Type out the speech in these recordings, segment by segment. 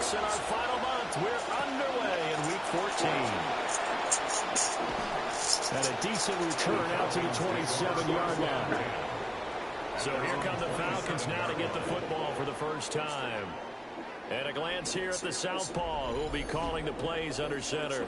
weeks in our final month. We're underway in Week 14. And a decent return out to the 27-yard line. So here come the Falcons now to get the football for the first time. And a glance here at the southpaw, who will be calling the plays under center.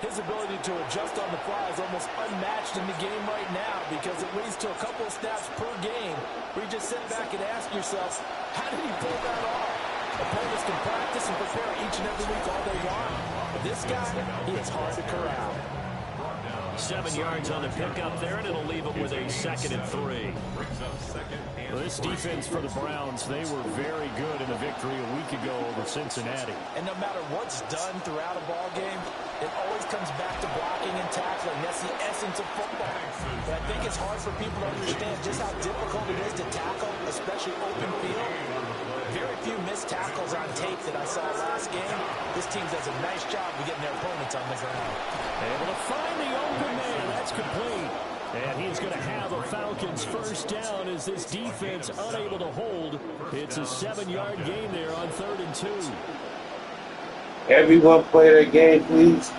His ability to adjust on the fly is almost unmatched in the game right now because it leads to a couple of snaps per game where you just sit back and ask yourself, how did he pull that off? Opponents can practice and prepare each and every week all they want. But this guy, he is hard to corral. 7 yards on the pickup there, and it'll leave him with a 2nd and 3. Well, this defense for the Browns, they were very good in a victory a week ago over Cincinnati. And no matter what's done throughout a ball game, it always comes back to blocking and tackling. That's the essence of football. But I think it's hard for people to understand just how difficult it is to tackle, especially open field. Very few missed tackles on tape that I saw last game. This team does a nice job of getting their opponents on the ground. Able to find the open man. That's complete. And he's going to have a Falcons first down as this defense unable to hold. It's a 7-yard gain there on 3rd and 2. Everyone play their game, please.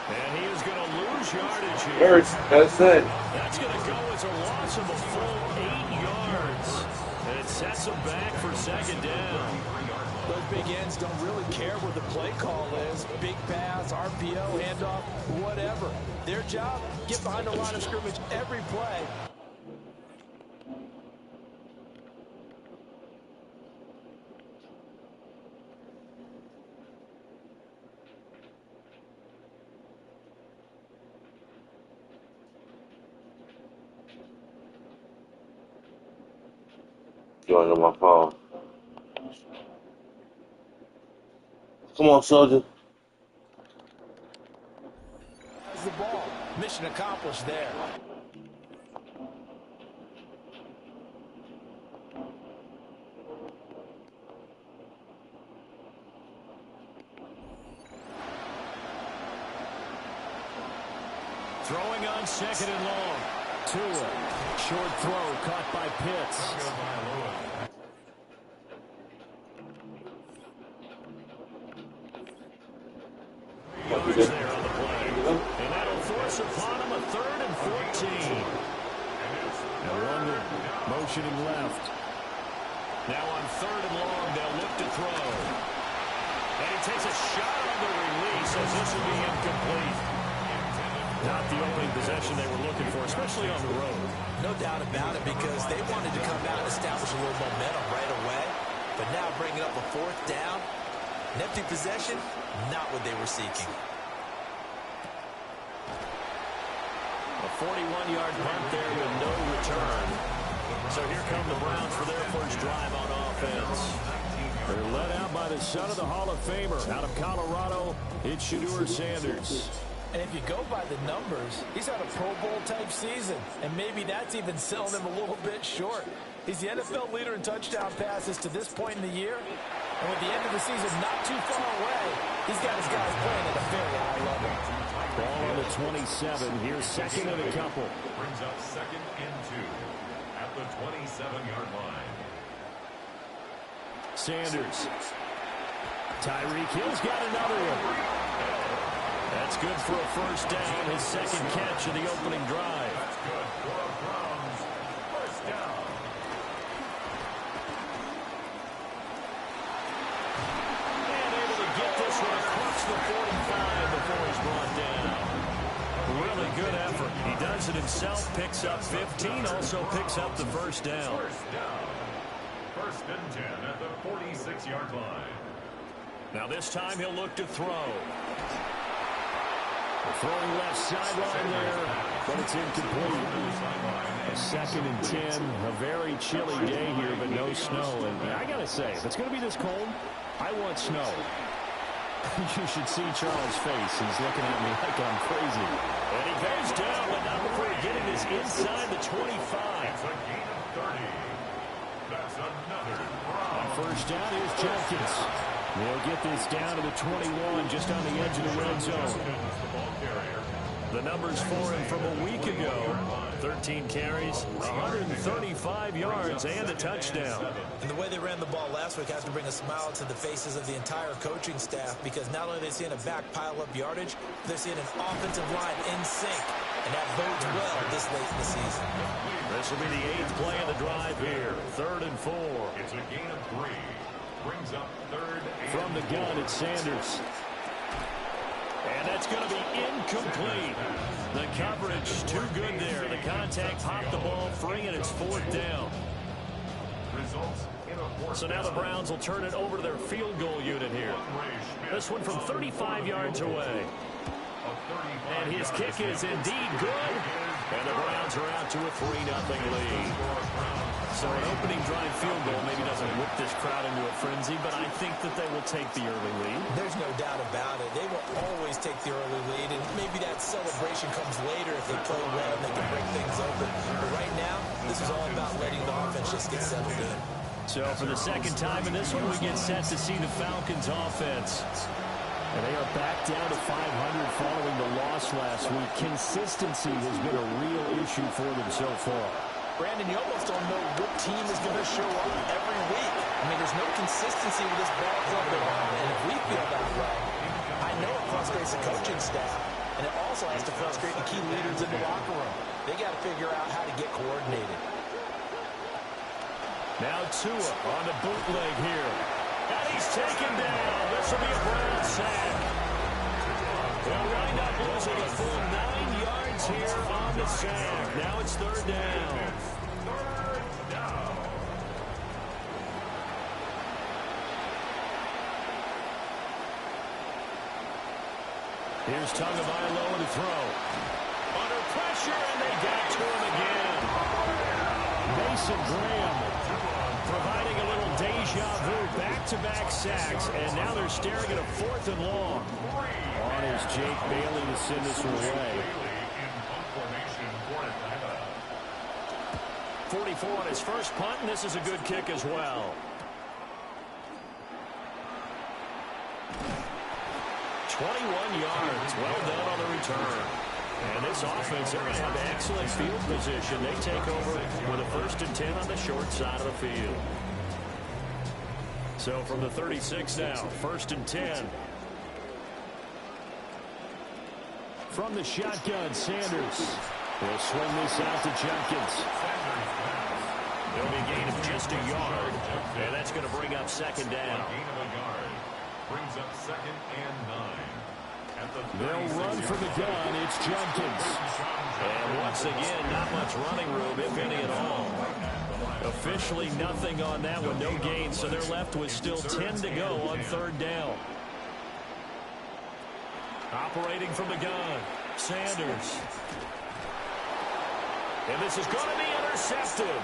And he is going to lose yardage here. First, that's it. That's going to go as a loss of a full 8 yards. And it sets him back for 2nd down. Those big ends don't really care where the play call is. Big pass, RPO, handoff, whatever. Their job, get behind the line of scrimmage every play. Going on my phone. Come on, soldier. There's the ball. Mission accomplished there. Throwing on 2nd and long. Tua. Short throw caught by Pitts. Yards there on the play. And that'll force upon him a 3rd and 14. And London motioning left. Now on 3rd and long, they'll look to throw. And he takes a shot on the release as this will be incomplete. Not the opening possession they were looking for, especially on the road. No doubt about it, because they wanted to come out and establish a little momentum right away. But now bringing up a 4th down, an empty possession, not what they were seeking. A 41-yard punt there with no return. So here come the Browns for their first drive on offense. They're led out by the son of the Hall of Famer out of Colorado. It's Shedeur Sanders. And if you go by the numbers, he's had a Pro Bowl-type season, and maybe that's even selling him a little bit short. He's the NFL leader in touchdown passes to this point in the year, and with the end of the season not too far away, he's got his guys playing at a very high level. Ball on the 27. Here's 2nd and a couple. Brings up 2nd and 2 at the 27-yard line. Sanders. Tyreek Hill's got another one. That's good for a first down, his 2nd catch of the opening drive. That's good for a Browns first down. And able to get this one across the 45 before he's brought down. Really good effort. He does it himself, picks up 15, also picks up the first down. First down. 1st and 10 at the 46-yard line. Now this time he'll look to throw. Throwing left sideline there, but it's incomplete. A 2nd and 10, a very chilly day here, but no snow. And I got to say, if it's going to be this cold, I want snow. You should see Charles' face. He's looking at me like I'm crazy. And he goes down, but not before getting this inside the 25. It's a gain of 30. That's another On first down, here's Jenkins. They'll get this down to the 21, just on the edge of the red zone. The The numbers for him from a week ago: 13 carries, 135 yards, and a touchdown. And the way they ran the ball last week has to bring a smile to the faces of the entire coaching staff, because not only are they seeing a back pile up yardage, they're seeing an offensive line in sync, and that bodes well this late in the season. This will be the 8th play of the drive here. 3rd and 4. It's a gain of 3. Brings up 3rd and From the gun, it's Sanders. And that's going to be incomplete. The coverage too good there. The contact popped the ball free, and it's 4th down. Results in a 4th So now the Browns will turn it over to their field goal unit here. This one from 35 yards away. And his kick is indeed good. And the Browns are out to a 3-0 lead. So an opening drive field goal maybe doesn't whip this crowd into a frenzy, but I think that they will take the early lead. There's no doubt about it. They will always take the early lead, and maybe that celebration comes later if they play well and they can break things open. But right now, this is all about letting the offense just get settled in. So for the second time in this one, we get set to see the Falcons offense. And they are back down to 500 following the loss last week. Consistency has been a real issue for them so far. Brandon, you almost don't know what team is going to show up every week. I mean, there's no consistency with this ball club at all, and if we feel that way, I know it frustrates the coaching staff, and it also has to frustrate the key leaders in the locker room. They got to figure out how to get coordinated. Now Tua on the bootleg here. And he's taken down. This will be a Brown sack. They'll wind up losing a full 9 yards here on the sack. Now it's 3rd down. Here's Tagovailoa to throw. Under pressure, and they got to him again. Mason Graham providing a little deja vu, back-to-back sacks, and now they're staring at a 4th and long. On is Jake Bailey to send this away. 44 on his first punt, and this is a good kick as well. 21 yards, well done on the return. And this offense, they're going to have excellent field position. They take over with a 1st and 10 on the short side of the field. So from the 36 now, 1st and 10. From the shotgun, Sanders will swing this out to Jenkins. There'll be a gain of just a yard, and that's going to bring up 2nd down. gain of a yard. Brings up 2nd and 9. They'll run for the gun. It's Jenkins. And once again, not much running room, if any at all. Officially nothing on that one, no gain, so they're left with still 10 to go on 3rd down. Operating from the gun, Sanders. And this is going to be intercepted.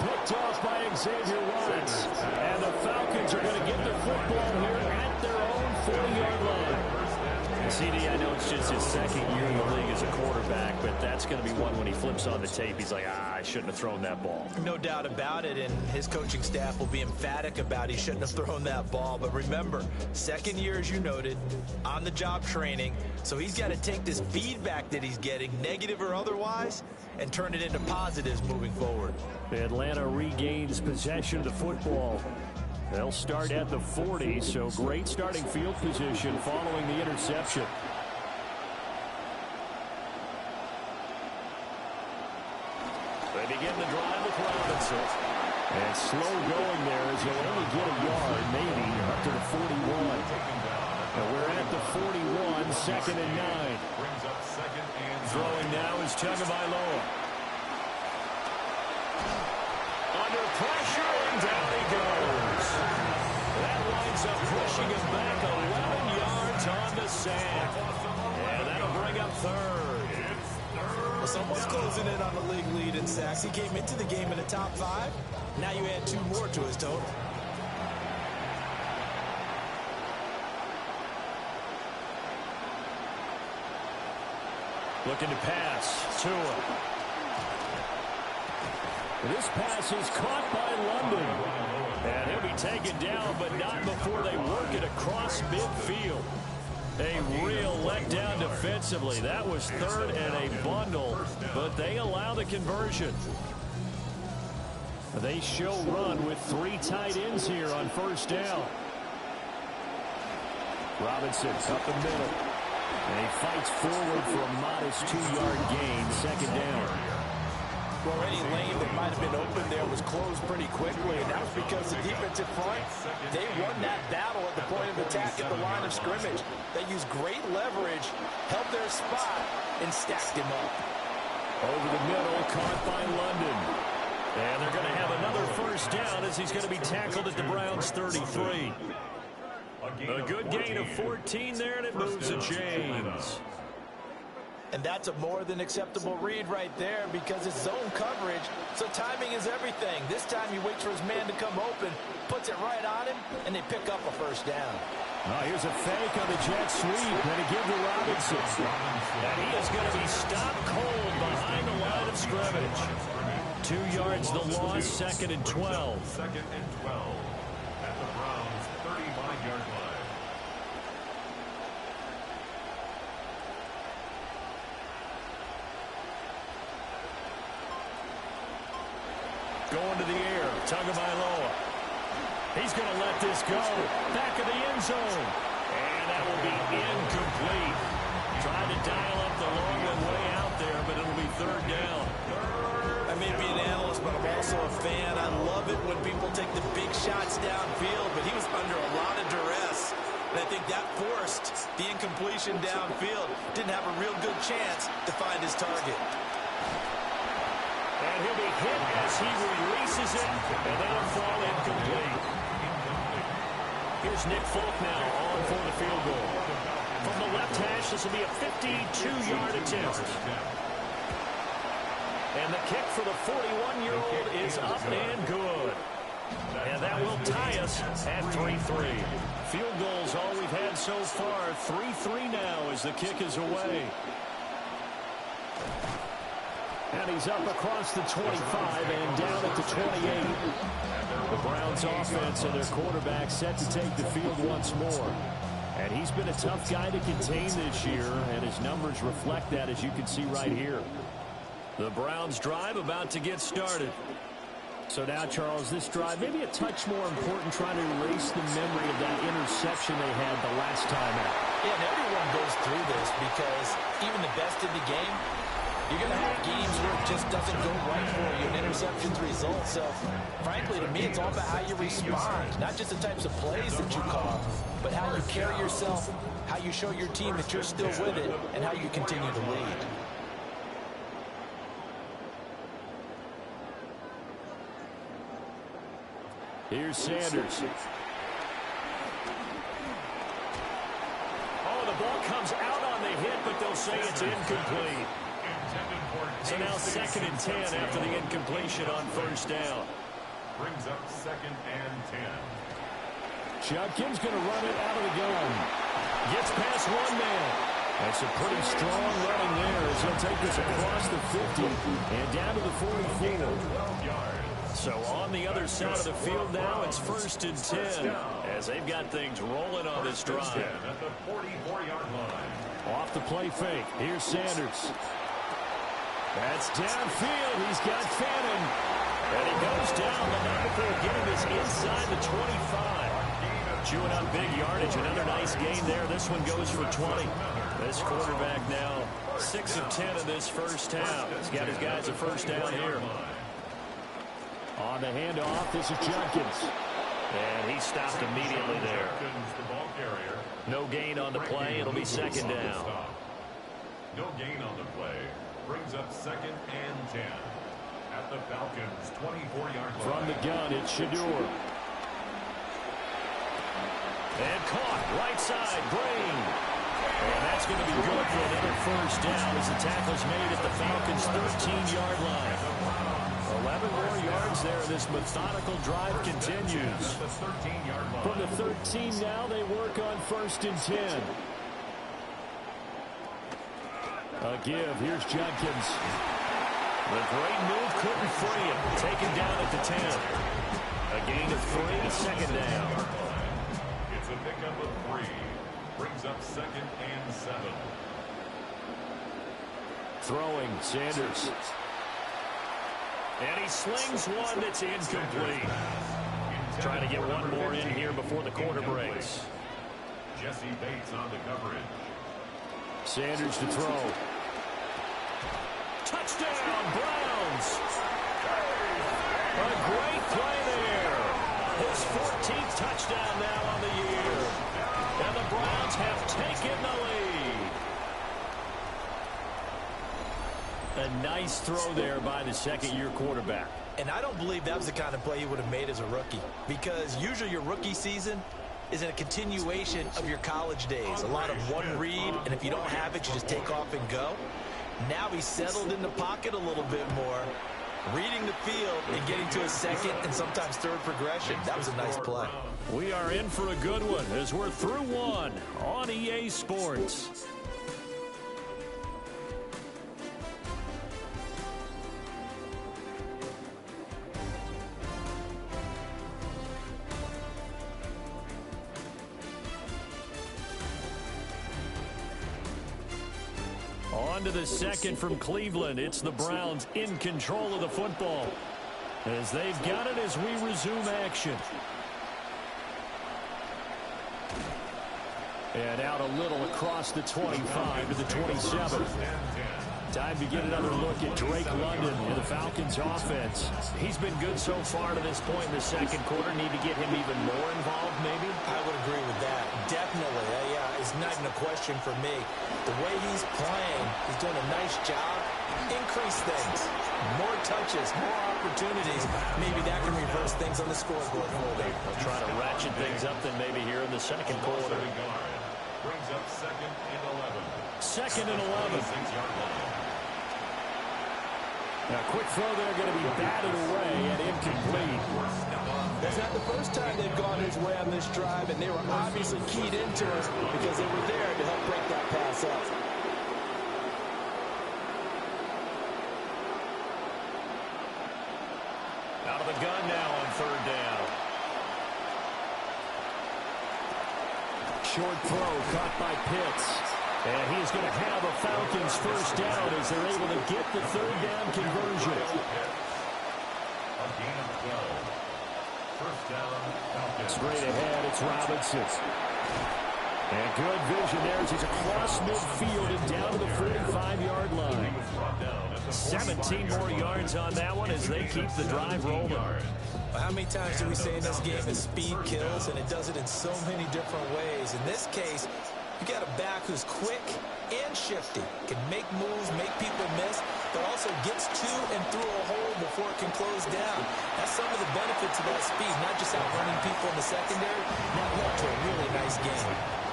Picked off by Xavier Woods. And the Falcons are going to get the football here at their own 40-yard line. CD, I know it's just his 2nd year in the league as a quarterback, but that's going to be one when he flips on the tape. He's like, I shouldn't have thrown that ball. No doubt about it, and his coaching staff will be emphatic about he shouldn't have thrown that ball. But remember, 2nd year, as you noted, on-the-job training, so he's got to take this feedback that he's getting, negative or otherwise, and turn it into positives moving forward. Atlanta regains possession of the football. They'll start at the 40, so great starting field position following the interception. They begin the drive with Robinson. And slow going there as he'll only get a yard, maybe, up to the 41. And we're at the 41, 2nd and 9. Throwing now is Tagovailoa. Under pressure, and down he goes. That winds up pushing him back 11 yards on the sack. And that'll bring up 3rd. Well, someone's closing in on the league lead in sacks. He came into the game in the top 5. Now you add 2 more to his total. Looking to pass. Tua. This pass is caught by London. And he'll be taken down, but not before they work it across midfield. A real letdown defensively. That was third and a bundle, but they allow the conversion. They show run with 3 tight ends here on first down. Robinson up the middle. And he fights forward for a modest 2-yard gain, second down. Well, any lane that might have been open there was closed pretty quickly, and that was because the defensive front, they won that battle at the point of attack at the line of scrimmage. They used great leverage, held their spot, and stacked him up. Over the middle, caught by London. And they're going to have another first down as he's going to be tackled at the Browns' 33. A good gain of 14 there, and it moves the chains. And that's a more than acceptable read right there because it's zone coverage, so timing is everything. This time he waits for his man to come open, puts it right on him, and they pick up a first down. Here's a fake on the jet sweep, and a give to Robinson. And he is going to be stopped cold behind the line of scrimmage. 2 yards the loss, second and 12. Second and 12 at the Browns' 35-yard line. Going to the air, Tagovailoa. He's going to let this go. Back of the end zone. And that will be incomplete. Tried to dial up the long one way out there, but it'll be third down. I may be an analyst, but I'm also a fan. I love it when people take the big shots downfield, but he was under a lot of duress. And I think that forced the incompletion downfield. Didn't have a real good chance to find his target. And he'll be hit as he releases it, and that'll fall incomplete. Here's Nick Folk now on for the field goal. From the left hash, this will be a 52-yard attempt. And the kick for the 41-year-old is up and good. And that will tie us at 3-3. Field goals all we've had so far. 3-3 now as the kick is away. And he's up across the 25 and down at the 28. The Browns offense and their quarterback set to take the field once more. And he's been a tough guy to contain this year, and his numbers reflect that, as you can see right here. The Browns drive about to get started. So now, Charles, this drive maybe a touch more important, trying to erase the memory of that interception they had the last time out. Yeah, and everyone goes through this because even the best in the game, you're going to have games where it just doesn't go right for you, and interceptions result. So, frankly, to me, it's all about how you respond, not just the types of plays that you call, but how you carry yourself, how you show your team that you're still with it, and how you continue to lead. Here's Sanders. Oh, the ball comes out on the hit, but they'll say it's incomplete. So now second and 10 after the incompletion on first down. Brings up second and 10. Judkins going to run it out of the gun. Gets past one man. That's a pretty strong running there as he'll take this across the 50 and down to the 44. So on the other side of the field now, it's first and 10 as they've got things rolling on this drive. At the 44-yard line. Off the play fake. Here's Sanders. That's downfield. He's got Fannin. And he goes down, but not before getting this inside the 25. Chewing up big yardage. Another nice gain there. This one goes for 20. This quarterback now 6 of 10 in this first half. He's got his guys a first down here. On the handoff, this is Judkins. And he stopped immediately there. No gain on the play. It'll be second down. No gain on the play. Brings up second and 10 at the Falcons' 24-yard line. From the gun, it's Shador. And caught, right side, Green. And that's going to be good for another first down as the tackle's made at the Falcons' 13-yard line. 11 more yards there. This methodical drive continues. From the 13 now, they work on first and 10. A give. Here's Judkins. The great move couldn't free him. Taken down at the 10. A gain of 3, second down. It's a pickup of 3. Brings up 2nd and 7. Throwing, Sanders. And he slings one that's incomplete. Trying to get one more in here before the quarter breaks. Jesse Bates on the coverage. Sanders to throw. Touchdown, Browns! A great play there. His 14th touchdown now on the year. And the Browns have taken the lead. A nice throw there by the second-year quarterback. And I don't believe that was the kind of play he would have made as a rookie, because usually your rookie season is in a continuation of your college days. A lot of one read, and if you don't have it, you just take off and go. Now he's settled in the pocket a little bit more, reading the field and getting to a second and sometimes third progression. That was a nice play. We are in for a good one as we're through one on EA Sports. On to the second from Cleveland. It's the Browns in control of the football as they've got it as we resume action. And out a little across the 25 to the 27. Time to get another look at Drake London and the Falcons offense. He's been good so far to this point in the second quarter. Need to get him even more involved, maybe? I would agree with that. Definitely. Yeah, it's not even a question for me. The way he's playing, he's doing a nice job. Increase things. More touches, more opportunities. Maybe that can reverse things on the scoreboard for them. They'll try to ratchet things up then maybe here in the second quarter. Brings up 2nd and 11. 2nd and 11. 6-yard line. Now, quick throw there, going to be batted away and incomplete. That's not the first time they've gone his way on this drive, and they were obviously keyed into it because they were there to help break that pass up. Out of the gun now on third down. Short throw caught by Pitts. And he's going to have a Falcons first down as they're able to get the third down conversion. A gain of 12. First down, Falcons. Straight ahead, it's Robinson. And good vision there as he's across midfield and down to the 45-yard line. 17 more yards on that one as they keep the drive rolling. Well, how many times do we say in this game that speed kills, and it does it in so many different ways? In this case, you got a back who's quick and shifty, can make moves, make people miss, but also gets to and through a hole before it can close down. That's some of the benefits of that speed, not just outrunning people in the secondary. That led to a really nice game.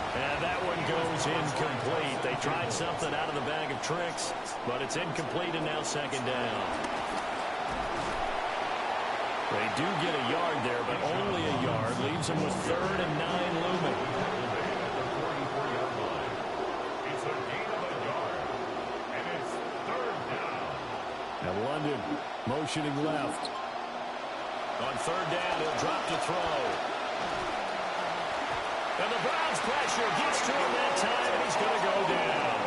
And that one goes incomplete. They tried something out of the bag of tricks, but it's incomplete and now second down. They do get a yard there, but only a yard. Leaves them with 3rd and 9 looming. And London motioning left. On third down, he'll drop to throw. And the Browns pressure gets to him that time, and he's going to go down.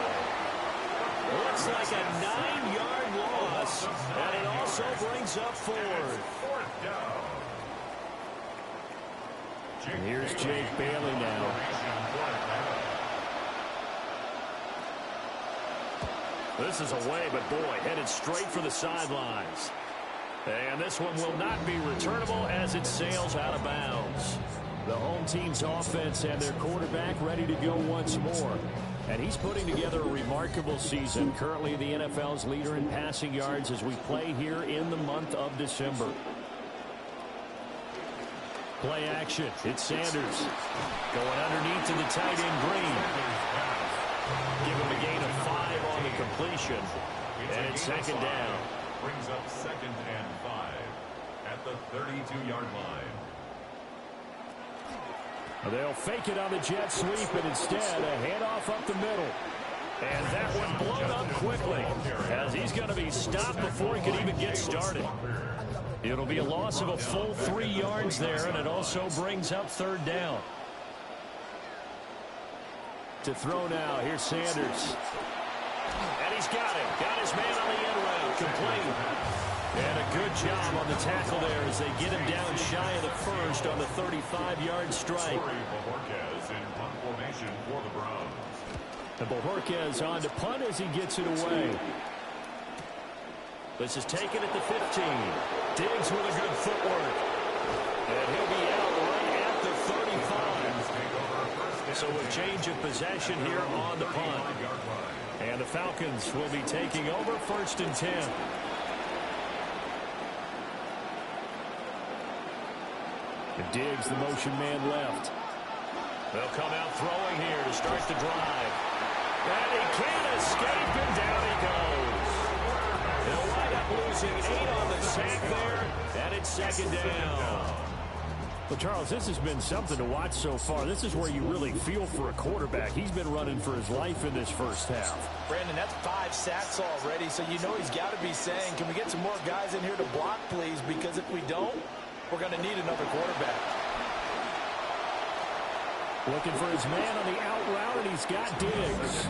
Looks like a 9-yard loss, and it also brings up 4th. And here's Jake Bailey now. This is away, but boy, headed straight for the sidelines. And this one will not be returnable as it sails out of bounds. The home team's offense and their quarterback ready to go once more. And he's putting together a remarkable season. Currently the NFL's leader in passing yards as we play here in the month of December. Play action. It's Sanders. Going underneath to the tight end Green. Give him a gain of 5 on the completion. And it's second down. Brings up 2nd and 5 at the 32-yard line. They'll fake it on the jet sweep, and instead a handoff up the middle. And that one blown up quickly as he's going to be stopped before he could even get started. It'll be a loss of a full 3 yards there, and it also brings up third down. To throw now. Here's Sanders. And he's got him. Got his man on the end round. Complete. And a good job on the tackle there as they get him down shy of the first on the 35-yard strike. And Bojorquez on to punt as he gets it away. This is taken at the 15. Diggs with a good footwork. And he'll be out right at the 35. So a change of possession here on the punt. And the Falcons will be taking over 1st and 10. And Diggs, the motion man left. They'll come out throwing here to start the drive. And he can't escape, and down he goes. They'll wind up losing 8 on the sack there, and it's 2nd down. Well, Charles, this has been something to watch so far. This is where you really feel for a quarterback. He's been running for his life in this first half. Brandon, that's 5 sacks already, so you know he's got to be saying, can we get some more guys in here to block, please? Because if we don't, we're going to need another quarterback. Looking for his man on the out route, and he's got Diggs.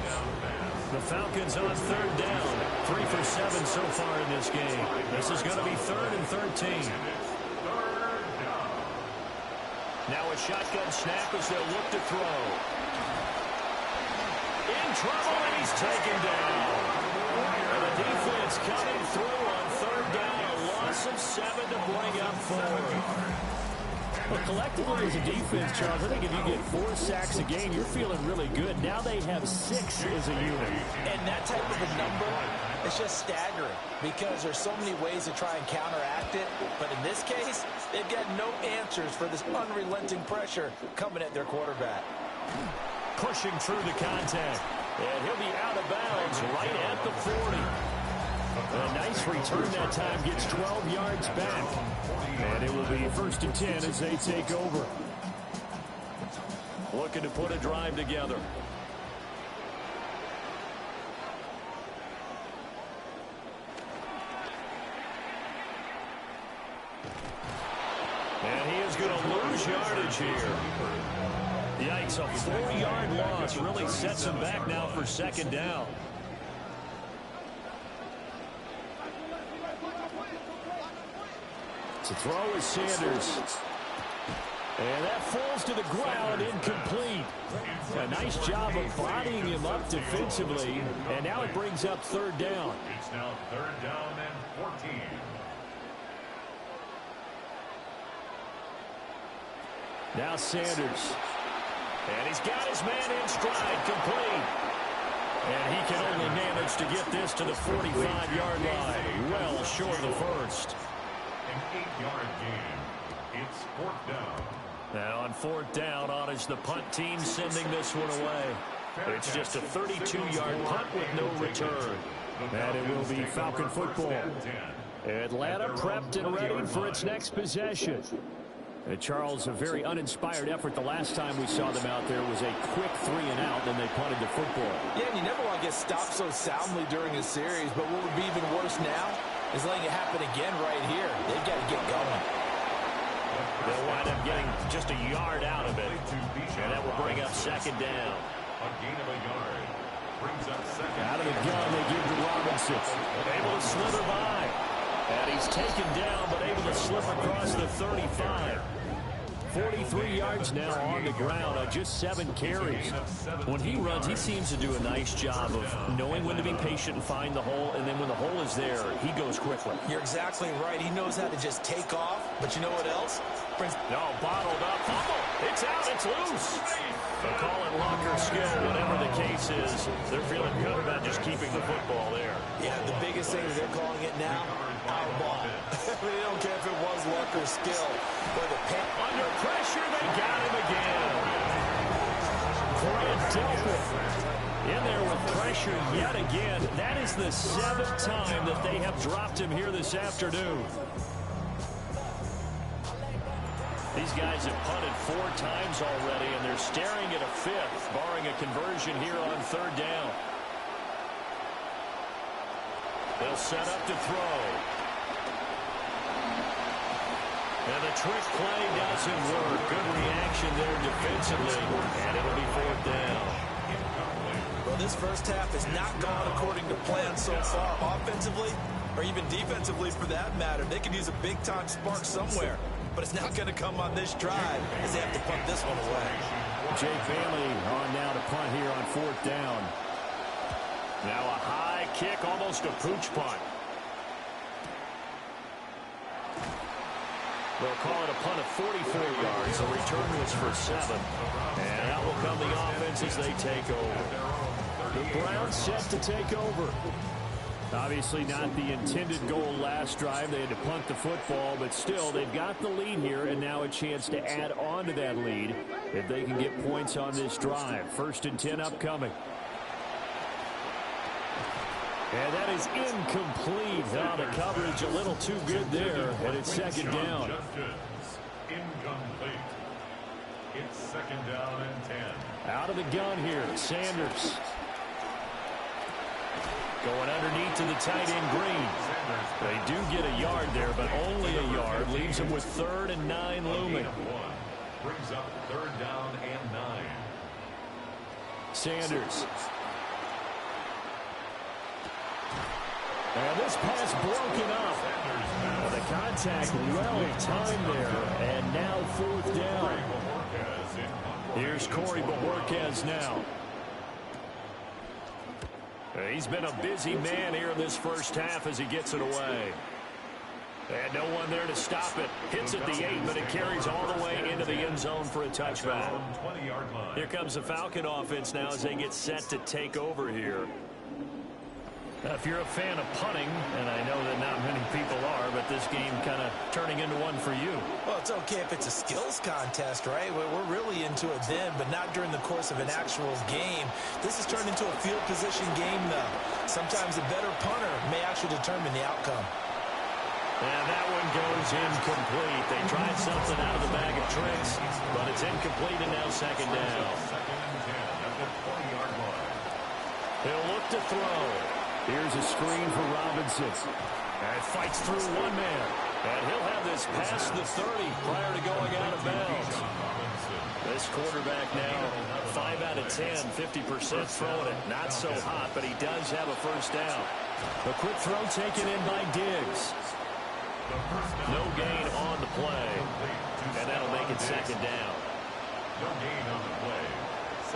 The Falcons on 3rd down. 3 for 7 so far in this game. This is going to be 3rd and 13. Now a shotgun snap as they'll look to throw. In trouble, and he's taken down. And the defense coming through on 3rd down. A loss of 7 to bring up 4. Well, collectively as a defense, Charles, I think if you get 4 sacks a game, you're feeling really good. Now they have 6 as a unit. And that type of a number, it's just staggering because there's so many ways to try and counteract it. But in this case, they've got no answers for this unrelenting pressure coming at their quarterback. Pushing through the contact. And he'll be out of bounds right at the 40. A nice return that time, gets 12 yards back. And it will be 1st and 10 as they take over. Looking to put a drive together. And he is going to lose yardage here. Yikes, a 4-yard loss really sets him back now for 2nd down. To throw is Sanders. And that falls to the ground, incomplete. A nice job of bodying him up defensively. And now it brings up 3rd down. It's now 3rd down and 14. Now Sanders. And he's got his man in stride, complete. And he can only manage to get this to the 45-yard line. Well short of the first. An 8-yard gain. It's 4th down. Now on 4th down, on is the punt team sending this one away. It's just a 32-yard punt with no return. And it will be Falcon football. Atlanta prepped and ready for its next possession. And Charles, a very uninspired effort. The last time we saw them out there was a quick 3 and out, then they punted the football. Yeah, and you never want to get stopped so soundly during a series, but what would be even worse now is letting it happen again right here. They've got to get going. They'll wind up getting just a yard out of it. And that will bring up 2nd down. A gain of a yard. Brings up 2nd. Out of the gun, they give to Robinson. Able to slither by. And he's taken down, but able to slip across the 35. 43 yards now on the ground on just 7 carries. When he runs, he seems to do a nice job of knowing when to be patient and find the hole, and then when the hole is there, he goes quickly. You're exactly right. He knows how to just take off, but you know what else? No, bottled up. Fumble. It's out. It's loose. They'll call it locker skill, whatever the case is. They're feeling good about just keeping the football there. Yeah, the biggest thing is they're calling it now, our ball. They don't care if it was luck or skill. Or the pin. Under pressure, they got him again. Grant Delpit in there with pressure yet again. That is the 7th time that they have dropped him here this afternoon. These guys have punted 4 times already, and they're staring at a 5th, barring a conversion here on 3rd down. They'll set up to throw. And the trick play doesn't work. Good reaction there defensively, and it'll be 4th down. Well, this first half has not gone according to plan so far. Offensively, or even defensively for that matter, they could use a big-time spark somewhere. But it's not going to come on this drive as they have to punt this one away. Jake Bailey on now to punt here on 4th down. Now a high kick, almost a pooch punt. They'll call it a punt of 44 yards. The return was for 7. And out will come the offense as they take over. The Browns set to take over. Obviously not the intended goal last drive. They had to punt the football, but still, they've got the lead here, and now a chance to add on to that lead if they can get points on this drive. 1st and 10 upcoming. And that is incomplete. Oh, the coverage a little too good there, and it's 2nd down. Incomplete. It's 2nd down and 10. Out of the gun here, Sanders. Going underneath to the tight end, Green. They do get a yard there, but only a yard. Leaves them with 3rd and 9 looming. Brings up 3rd down and 9. Sanders. And this pass broken up. Well, the contact well timed there, and now 4th down. Here's Corey Bojorquez now. He's been a busy man here in this first half as he gets it away. And no one there to stop it. Hits at the 8, but it carries all the way into the end zone for a touchback. Here comes the Falcon offense now as they get set to take over here. Now, if you're a fan of punting, and I know that not many people are, but this game kind of turning into one for you. Well, it's okay if it's a skills contest, right? We're really into it then, but not during the course of an actual game. This has turned into a field position game, though. Sometimes a better punter may actually determine the outcome. And that one goes incomplete. They tried something out of the bag of tricks, but it's incomplete and now 2nd down. 2nd and 10 at the 20-yard line. He'll look to throw. Here's a screen for Robinson. And fights through one man. And he'll have this past the 30 prior to going out of bounds. This quarterback now, 5 out of 10, 50% throwing it. Not so hot, but he does have a 1st down. A quick throw taken in by Diggs. No gain on the play. And that'll make it 2nd down. No gain on the play.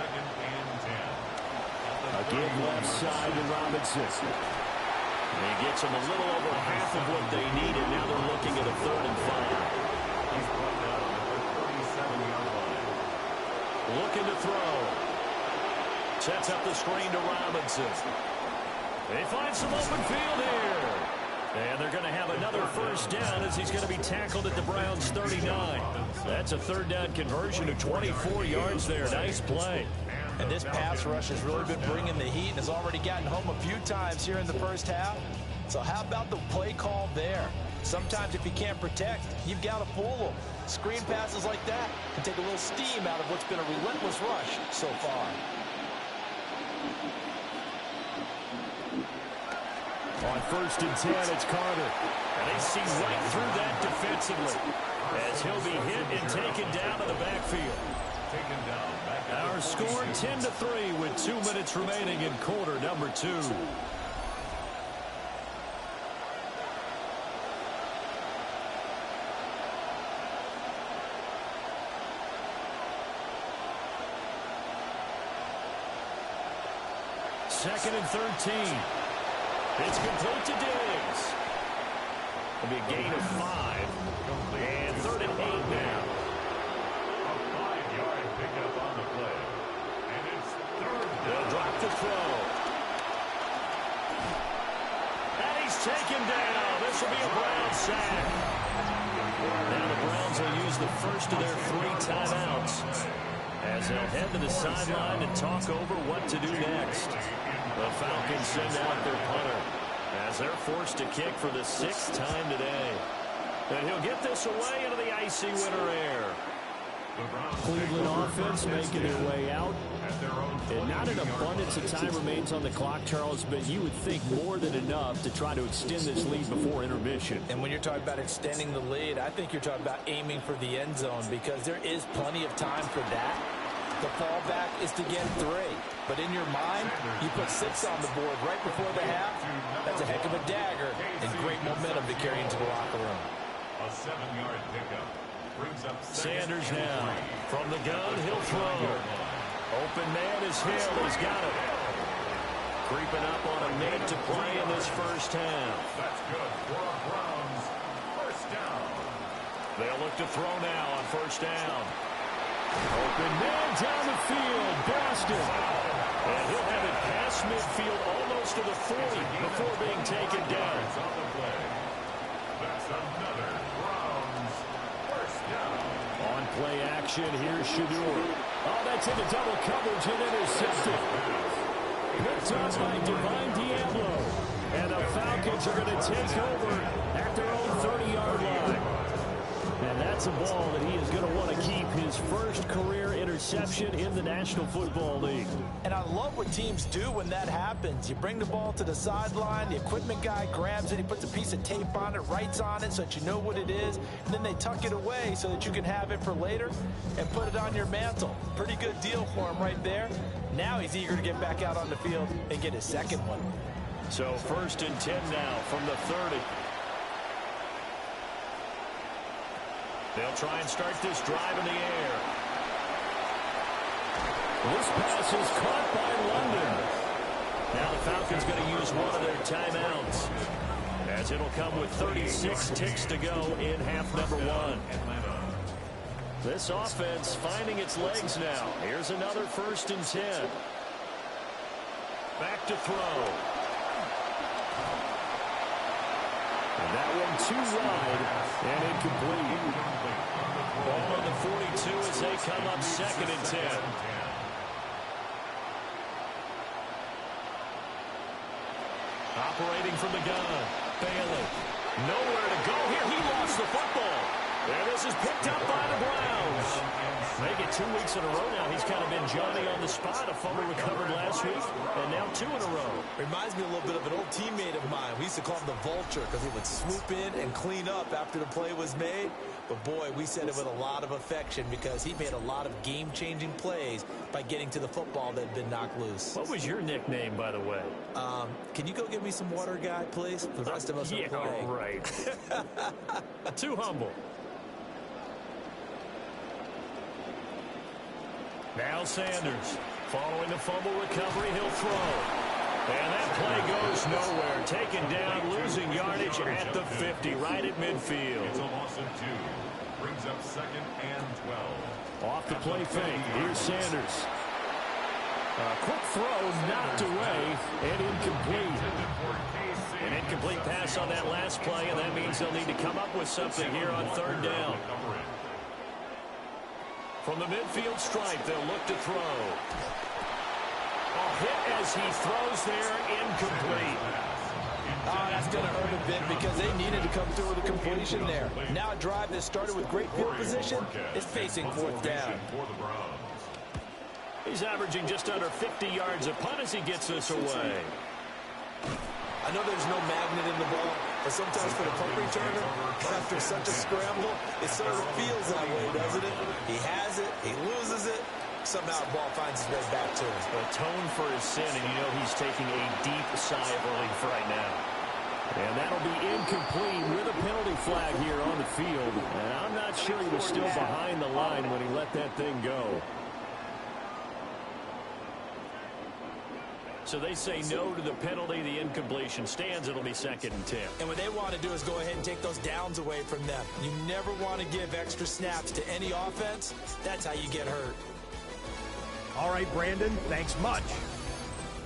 2nd and 10. A give left side to Robinson. And he gets them a little over half of what they needed. Now they're looking at a 3rd and 5. He's brought down at the 37-yard line. Looking to throw. Sets up the screen to Robinson. They find some open field here. And they're going to have another 1st down as he's going to be tackled at the Browns' 39. That's a 3rd down conversion of 24 yards there. Nice play. And this pass rush has really been bringing the heat and has already gotten home a few times here in the first half. So how about the play call there? Sometimes if you can't protect, you've got to fool them. Screen passes like that can take a little steam out of what's been a relentless rush so far. On 1st and 10, it's Carter. And they see right through that defensively as he'll be hit and taken down to the backfield. Taken down. Our score 10-3 with 2 minutes remaining in quarter number 2. Second and 13. It's complete to Diggs. It'll be a gain of 5. And 3rd and 8 now. Pickup on the play. And it's 3rd down. They'll drop the throw. And he's taken down. This will be a Brown sack. Now the Browns will use the first of their 3 timeouts as they'll head to the sideline and talk over what to do next. The Falcons send out their punter as they're forced to kick for the 6th time today. And he'll get this away into the icy winter air. Cleveland offense making their way out. And not an abundance of time remains on the clock, Charles, but you would think more than enough to try to extend this lead before intermission. And when you're talking about extending the lead, I think you're talking about aiming for the end zone because there is plenty of time for that. The fallback is to get 3. But in your mind, you put 6 on the board right before the half. That's a heck of a dagger and great momentum to carry into the locker room. A 7-yard pickup brings up Sanders now. From the gun, he'll throw. Open man is Hill. He's got it. Creeping up on a minute to play in this first half. That's good for our Browns. First down. They'll look to throw now on first down. Open man down the field. Boston. And he'll have it past midfield almost to the 40 before being taken down. On the play. That's another Browns first down. On play action, here's Shadur. Oh, that's into double coverage and intercepted. Picked up by Divine Diablo. And the Falcons are going to take over at their own 30-yard line. And that's a ball that he is going to want to keep his first career interception in the National Football League. And I love what teams do when that happens. You bring the ball to the sideline, the equipment guy grabs it, he puts a piece of tape on it, writes on it so that you know what it is, and then they tuck it away so that you can have it for later and put it on your mantle. Pretty good deal for him right there. Now he's eager to get back out on the field and get his second one. So 1st and 10 now from the 30. They'll try and start this drive in the air. This pass is caught by London. Now the Falcons going to use one of their timeouts, as it'll come with 36 ticks to go in half number 1. This offense finding its legs now. Here's another 1st and 10. Back to throw. And that one too wide and incomplete. Ball on the 42 as they come up 2nd and 10. Operating from the gun. Bailey. Nowhere to go here. He lost the football. And this is picked up by the Browns. Make it 2 weeks in a row now. He's kind of been Johnny on the spot. A fumble recovered last week, and now 2 in a row. Reminds me a little bit of an old teammate of mine. We used to call him the Vulture because he would swoop in and clean up after the play was made. But, boy, we said it with a lot of affection because he made a lot of game-changing plays by getting to the football that had been knocked loose. What was your nickname, by the way? Can you go get me some water, guy, please? The rest of us are playing. Right. Too humble. Now Sanders, following the fumble recovery, he'll throw. And that play goes nowhere. Taken down, losing yardage at the 50, right at midfield. It's a loss of 2. Brings up 2nd and 12. Off the play fake, here's Sanders. A quick throw knocked away and incomplete. An incomplete pass on that last play, and that means they'll need to come up with something here on 3rd down. From the midfield stripe, they'll look to throw. A hit as he throws there, incomplete. Oh, that's going to hurt a bit because they needed to come through with a completion there. Now a drive that started with great field position is facing 4th down. He's averaging just under 50 yards a punt as he gets this away. I know there's no magnet in the ball, but sometimes for the punt returner, after such a scramble, it sort of feels that way, doesn't it? He has it, he loses it, somehow the ball finds its way back to him. Atone for his sin, and you know he's taking a deep sigh of relief right now. And that'll be incomplete with a penalty flag here on the field. And I'm not sure he was still behind the line when he let that thing go. So they say no to the penalty. The incompletion stands. It'll be 2nd and 10. And what they want to do is go ahead and take those downs away from them. You never want to give extra snaps to any offense. That's how you get hurt. All right, Brandon, thanks much.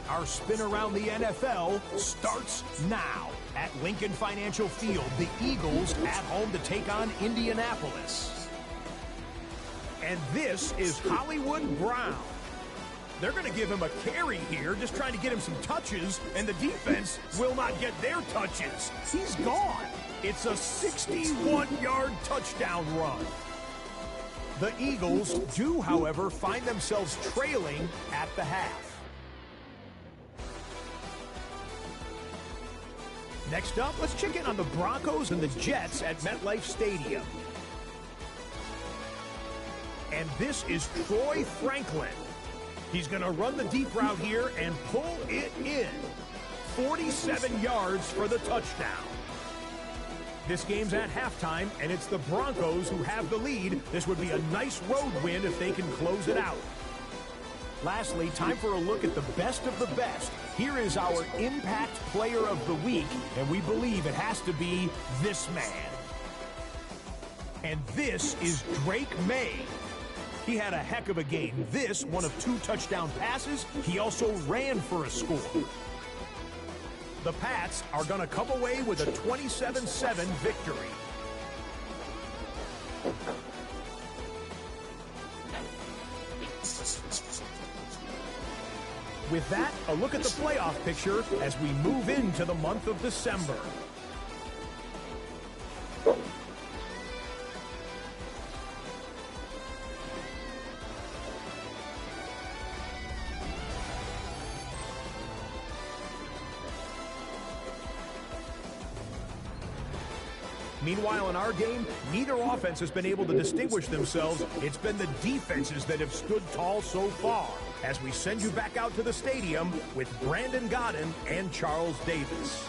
Our spin around the NFL starts now. At Lincoln Financial Field, the Eagles at home to take on Indianapolis. And this is Hollywood Brown. They're going to give him a carry here, just trying to get him some touches, and the defense will not get their touches. He's gone. It's a 61-yard touchdown run. The Eagles do, however, find themselves trailing at the half. Next up, let's check in on the Broncos and the Jets at MetLife Stadium. and this is Troy Franklin. He's going to run the deep route here and pull it in. 47 yards for the touchdown. This game's at halftime, and it's the Broncos who have the lead. This would be a nice road win if they can close it out. Lastly, time for a look at the best of the best. Here is our Impact Player of the Week, and we believe it has to be this man. And this is Drake May. He had a heck of a game. This, one of 2 touchdown passes. He also ran for a score. The Pats are going to come away with a 27-7 victory. With that, a look at the playoff picture as we move into the month of December. Meanwhile, in our game, neither offense has been able to distinguish themselves. It's been the defenses that have stood tall so far. As we send you back out to the stadium with Brandon Godden and Charles Davis.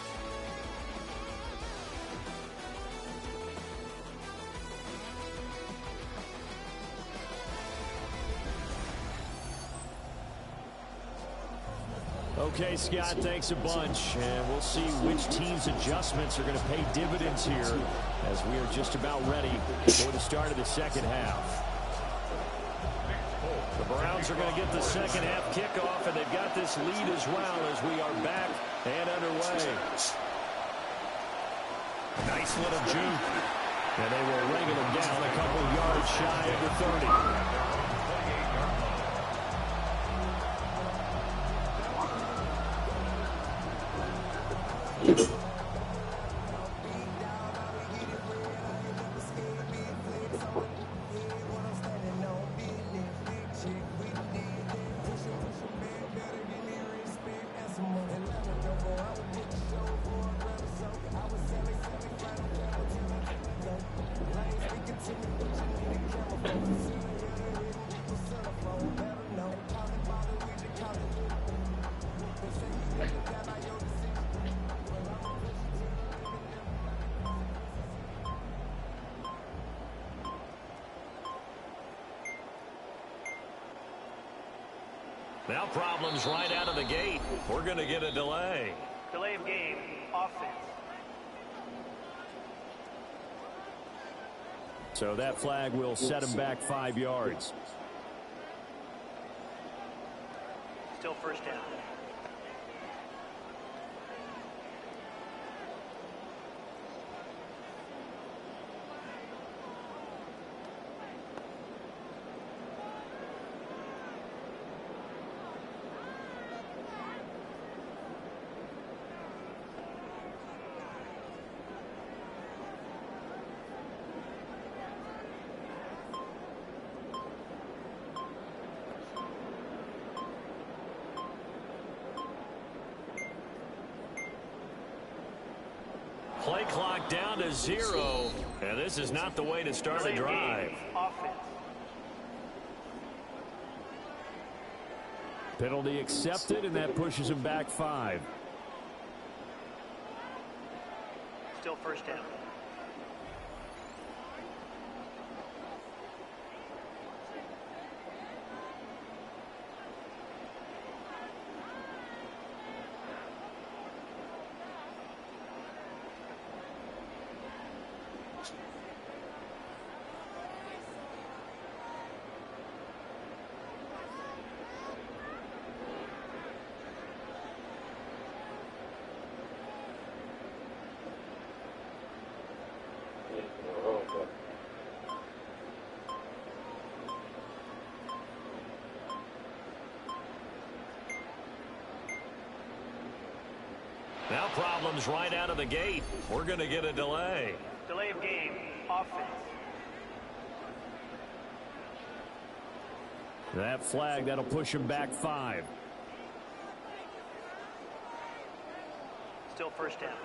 Okay, Scott, thanks a bunch. And we'll see which team's adjustments are going to pay dividends here as we are just about ready for the start of the second half. The Browns are going to get the second half kickoff, and they've got this lead as well as we are back and underway. Nice little juke. And they will wrangle him down a couple yards shy of the 30. Now problems right out of the gate. We're going to get a delay. Delay of game, offense. So that flag will set him back 5 yards. Still first down. Play clock down to 0. And this is not the way to start a drive. Offense. Penalty accepted, and that pushes him back 5. Still first down. Now problems right out of the gate. We're going to get a delay. Delay of game, offense. That flag, that'll push him back 5. Still first down.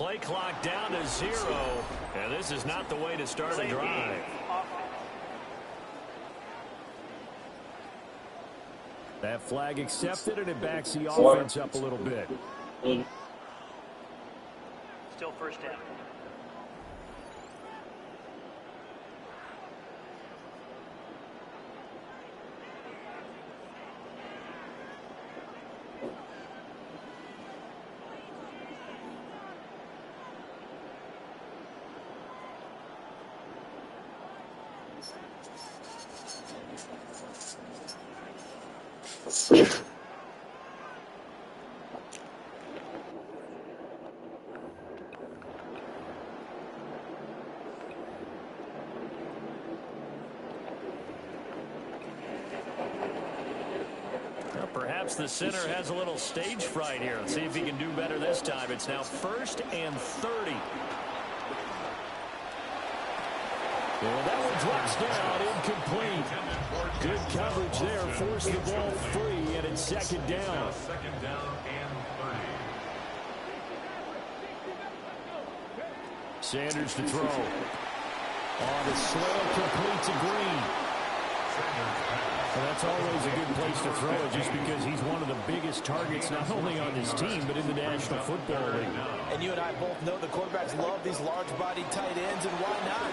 play clock down to 0. And this is not the way to start a drive. That flag accepted, and it backs the offense up a little bit. Still first down. Perhaps the center has a little stage fright here. Let's see if he can do better this time. It's now 1st and 30. Well, that one drops down, incomplete. Good coverage there, forced the ball free, and it's 2nd down. 2nd down and 30. Sanders to throw. On the slant, complete to Green. Well, that's always a good place to throw it just because he's one of the biggest targets not only on this team but in the National Football League. And you and I both know the quarterbacks love these large-bodied tight ends, and why not?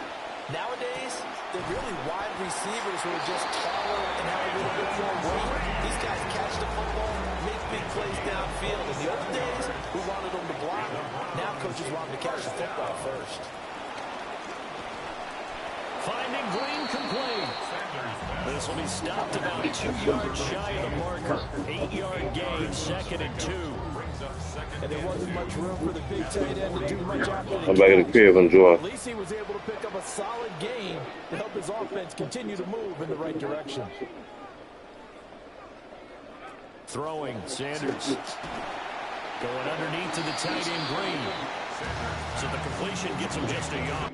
Nowadays, they're really wide receivers who are just taller and have a little bit more weight. These guys catch the football, make big plays downfield. In the old days, we wanted them to block. Now coaches want them to catch the football first. Finding Green complete. This will be stopped about 2 yards shy of the marker. 8-yard gain, 2nd and 2. And there wasn't much room for the big tight end to do much after the I'm back in the crib, enjoy. At least he was able to pick up a solid gain to help his offense continue to move in the right direction. Throwing, Sanders. Going underneath to the tight end, Green. So the completion gets him just a yard.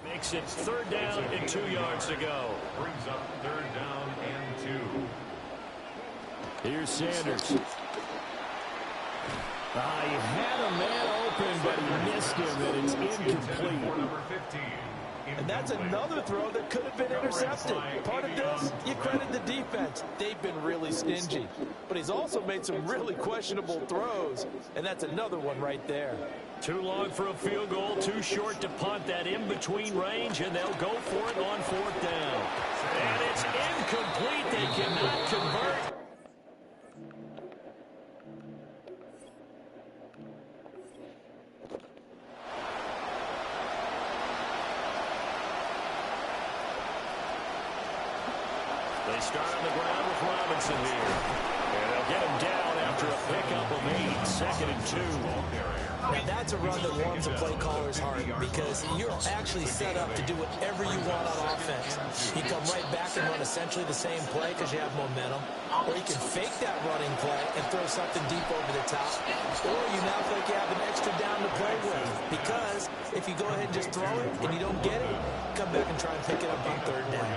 Makes it 3rd down and 2 yards to go. Brings up 3rd down and 2. Here's Sanders. He had a man open, but he missed him, and it's incomplete. Number 15. And that's another throw that could have been intercepted. Part of this, you credit the defense. They've been really stingy. But he's also made some really questionable throws, and that's another one right there. Too long for a field goal, too short to punt. That in-between range, and they'll go for it on 4th down. And it's incomplete. They cannot convert. They start on the ground with Robinson here. And they'll get him down after a pickup of 8, 2nd and 2. And that's a run that warms a play caller's heart because you're actually set up to do whatever you want on offense. You come right back and run essentially the same play because you have momentum. Or you can fake that running play and throw something deep over the top. Or you now feel like you have an extra down to play with. Because if you go ahead and just throw it and you don't get it, come back and try and pick it up on 3rd down.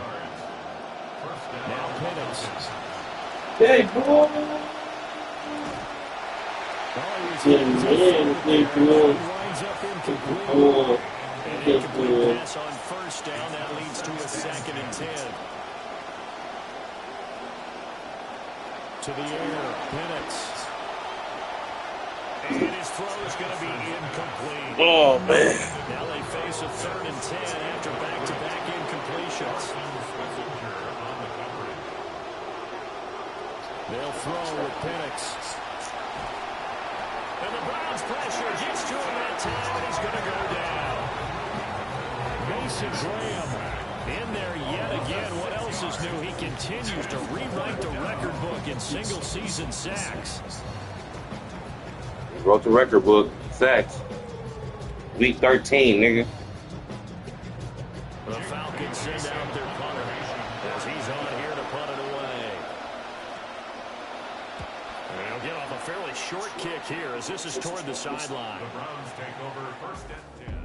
Now Penix. Hey, boy! Winds up incomplete. An incomplete pass on 1st down. That leads to a 2nd and 10. To the air, Penix. And his throw is going to be incomplete. Oh, man. Now they face a 3rd and 10 after back-to-back incompletions. They'll throw with Penix. And the Browns pressure gets to him that time, and he's going to go down. Mason Graham In there yet again. What else is new? He continues to rewrite the record book in single-season sacks. Wrote the record book. Sacks. Week 13, nigga. The Falcons send out their punter as he's on here to punt it away. And he'll get off a fairly short kick here as this is toward the sideline. The Browns take over first and 10.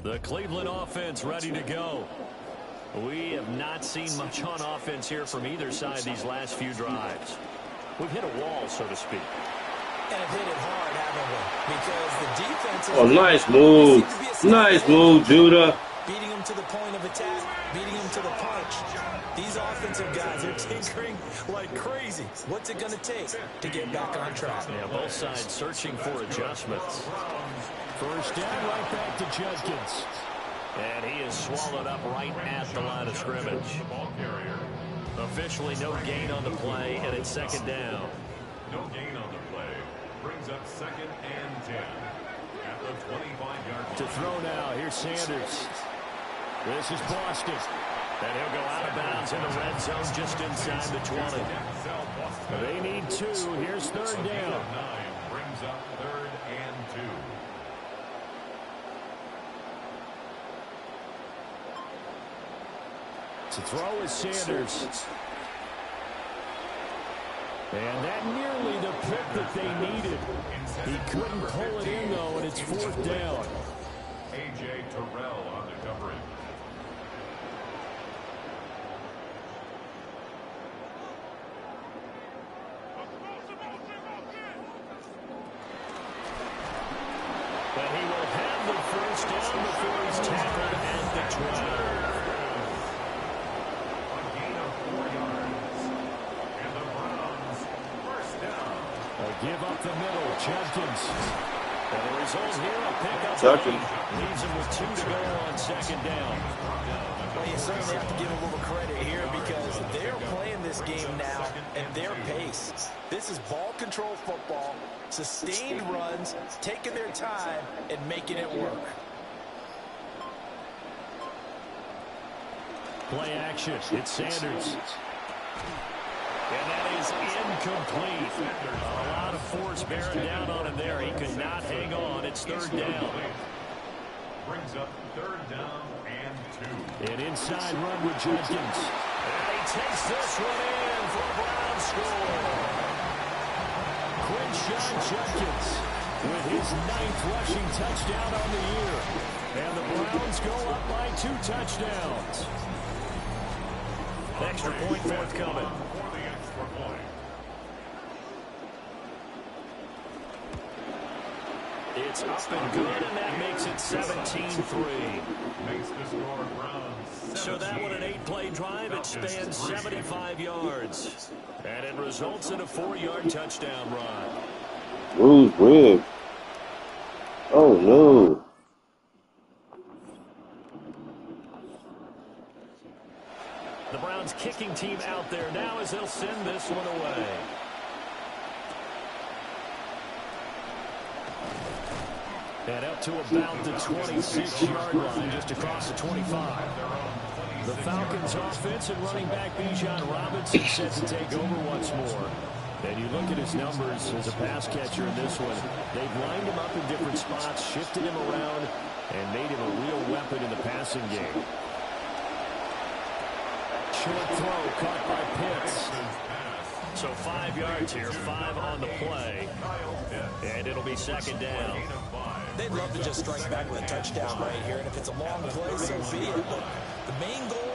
The Cleveland offense ready to go. We have not seen much on offense here from either side these last few drives. We've hit a wall, so to speak. And have hit it hard, haven't we? Because the defense is... Oh, nice move. Nice move, Judah. Beating them to the point of attack, beating them to the punch. These offensive guys are tinkering like crazy. What's it going to take to get back on track? Yeah, both sides searching for adjustments. First down, right back to Judkins. And he is swallowed up right at the line of scrimmage. Officially no gain on the play, and it's second down. No gain on the play. Brings up second and 10. At the 25-yard line. To throw now, here's Sanders. This is Boston. And he'll go out of bounds in the red zone just inside the 20. They need two. Here's third down. 9 brings up third and 2. To throw is Sanders. And that nearly the pick that they needed. He couldn't pull it in, though, and it's fourth down. A.J. Terrell on the coverage. But he will have the first down before he's tackled at the 12. A gain of 4 yards. And the Browns first down. Give up the middle, Judkins. And the result here, a pickup. Judkins. Leaves him with 2 to go on second down. Well, you certainly have to give a little credit here because they're playing this game now at their pace. This is ball control football, sustained runs, taking their time and making it work. Play action. It's Sanders. And that is incomplete. A lot of force bearing down on him there. He could not hang on. It's third down. Brings up third down and 2. An inside run with Judkins. And he takes this one in for a Brown score. Quinshon Judkins with his 9th rushing touchdown on the year. And the Browns go up by 2 touchdowns. Extra point forthcoming. For the extra point. It's up and good, and that makes it 17-3. Makes the score Browns 17. So that one an 8-play drive. It spans 75 yards. And it results in a 4-yard touchdown run. Bruised rib. Oh, no. The Browns kicking team out there now as they'll send this one away. And up to about the 26-yard line, just across the 25. The Falcons offense and running back Bijan Robinson set to take over once more. And you look at his numbers as a pass catcher in this one. They've lined him up in different spots, shifted him around, and made him a real weapon in the passing game. Short throw caught by Pitts. So 5 yards here, 5 on the play. And it'll be second down. They'd love to just strike back with a touchdown right here, and if it's a long play, so be it. But the main goal,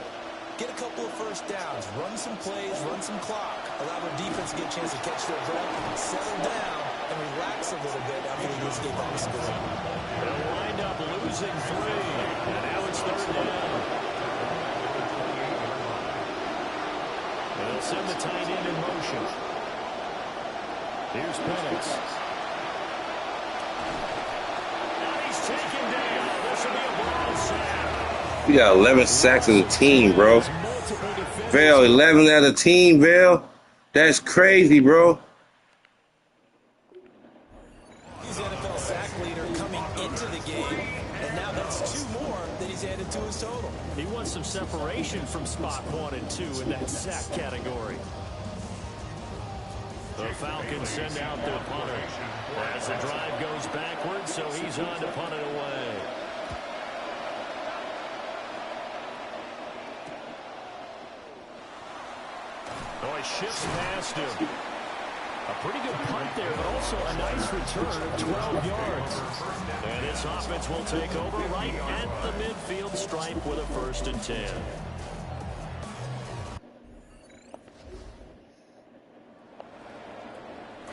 get a couple of first downs, run some plays, run some clock, allow their defense to get a chance to catch their breath, settle down, and relax a little bit after they just get on the score. They'll wind up losing 3, and now it's third down. They'll send the tight end in motion. Here's Penix. We got 11 sacks as a team, bro. Vail, 11 as a team, Vail. That's crazy, bro. He's the NFL sack leader coming into the game, and now that's 2 more that he's added to his total. He wants some separation from spot 1 and 2 in that sack category. The Falcons send out their punter as the drive goes backwards, so he's on to punt it away. Oh, he shifts past him. A pretty good punt there, but also a nice return of 12 yards. And this offense will take over right at the midfield stripe with a 1st and 10.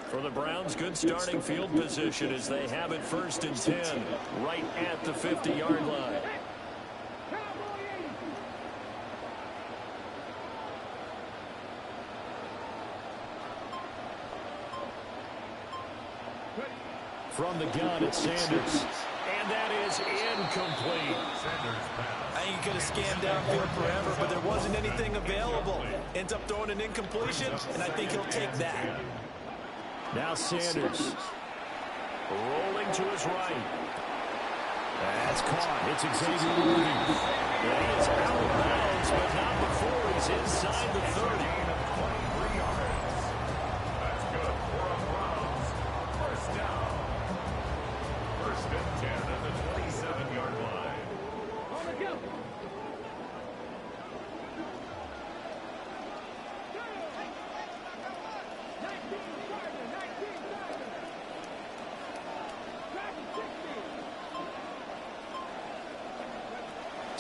For the Browns, good starting field position as they have it 1st and 10 right at the 50-yard line. From the gun, it's Sanders. And that is incomplete. I think he could have scanned downfield forever, but there wasn't anything available. Ends up throwing an incompletion, and I think he'll take that. Now Sanders. Rolling to his right. That's caught. It's Xavier Worthy. And he is out of bounds, but not before he's inside the 30.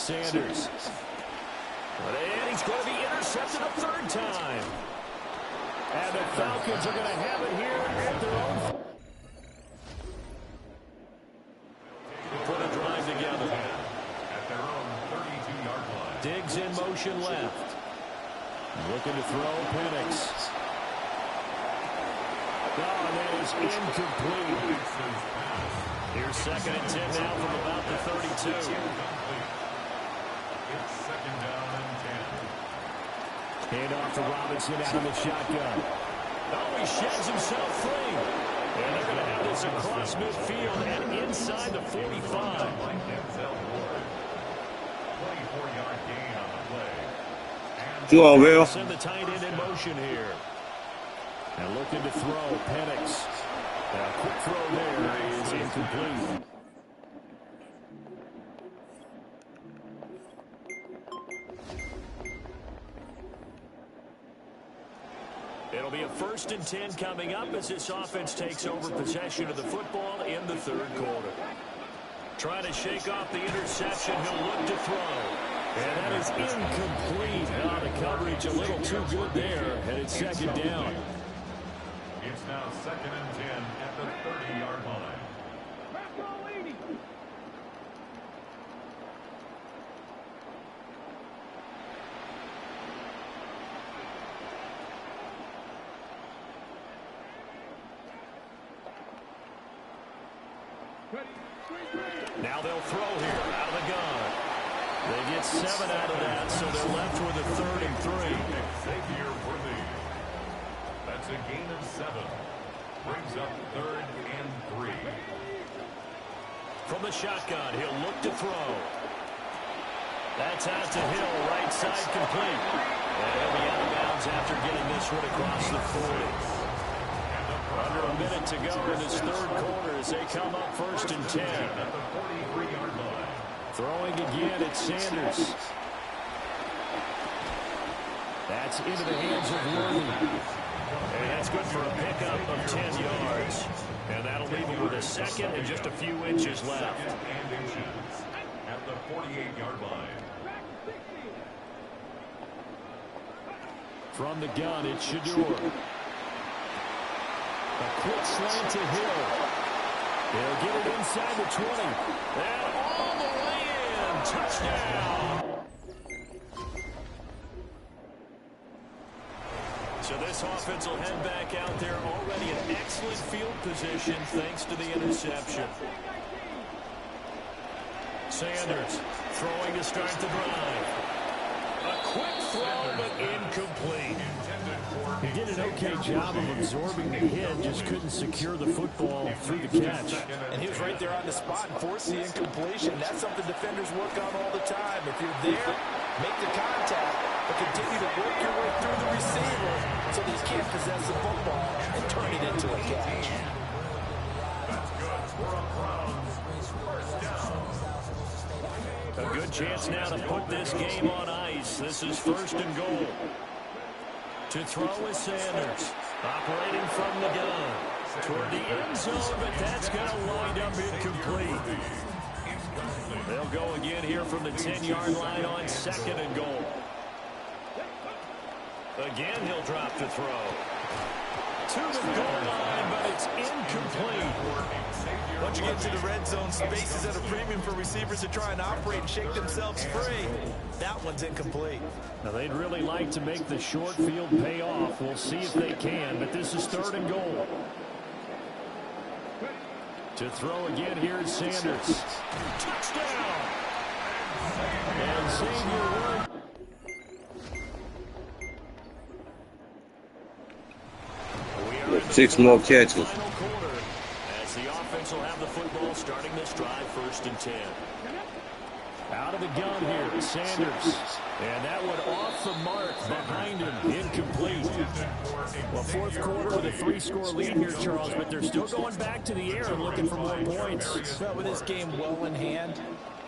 Sanders. And he's going to be intercepted a 3rd time. And the Falcons are going to have it here at their own. Put a drive together. At their own 32-yard line. Diggs in motion left. Looking to throw. Penix. Oh, that is incomplete. Here's 2nd and 10 now from about the 32. It's 2nd down and 10. Hand off to Robinson out of the shotgun. Oh, he sheds himself free. And they're going to have this across midfield and inside the 45. 24-yard gain on the play. You on, Will? Send the tight end in motion here. And looking to throw. Penix. A quick throw there is incomplete. It'll be a 1st and 10 coming up as this offense takes over possession of the football in the 3rd quarter. Trying to shake off the interception. He'll look to throw. And that is incomplete. Oh, the coverage a little too good there. And it's 2nd down. It's now 2nd and 10 at the 30-yard line. Now they'll throw here out of the gun. They get 7 out of that, so they're left with a 3rd and 3. Xavier Worthy. That's a gain of 7. Brings up 3rd and 3. From the shotgun, he'll look to throw. That's out to Hill, right side complete. And he'll be out of bounds after getting this one across the 40. Under a minute to go in this 3rd quarter as they come up 1st and 10. At the 43-yard line. Throwing again, it's Sanders. That's into the hands of Worthy. And that's good for a pickup of 10 yards. And that'll leave him with a 2nd and just a few inches left. And inches at the 48-yard line. From the gun, it's Shador. A quick slant to Hill. He'll get it inside the 20. And all the way in. Touchdown. So this offense will head back out there already in excellent field position thanks to the interception. Sanders throwing to start the drive. A quick throw, but incomplete. He did an okay job of absorbing the hit, just couldn't secure the football through the catch. And he was right there on the spot and forced the incompletion. That's something defenders work on all the time. If you're there, make the contact, but continue to work your way through the receiver so that you can't possess the football and turn it into a catch. A good chance now to put this game on ice. This is 1st and goal. To throw is Sanders, operating from the gun. Toward the end zone, but that's going to wind up incomplete. They'll go again here from the 10-yard line on 2nd and goal. Again, he'll drop to throw. To the goal line, but it's incomplete. Once you get to the red zone, space is at a premium for receivers to try and operate and shake themselves free. That one's incomplete. Now, they'd really like to make the short field pay off. We'll see if they can, but this is 3rd and goal. To throw again, here is Sanders. Touchdown! And Xavier Woods. We are 6 more catches. final quarter as the offense will have the football starting this drive 1st and 10. Out of the gun here, Sanders. And that one off the mark behind him, incomplete. Well, 4th quarter with a 3-score lead here, Charles, but they're still going back to the air and looking for more points. Well, with this game well in hand,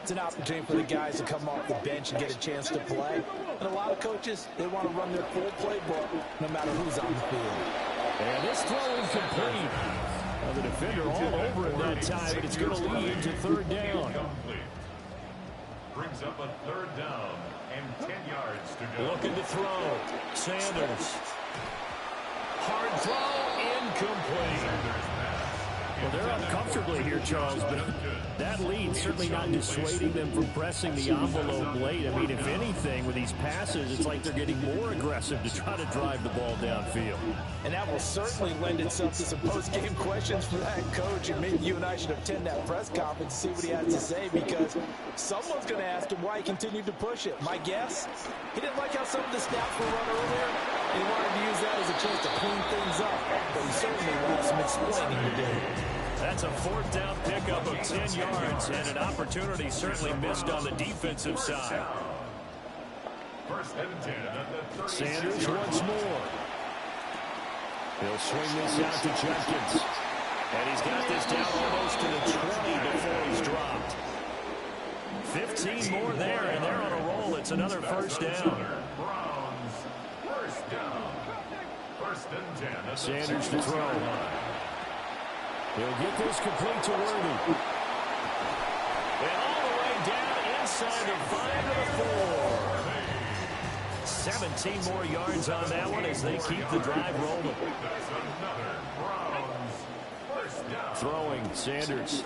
it's an opportunity for the guys to come off the bench and get a chance to play. And a lot of coaches, they want to run their full playbook no matter who's on the field. And this throw is complete. Well, the defender all over him that time, but it's going to lead to 3rd down. Brings up a 3rd down and 10 yards to go. Looking to throw. Sanders. Hard throw, incomplete. Well, they're up comfortably here, Charles, but that lead certainly not dissuading them from pressing the envelope late. I mean, if anything, with these passes, it's like they're getting more aggressive to try to drive the ball downfield. And that will certainly lend itself to some post-game questions for that coach. And maybe you and I should attend that press conference and see what he has to say, because someone's going to ask him why he continued to push it. My guess, he didn't like how some of the snaps were run earlier. He wanted to use that as a chance to clean things up. But he certainly will have some explaining to do. That's a 4th down pickup of 10 yards and an opportunity certainly missed on the defensive side. 1st and 10 at the 36. Sanders once more. He'll swing this out to Jenkins. And he's got this down almost to the 20 before he's dropped. 15 more there, and they're on a roll. It's another 1st down. Browns, 1st down. 1st and 10. Sanders to throw. He'll get this complete to Worthy. And all the way down inside the 5 to the 4. 17 more yards on that one as they keep the drive rolling. That's another Browns 1st down. Throwing, Sanders.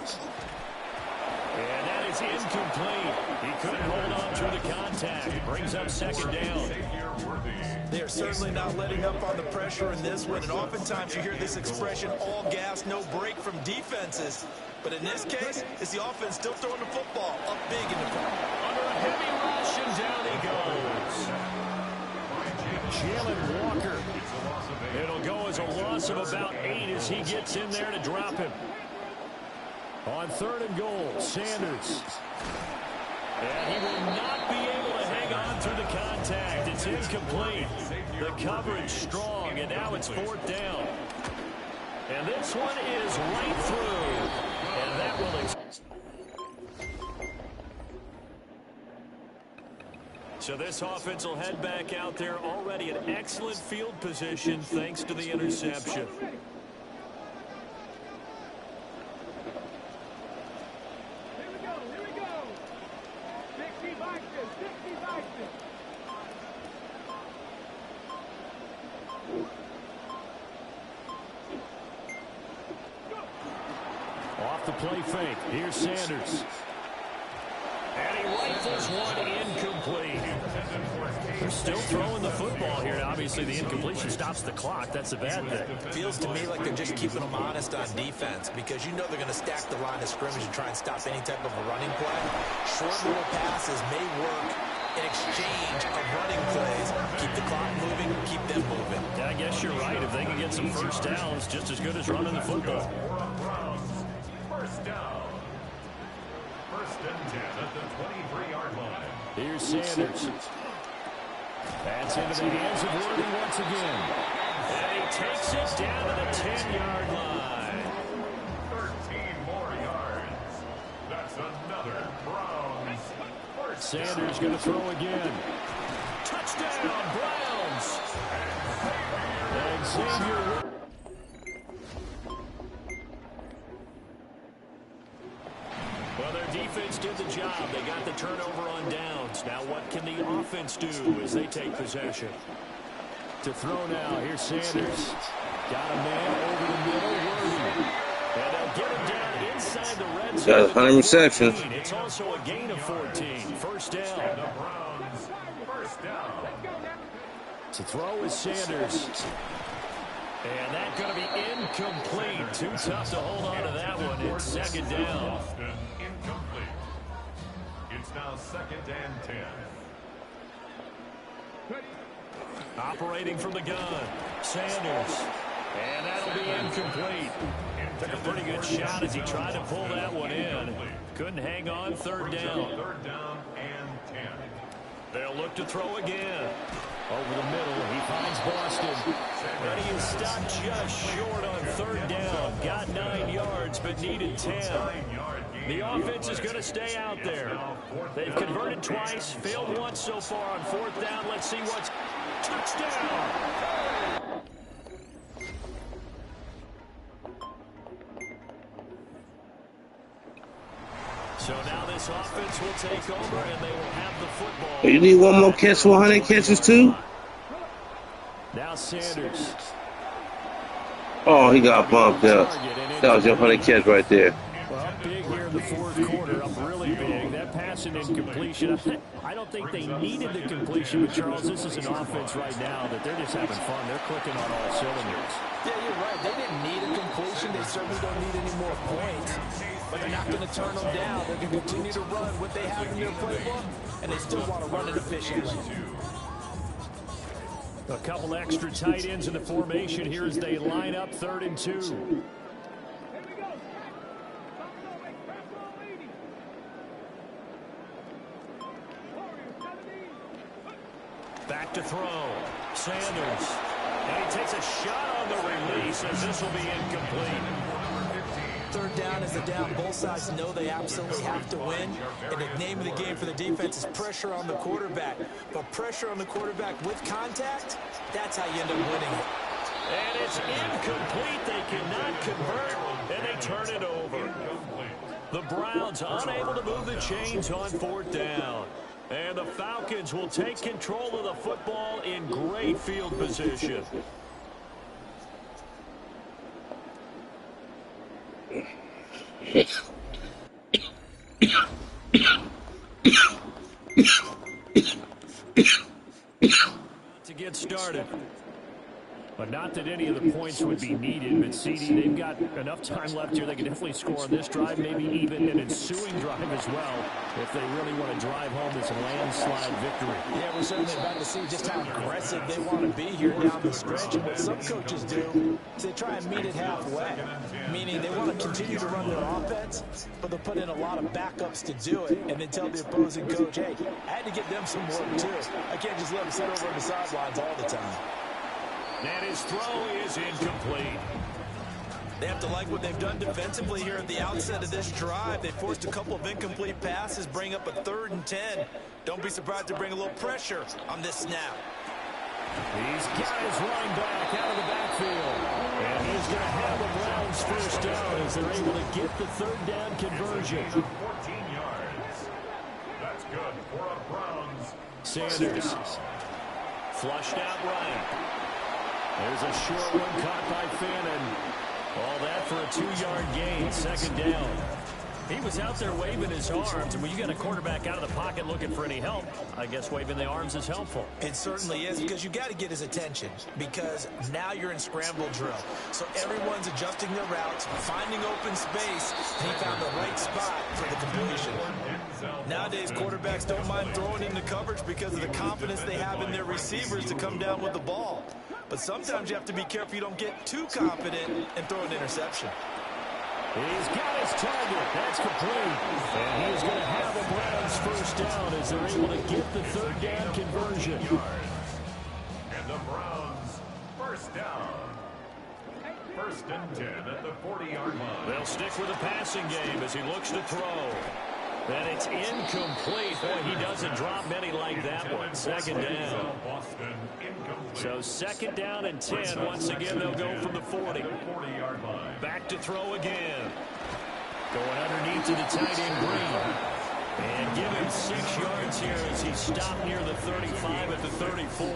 And that is incomplete. He couldn't hold on to the contact. It brings up 2nd down. They are certainly not letting up on the pressure in this one, and oftentimes you hear this expression, all gas, no break from defenses. But in this case, it's the offense still throwing the football up big in the front. Under a heavy rush, and down he goes. Jalen Walker. It'll go as a loss of about 8 as he gets in there to drop him. On 3rd and goal, Sanders. And he will not be able to hang on through the contact. It's incomplete. The coverage strong, and now it's 4th down. And this one is right through. And that will... So this offense will head back out there, already in excellent field position thanks to the interception. Off the play fake. Here's Sanders. And he rifles one incomplete. They're still throwing the football here. Obviously, the incompletion stops the clock. That's a bad thing. Feels to me like they're just keeping them honest on defense because you know they're going to stack the line of scrimmage and try and stop any type of a running play. Short little passes may work in exchange of running plays. Keep the clock moving, keep them moving. Yeah, I guess you're right. If they can get some first downs, just as good as running the football. First down. First and 10 at the 23-yard line. Here's Sanders. That's into the hands of Worthy once again. And he takes it down to the 10-yard line. 13 more yards. That's another Browns. Sanders going to throw again. Touchdown, Browns. And Xavier. Well, their defense did the job. They got the turnover on downs. Now what can the offense do as they take possession? To throw now. Here's Sanders. Got a man over the middle. Worthy. And they'll get him down inside the red zone. Got 100 receptions. It's also a gain of 14. First down. The Browns. First down. To throw is Sanders. And that's going to be incomplete. Too tough to hold on to that one. It's second down. Incomplete. It's now second and 10. Operating from the gun. Sanders. And that'll be incomplete. Took a pretty good shot as he tried to pull that one in. Couldn't hang on. Third down. Third down and 10. They'll look to throw again. Over the middle, he finds Boston. And he is stopped just short on third down. Got 9 yards, but needed 10. The offense is going to stay out there. They've converted twice, failed once so far on fourth down. Let's see what's... Touchdown! So now this offense will take over, and they will have the football. You need one more catch for 100 catches, too? Now Sanders. Oh, he got bumped up. That was your 100 catch right there. Well, big here in the fourth quarter. Up really big. That pass and incompletion. I don't think they needed the completion, but Charles, this is an offense right now that they're just having fun. They're clicking on all cylinders. Yeah, you're right. They didn't need a completion. They certainly don't need any more points. But they're not going to turn them down. They're going to continue to run what they have in their playbook, and they still want to run it efficiently. A couple extra tight ends in the formation here as they line up 3rd and 2. Back to throw. Sanders. And he takes a shot on the release as this will be incomplete. Third down is a down. Both sides know they absolutely have to win. And the name of the game for the defense is pressure on the quarterback. But pressure on the quarterback with contact, that's how you end up winning it. And it's incomplete. They cannot convert, and they turn it over. The Browns unable to move the chains on 4th down. And the Falcons will take control of the football in great field position. To get started. But not that any of the points would be needed, but CD, they've got enough time left here. They can definitely score on this drive, maybe even an ensuing drive as well, if they really want to drive home this landslide victory. Yeah, we're certainly about to see just how aggressive they want to be here down the stretch. And what some coaches do is they try and meet it halfway, meaning they want to continue to run their offense, but they'll put in a lot of backups to do it, and then tell the opposing coach, hey, I had to get them some work too. I can't just let them sit over on the sidelines all the time. And his throw is incomplete. They have to like what they've done defensively here at the outset of this drive. They forced a couple of incomplete passes, bring up a 3rd and 10. Don't be surprised to bring a little pressure on this snap. He's got his running back out of the backfield. And he's going to have the Browns first down as they're able to get the 3rd down conversion. 14 yards. That's good for a Browns. Sanders. Flushed out right. There's a short one caught by Fannin. All that for a 2-yard gain. 2nd down. He was out there waving his arms, and when you got a quarterback out of the pocket looking for any help, I guess waving the arms is helpful. It certainly is, because you got to get his attention, because now you're in scramble drill. So everyone's adjusting their routes, finding open space, and he found the right spot for the completion. Nowadays, quarterbacks don't mind throwing into coverage because of the confidence they have in their receivers to come down with the ball. But sometimes you have to be careful you don't get too confident and throw an interception. He's got his target. That's complete. And he's going to have a Browns first down as they're able to get the third down conversion. And the Browns first down. First and 10 at the 40-yard line. They'll stick with the passing game as he looks to throw. And it's incomplete. Boy, he doesn't drop many like that one. Second down. So second down and 10. Once again, they'll go from the 40. Back to throw again. Going underneath to the tight end, Green. And give him 6 yards here as he's stopped near the 35 at the 34.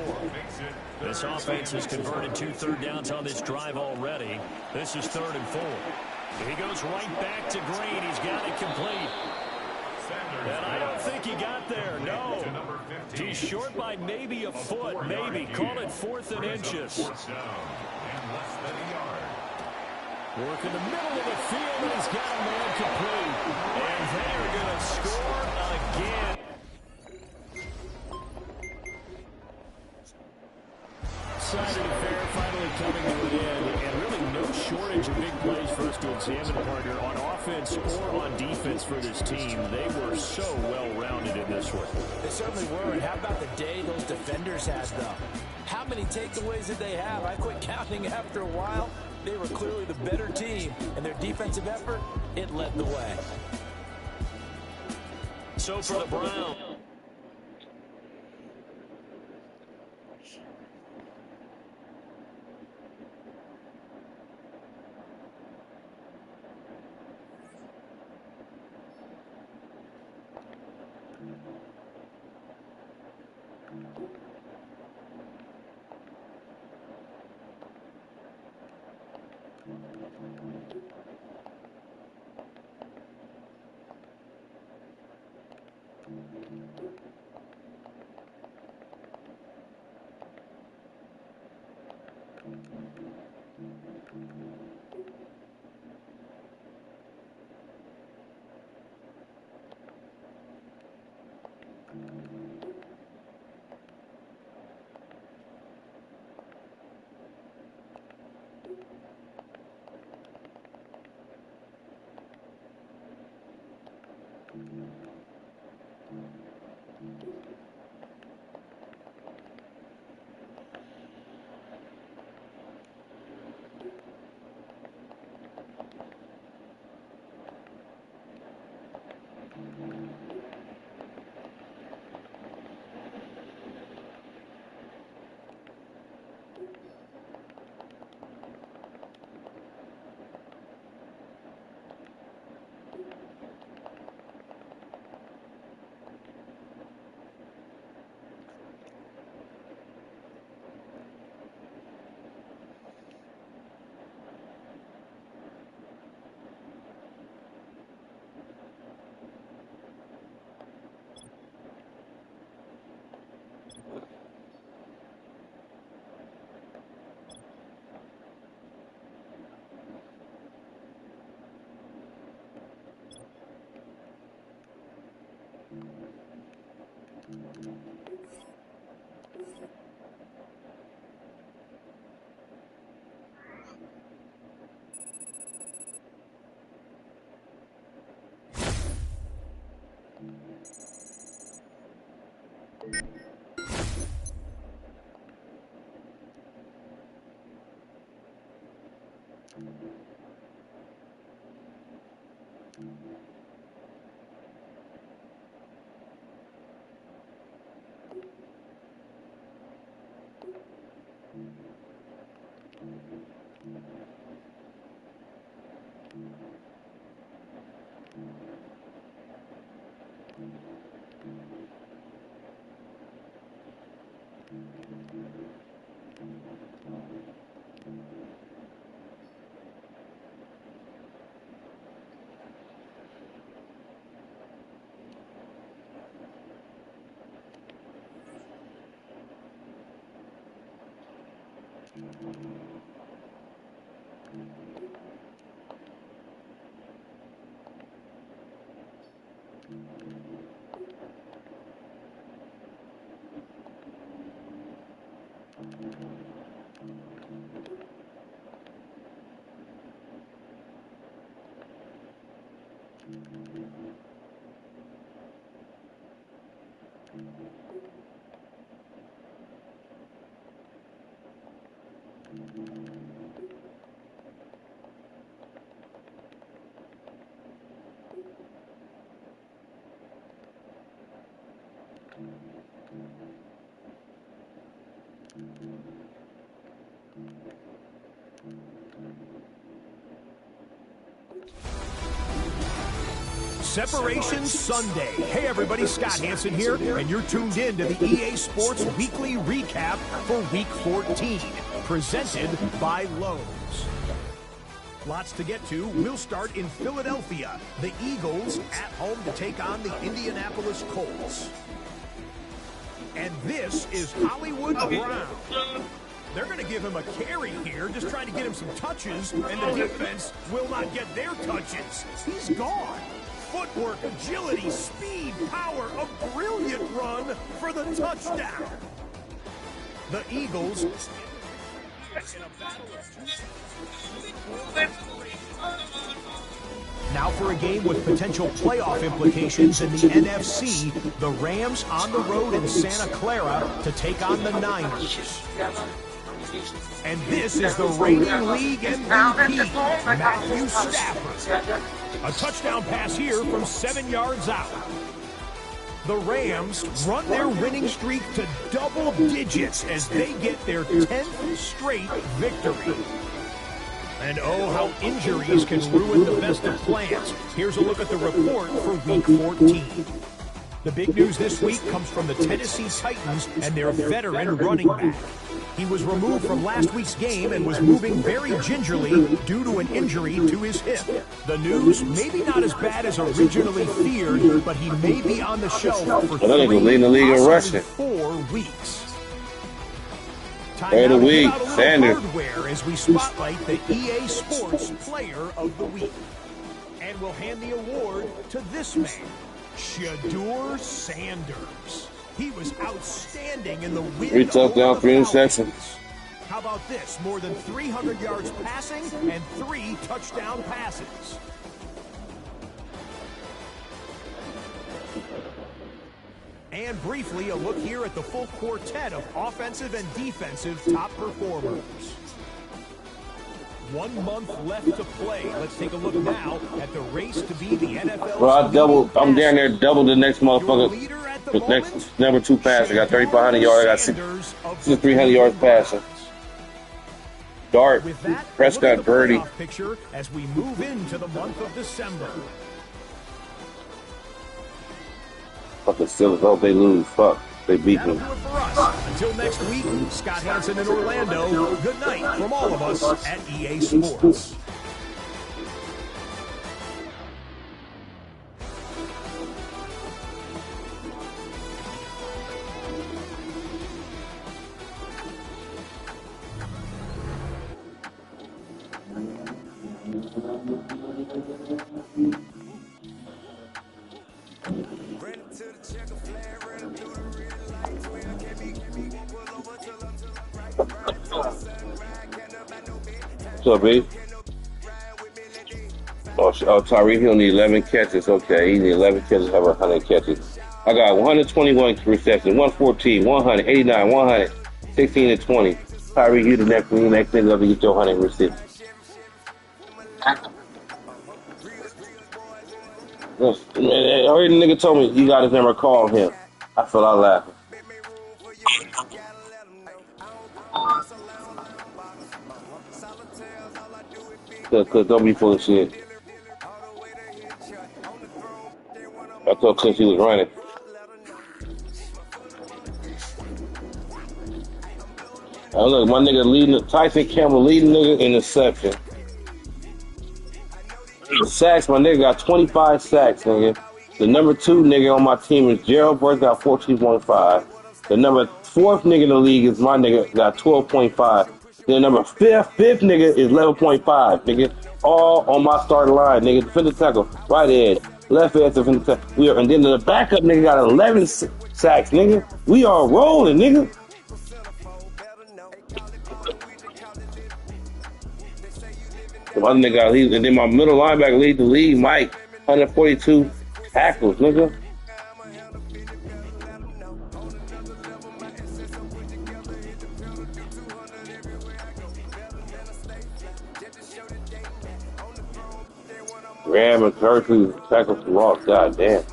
This offense has converted 2 third downs on this drive already. This is 3rd and 4. He goes right back to Green. He's got it complete. And I don't think he got there, no. He's short by maybe a foot, maybe. Call it 4th and inches. Working the middle of the field, and he's got a man complete. And they're going to score again. Exciting affair finally coming to an end, and really no shortage of big plays for us to examine, partner, on offense or on defense for this team. They were so well-rounded in this one. They certainly were, and how about the day those defenders had, though? How many takeaways did they have? I quit counting after a while. They were clearly the better team, and their defensive effort, it led the way. So for the Browns. Separation Sunday. Hey everybody, Scott Hansen here, and you're tuned in to the EA Sports Weekly Recap for Week 14, presented by Lowe's. Lots to get to. We'll start in Philadelphia. The Eagles at home to take on the Indianapolis Colts. And this is Hollywood Brown. They're going to give him a carry here, just trying to get him some touches, and the defense will not get their touches. He's gone. Footwork, agility, speed, power, a brilliant run for the touchdown. The Eagles. Now for a game with potential playoff implications in the NFC, the Rams on the road in Santa Clara to take on the Niners. And this is the reigning league MVP, Matthew Stafford. A touchdown pass here from 7 yards out. The Rams run their winning streak to double digits as they get their 10th straight victory. And oh, how injuries can ruin the best of plans. Here's a look at the report for Week 14. The big news this week comes from the Tennessee Titans and their veteran running back. He was removed from last week's game and was moving very gingerly due to an injury to his hip. The news, maybe not as bad as originally feared, but he may be on the shelf for 3, possibly 4 weeks. Time now to give out a little hardware as we spotlight the EA Sports Player of the Week. And we'll hand the award to this man, Shadur Sanders. He was outstanding in the win. 3 touchdowns, 3 interceptions. How about this? More than 300 yards passing and 3 touchdown passes. And briefly, a look here at the full quartet of offensive and defensive top performers. 1 month left to play. Let's take a look now at the race to be the NFL. Bro, I'm down there double the next motherfucker. The next number 2 passer. I got 3,500 yards. I got 6,300 yards passing. Dart, Prescott, Birdie. Picture as we move into the month of December. Fuck the Steelers. Hope they lose. Fuck. They beat me. That'll do it for us. Until next week, Scott Hansen in Orlando. Good night from all of us at EA Sports. What's up, B? Oh, Tyreek Hill need 11 catches. Okay, he need 11 catches, have 100 catches. I got 121 receptions, 114, 100, 89, 100, 16 and 20. Tyreek, you the next nigga up to get your 100 receptions. I heard the nigga told me you got his number, call him. I fell out laughing. Cause don't be full of shit. I thought Cliff he was running. Oh look, my nigga leading Tyson Campbell leading nigga interception. Sacks, my nigga got 25 sacks, nigga. The number 2 nigga on my team is Gerald Burke, got 14.5. The number 4th nigga in the league is my nigga, got 12.5. Then number fifth nigga is 11.5, nigga. All on my starting line, nigga. Defender tackle, right edge, left edge, defender tackle. And then the backup nigga got 11 sacks, nigga. We are rolling, nigga. The other nigga got lead, and then my middle linebacker lead the league, Mike, 142 tackles, nigga. Graham and Kirkley tackles for loss. God damn.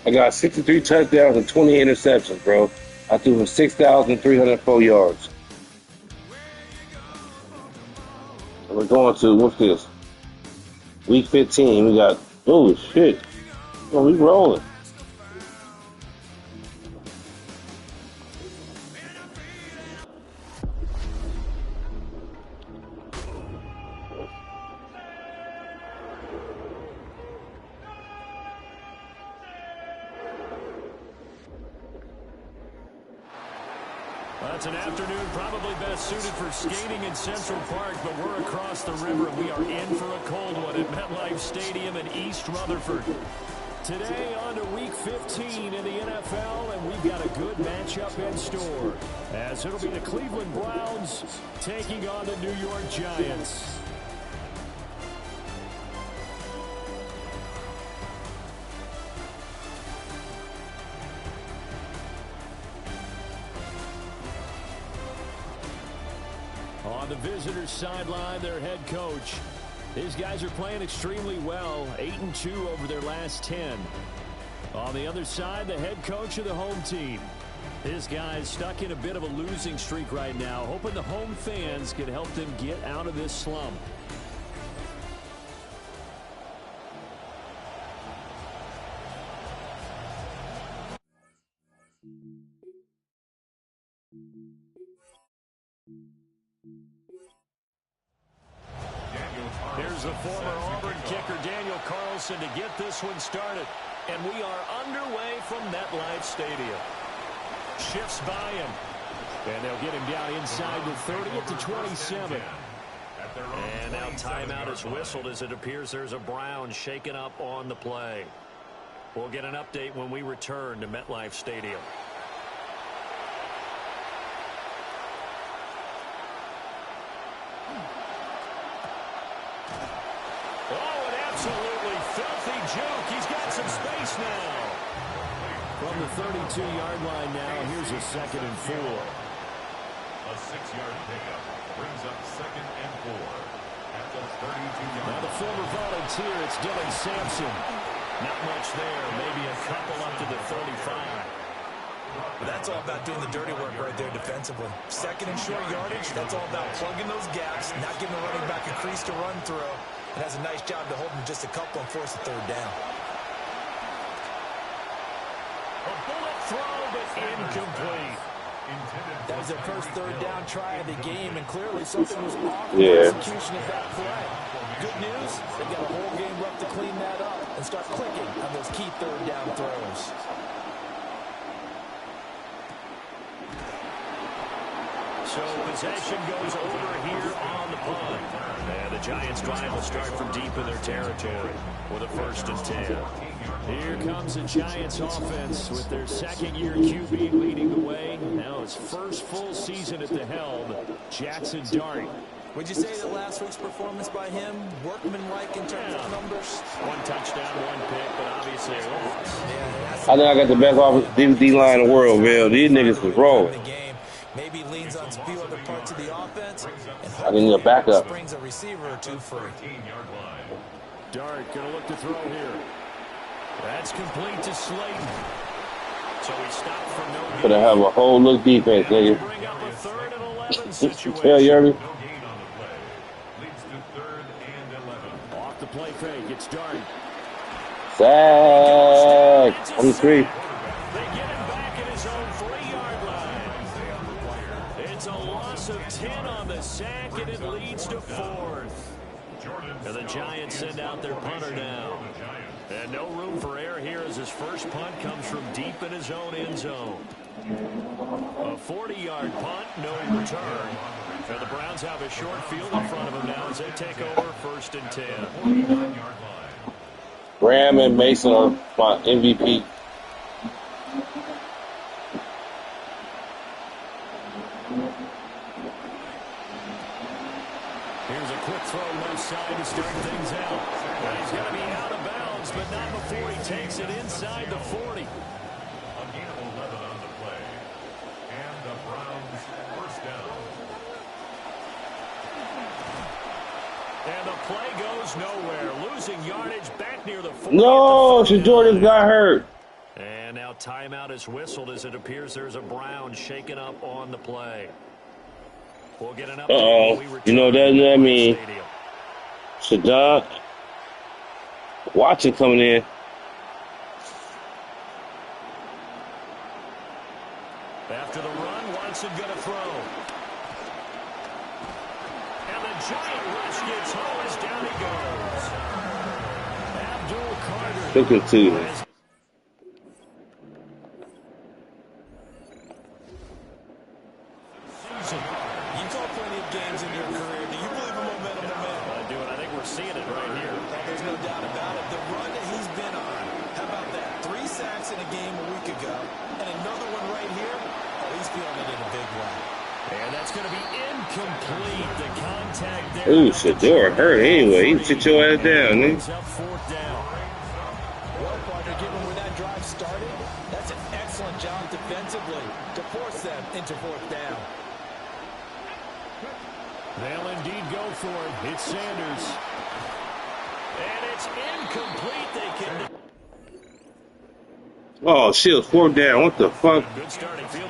I got 63 touchdowns and 20 interceptions, bro. I threw for 6,304 yards. And we're going to, what's this? Week 15. We got, oh shit. Oh, we rolling. It's an afternoon probably best suited for skating in Central Park, but we're across the river and we are in for a cold one at MetLife Stadium in East Rutherford. Today on to Week 15 in the NFL, and we've got a good matchup in store, as it'll be the Cleveland Browns taking on the New York Giants. On the visitors' sideline, their head coach. These guys are playing extremely well, 8-2 over their last 10. On the other side, the head coach of the home team. This guy's stuck in a bit of a losing streak right now, hoping the home fans can help them get out of this slump. Here's the former Auburn kicker, Daniel Carlson, to get this one started. And we are underway from MetLife Stadium. Shifts by him. And they'll get him down inside the 30 at the 27. And now timeout is whistled as it appears there's a Brown shaken up on the play. We'll get an update when we return to MetLife Stadium. Absolutely filthy juke. He's got some space now. From the 32-yard line now, here's a 2nd and 4. A 6-yard pickup brings up 2nd and 4. Now the former volunteer, it's Dylan Sampson. Not much there, maybe a couple up to the 35. But that's all about doing the dirty work right there defensively. Second and short yardage, that's all about plugging those gaps, not giving the running back a crease to run through. And has a nice job to hold him just a couple and force a third down. A bullet throw, but incomplete. That was their first third down try of the game, and clearly something was off in the execution of that play. Good news, they've got a whole game left to clean that up and start clicking on those key third down throws. So possession goes over here on the punt. And the Giants drive will start from deep in their territory with a 1st and 10. Here comes the Giants offense with their second-year QB leading the way. Now his first full season at the helm, Jackson Dart. Would you say that last week's performance by him, workmanlike in terms of numbers? 1 touchdown, 1 pick, but obviously a loss. I think I got the best offensive D line in the world, man. These niggas is rolling. Maybe leans on a few other parts of the offense. I need a backup. Brings a receiver or two free. Dart going to look to throw here. That's complete to Slayton. So he stopped for no gain. Gonna have a whole look defense, nigga. Bring up a 3rd and 11 situation. Yeah, you heard me? Off the play fake, it's Dart. Sack. 23. They get him back at his own 3-yard line. It's a loss of 10 on the sack, and it leads to 4th. And the Giants send out their punter now. And no room for error here as his first punt comes from deep in his own end zone. A 40-yard punt, no return. And the Browns have a short field in front of them now as they take over 1st and 10. Graham and Mason are my MVP. Here's a quick throw left side to start things out. And he's going to be out of bounds, but not before he takes it inside the 40. A gain of 11 on the play. And the Browns 1st down. And the play goes nowhere. Losing yardage back near the 40. No, Jordan got hurt. And now timeout is whistled as it appears there's a Brown shaken up on the play. We'll get an update. When we You know what that mean? stadium. Shaddon Watson coming in. After the run, Watson going to throw. And the giant rush gets home as down he goes. Abdul Carter. Took it to him. You called plenty of games in your career. Do you believe in momentum? I do, and I think we're seeing it right here. There's no doubt about it. The run that he's been on. How about that? 3 sacks in a game a week ago. And another one right here. Oh, he's feeling it in a big way. And that's going to be incomplete. The contact there. Ooh, Shador hurt anyway. He sit your ass down, nigga. Up 4th down. Well, partner, given where that drive started, that's an excellent job defensively to force them into 4th down. They'll indeed go for it. It's Sanders. And it's incomplete. They can. Oh, shit, 4th down. What the fuck? Good starting field.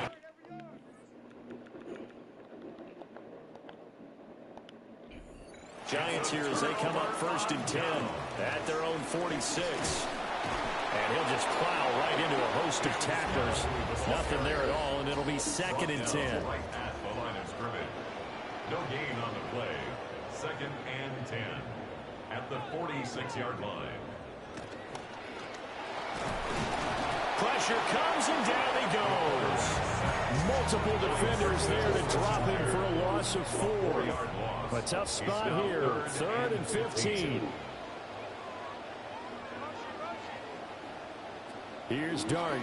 Giants here as they come up 1st and 10 at their own 46. And he'll just plow right into a host of tacklers. Nothing there at all, and it'll be 2nd and 10. Right at the line of scrimmage. No gain on the play. 2nd and 10 at the 46-yard line. Pressure comes and down he goes. Multiple defenders there to drop him for a loss of 4. A tough spot here. 3rd and 15. Here's Dart.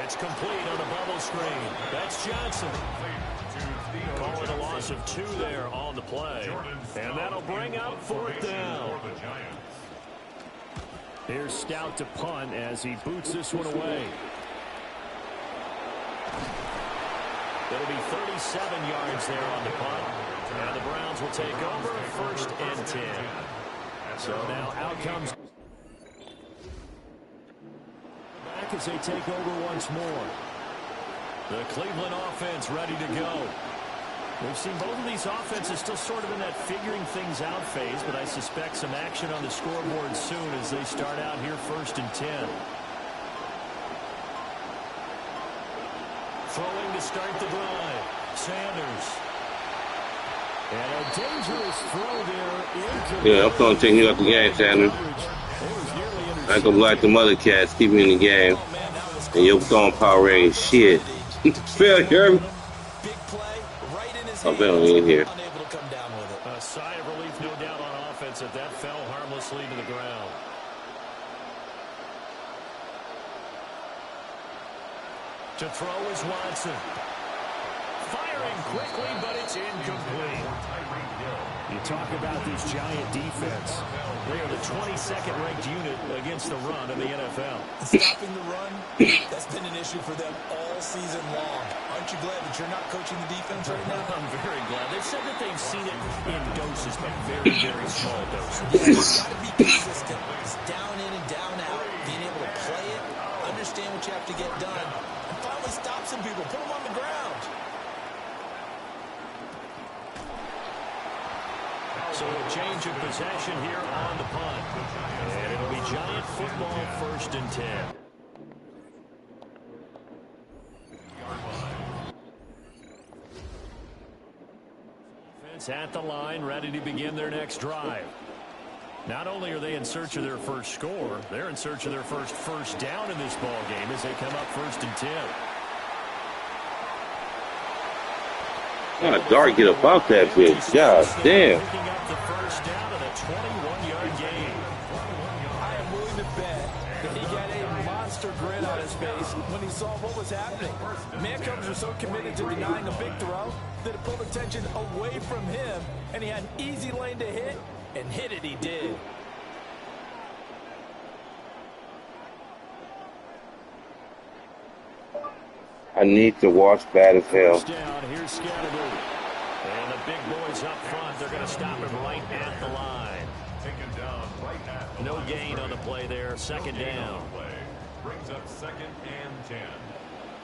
It's complete on a bubble screen. That's Johnson. Calling a loss of 2 there on the play. And that'll bring up 4th down. Here's Stout to punt as he boots this one away. It'll be 37 yards there on the punt. And the Browns will take over 1st and 10. So now out comes back as they take over once more. The Cleveland offense ready to go. We've seen both of these offenses still sort of in that figuring things out phase, but I suspect some action on the scoreboard soon as they start out here 1st and 10. Throwing to start the drive. Sanders. And a dangerous throw there. Yeah, I'm going to take you out the game, Sanders. I ain't going to like the mother cats. Keep me in the game. And you're throwing power ain't shit. Phil, you hear me? I'm feeling in here. A sigh of relief, no doubt, on offense if that fell harmlessly to the ground. To throw is Watson. Firing quickly, but it's incomplete. You talk about this giant defense. They are the 22nd ranked unit against the run in the NFL. Stopping the run, that's been an issue for them all season long. Aren't you glad that you're not coaching the defense right now? I'm very glad. They've said that they've seen it in doses, but very, very small doses. Yeah, you've got to be consistent. It's down in and down out. Being able to play it, understand what you have to get done, and finally stop some people. Put them on the ground. So a change of possession here on the punt. And it'll be Giant football 1st and 10. Offense at the line, ready to begin their next drive. Not only are they in search of their first score, they're in search of their first down in this ball game as they come up 1st and 10. God, Dart, get about that bitch. God damn. Picking up the first down and a 21-yard gain. I am willing to bet that he got a monster grin on his face when he saw what was happening. Mancombs were so committed to denying a big throw that it pulled attention away from him, and he had an easy lane to hit, and hit it he did. I need to watch bad as hell. First down, here's Scatterby. And the big boys up front, they're going to stop him right at the line. Taken down right at the No line. gain on the play there. Second down. Play brings up 2nd and 10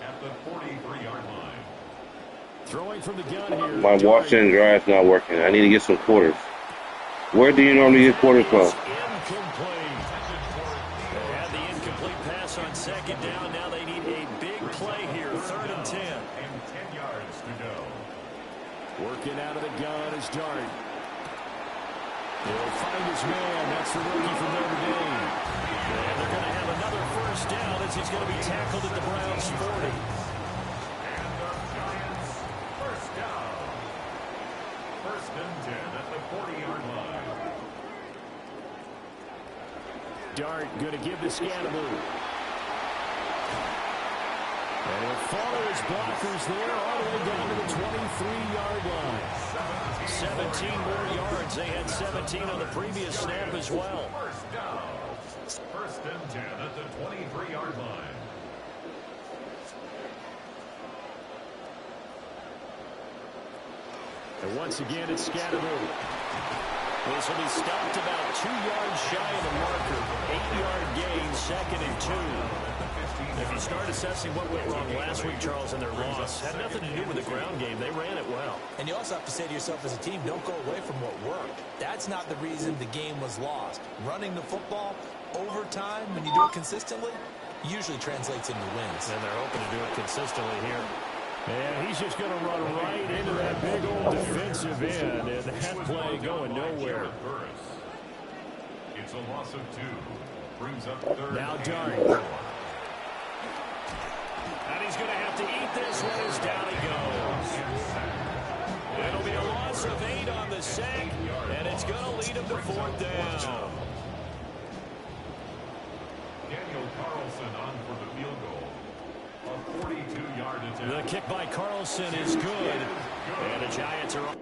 at the 43-yard line. Throwing from the gun here. My washer and dryer's not working. I need to get some quarters. Where do you normally get quarters from? Incomplete. They had the incomplete pass on 2nd down. Now they need a big play here. 3rd and 10. And 10 yards to go. Working out of the gun is Dart. He'll find his man. That's the rookie from Notre Dame. And they're going to have another first down as he's going to be tackled at the Browns' 40. And the Giants first down. 1st and 10 at the 40-yard line. Dart going to give the Scatterby. And he'll follow his blockers there all the way down to the 23-yard line. 17 more yards. They had 17 on the previous snap as well. First down. 1st and 10 at the 23-yard line. And once again, it's Scatterby. This will be stopped about 2 yards shy of the marker. 8-yard gain, 2nd and 2. If you start assessing what went wrong last week, Charles, in their loss, had nothing to do with the ground game. They ran it well. And you also have to say to yourself as a team, don't go away from what worked. That's not the reason the game was lost. Running the football over time, when you do it consistently, usually translates into wins. And they're hoping to do it consistently here. And he's just going to run right into that big old defensive end, and that play going nowhere. It's a loss of 2. Brings up 3rd. Now and Dart. 4. And he's going to have to eat this one as down he goes. It'll be a loss of 8 on the sack, and it's going to lead him to 4th down. Daniel Carlson on for the field goal. A 42-yard attempt. The kick by Carlson is good, and the Giants are on.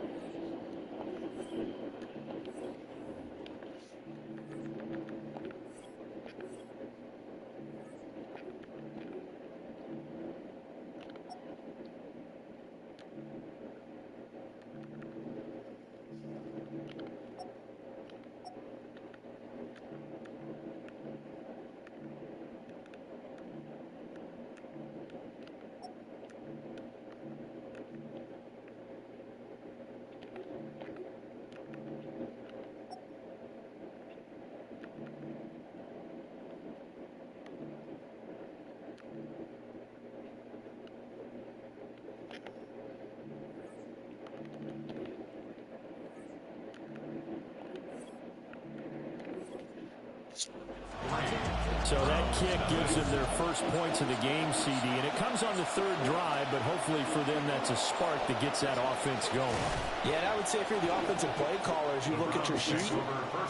So that kick gives them their first points of the game, CD, and it comes on the third drive, but hopefully for them that's a spark that gets that offense going. Yeah, and I would say if you're the offensive play caller, as you look at your sheet,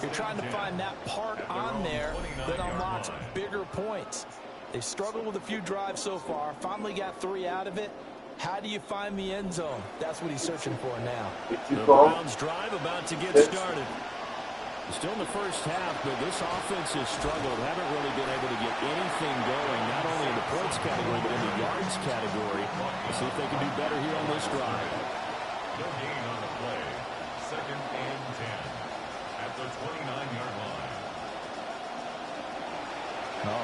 you're trying to find that part on there that unlocks bigger points. They've struggled with a few drives so far, finally got 3 out of it. How do you find the end zone? That's what he's searching for now. The Browns drive about to get started. Still in the first half, but this offense has struggled. Haven't really been able to get anything going, not only in the points category, but in the yards category. Let's see if they can do better here on this drive. No gain on the play. 2nd and 10 at the 29-yard line.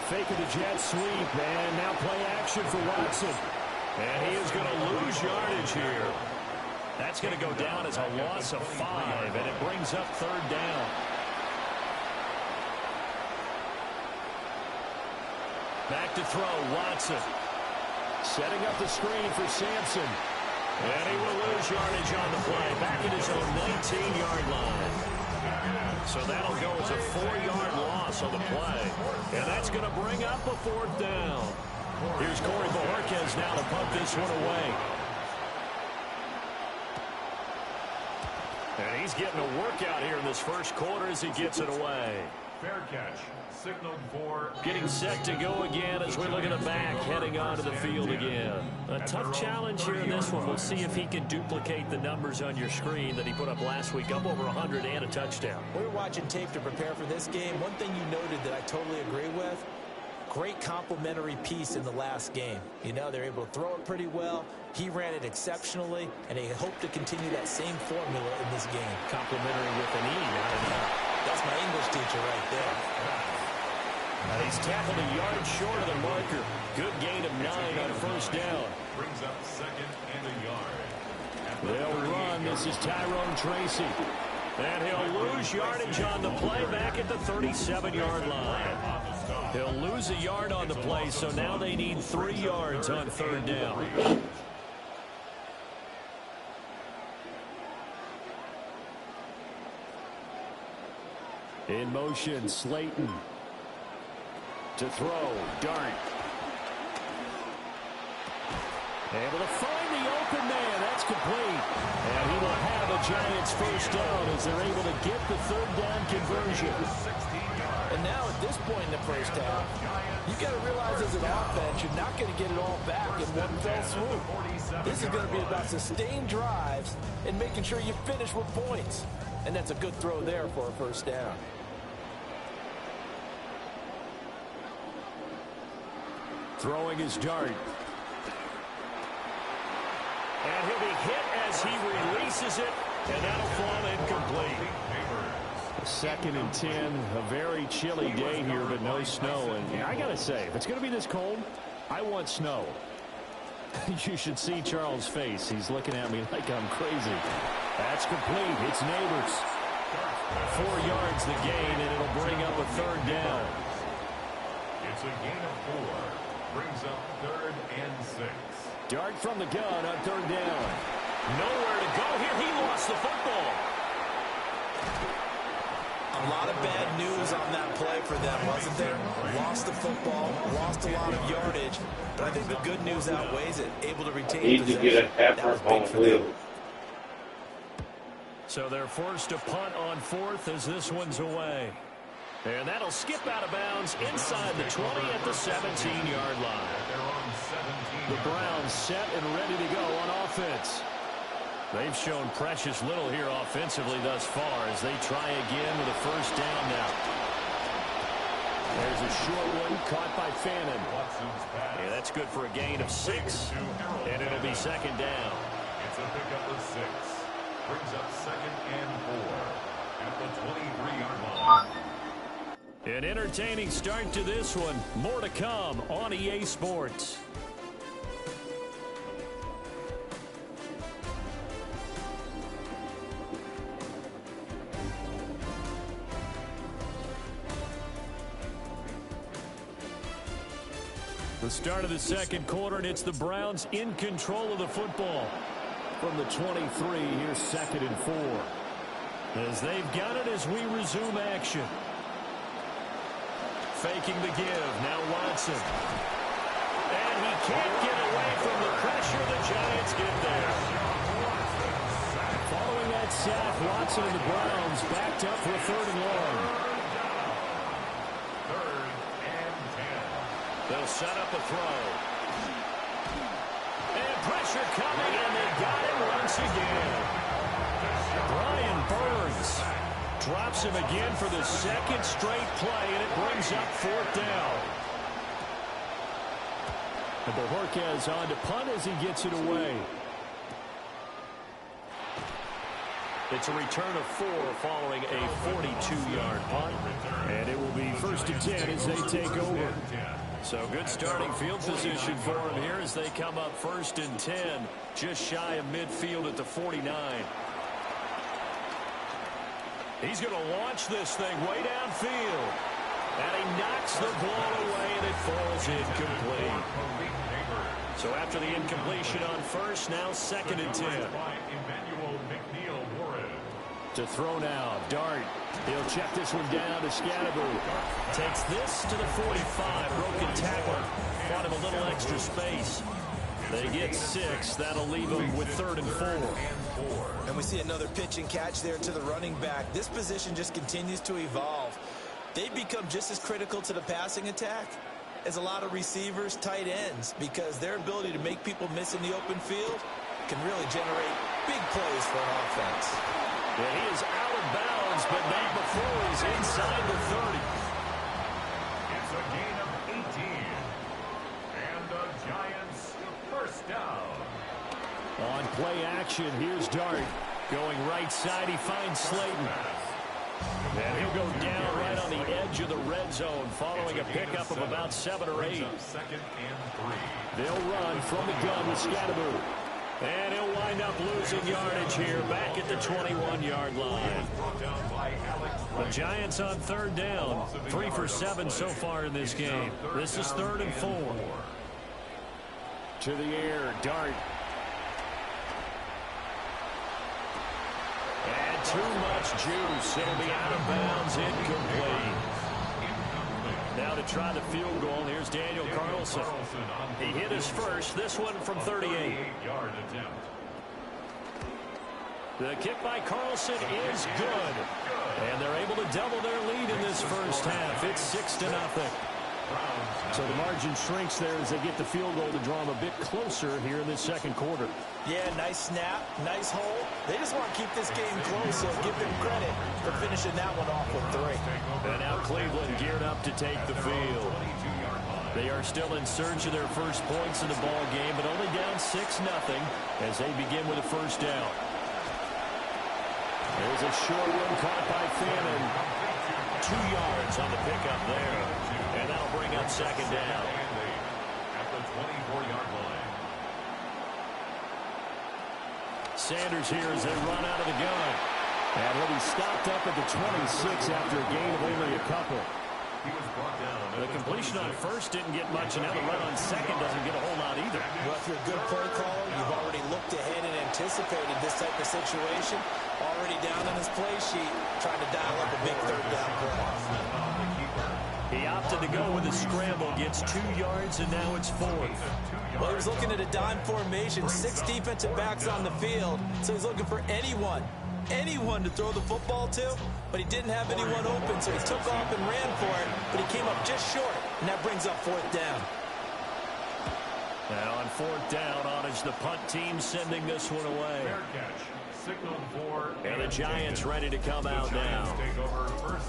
Fake of the jet sweep, and now play action for Watson. And he is going to lose yardage here. That's going to go down as a loss of 5, and it brings up 3rd down. Back to throw, Watson. Setting up the screen for Sampson. And he will lose yardage on the play. Back at his own 19-yard line. So that'll go as a 4-yard loss on the play. And that's going to bring up a 4th down. Here's Corey Bojorquez now to pump this one away. And he's getting a workout here in this first quarter as he gets it away. Fair catch. Signaled for getting set to go again as we look at the back, heading onto the field again. A tough challenge here in this one. We'll see if he can duplicate the numbers on your screen that he put up last week, up over 100 and a touchdown. We were watching tape to prepare for this game. One thing you noted that I totally agree with, great complementary piece in the last game. You know, they're able to throw it pretty well. He ran it exceptionally, and they hope to continue that same formula in this game. Complimentary with an E, not an L. That's my English teacher right there. And he's tackled a yard short of the marker. Good gain of 9 on 1st down. Brings up 2nd and a yard. They'll run. This is Tyrone Tracy. And he'll lose yardage on the play back at the 37-yard line. He'll lose a yard on the play, so now they need 3 yards on 3rd down. In motion, Slayton. To throw, Dart. Able to find the open man. That's complete. And he will have a Giants first down as they're able to get the 3rd down conversion. And now at this point in the first half, you've got to realize as an offense, you're not going to get it all back in one fell swoop. This is going to be about sustained drives and making sure you finish with points. And that's a good throw there for a first down. Throwing his Dart. And he'll be hit as he releases it, and that'll fall incomplete. 2nd and 10, a very chilly day here, but no snow. And I got to say, if it's going to be this cold, I want snow. You should see Charles' face. He's looking at me like I'm crazy. That's complete. It's Neighbors. 4 yards the gain, and it'll bring up a 3rd down. It's a gain of 4. Brings up 3rd and 6. Dart from the gun on 3rd down. Nowhere to go here. He lost the football. A lot of bad news on that play for them, wasn't there? Lost the football, lost a lot of yardage, but I think the good news outweighs it. Able to retain Need to get an effort on field. So they're forced to punt on 4th as this one's away. And that'll skip out of bounds inside the 20 at the 17-yard line. The Browns set and ready to go on offense. They've shown precious little here offensively thus far as they try again with a first down now. There's a short one caught by Fannin. Yeah, that's good for a gain of 6. And it'll be 2nd down. It's a pickup of 6. Brings up 2nd and 4 at the 23-yard line. An entertaining start to this one. More to come on EA Sports. The start of the 2nd quarter, and it's the Browns in control of the football. From the 23, here's 2nd and 4. As they've got it as we resume action. faking the give. Now Watson. And he can't get away from the pressure the Giants get there. Following that sack, Watson and the Browns backed up for a 3rd and long. 3rd and 10. They'll set up a throw. And pressure coming, and they got him once again. Brian Burns drops him again for the 2nd straight play, and it brings up 4th down. And Bojorquez on to punt as he gets it away. It's a return of 4 following a 42-yard punt. And it will be 1st and 10 as they take over. So good starting field position for him here as they come up 1st and 10. Just shy of midfield at the 49. He's going to launch this thing way downfield. And he knocks the ball away, and it falls incomplete. So after the incompletion on 1st, now 2nd and 10. To throw now, Dart. He'll check this one down to Scatterbo. Takes this to the 45. Broken tackle. Bought him a little extra space. They get 6. That'll leave them with 3rd and 4. And we see another pitch and catch there to the running back. This position just continues to evolve. They become just as critical to the passing attack as a lot of receivers, tight ends, because their ability to make people miss in the open field can really generate big plays for an offense. Yeah, he is out of bounds, but not before he's inside the 30. It's a gain of 18. And the Giants 1st down. On play action, here's Dart. Going right side, he finds Slayton. And he'll go down right on the edge of the red zone following a pickup of about 7 or 8. 2nd and 3. They'll run from the gun with Scatterbo. And he'll wind up losing yardage here back at the 21-yard line. The Giants on 3rd down. 3 for 7 so far in this game. This is 3rd and 4. To the air, Dart. And too much juice. It'll be out of bounds, incomplete. Now to try the field goal, here's Daniel Carlson. He hit his first, this one from 38. 38-yard attempt. The kick by Carlson is good. And they're able to double their lead in this first half. It's 6-0. So the margin shrinks there as they get the field goal to draw them a bit closer here in this 2nd quarter. Yeah, nice snap, nice hole. They just want to keep this game close, so give them credit for finishing that one off with 3. And now Cleveland geared up to take the field. They are still in search of their first points in the ball game, but only down 6-0 as they begin with a 1st down. There's a short one caught by Fannin. 2 yards on the pickup there. And that'll bring up 2nd down. At the 24-yard line. Sanders here as they run out of the gun. And he'll be stopped up at the 26 after a gain of only a couple. He was brought down. The completion on 1st didn't get much, and now the run on 2nd doesn't get a whole lot either. Well, if you're a good play caller, you've already looked ahead and anticipated this type of situation. Already down on his play sheet, trying to dial up a big 3rd down play. He opted to go with a scramble, gets 2 yards, and now it's 4th. Well, he was looking at a dime formation, 6 defensive backs on the field, so he's looking for anyone to throw the football to, but he didn't have anyone open, so he took off and ran for it, but he came up just short, and that brings up 4th down. Now on 4th down, Onage, the punt team sending this one away. Fair catch. Signaled for. And the Giants ready to come out now.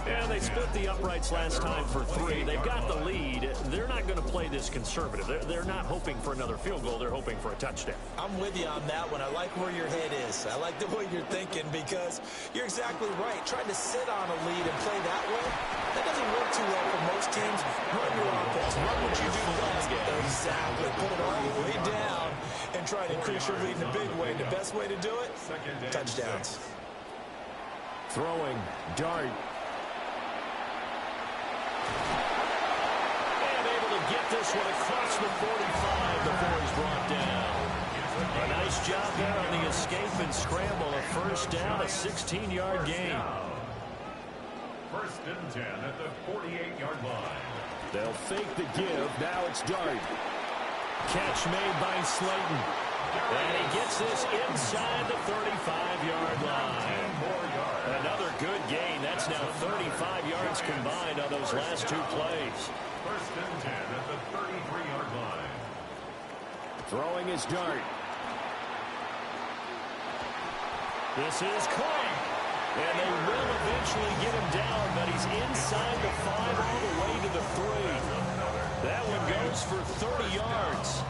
And they split the uprights last time for 3. They've got the lead. They're not going to play this conservative. They're not hoping for another field goal. They're hoping for a touchdown. I'm with you on that one. I like where your head is. I like the way you're thinking because you're exactly right. Trying to sit on a lead and play that way, that doesn't work too well for most teams. Run your offense. Run what you do best. Exactly. Put it all the way down and try to increase your lead in a big way. The best way to do it, touchdowns. Throwing, Dart. And able to get this one across the 45 before he's brought down. A nice job there on the escape and scramble. A 1st down, a 16-yard gain. First and 10 at the 48-yard line. They'll fake the give. Now it's Dart. Catch made by Slayton. And he gets this inside the 35-yard line. Another good gain. That's now 35 yards combined on those last two plays. First and 10 at the 33-yard line. Throwing his Dart. This is Clay. And they will eventually get him down, but he's inside the 5 all the way to the 3. That one goes for 30 yards.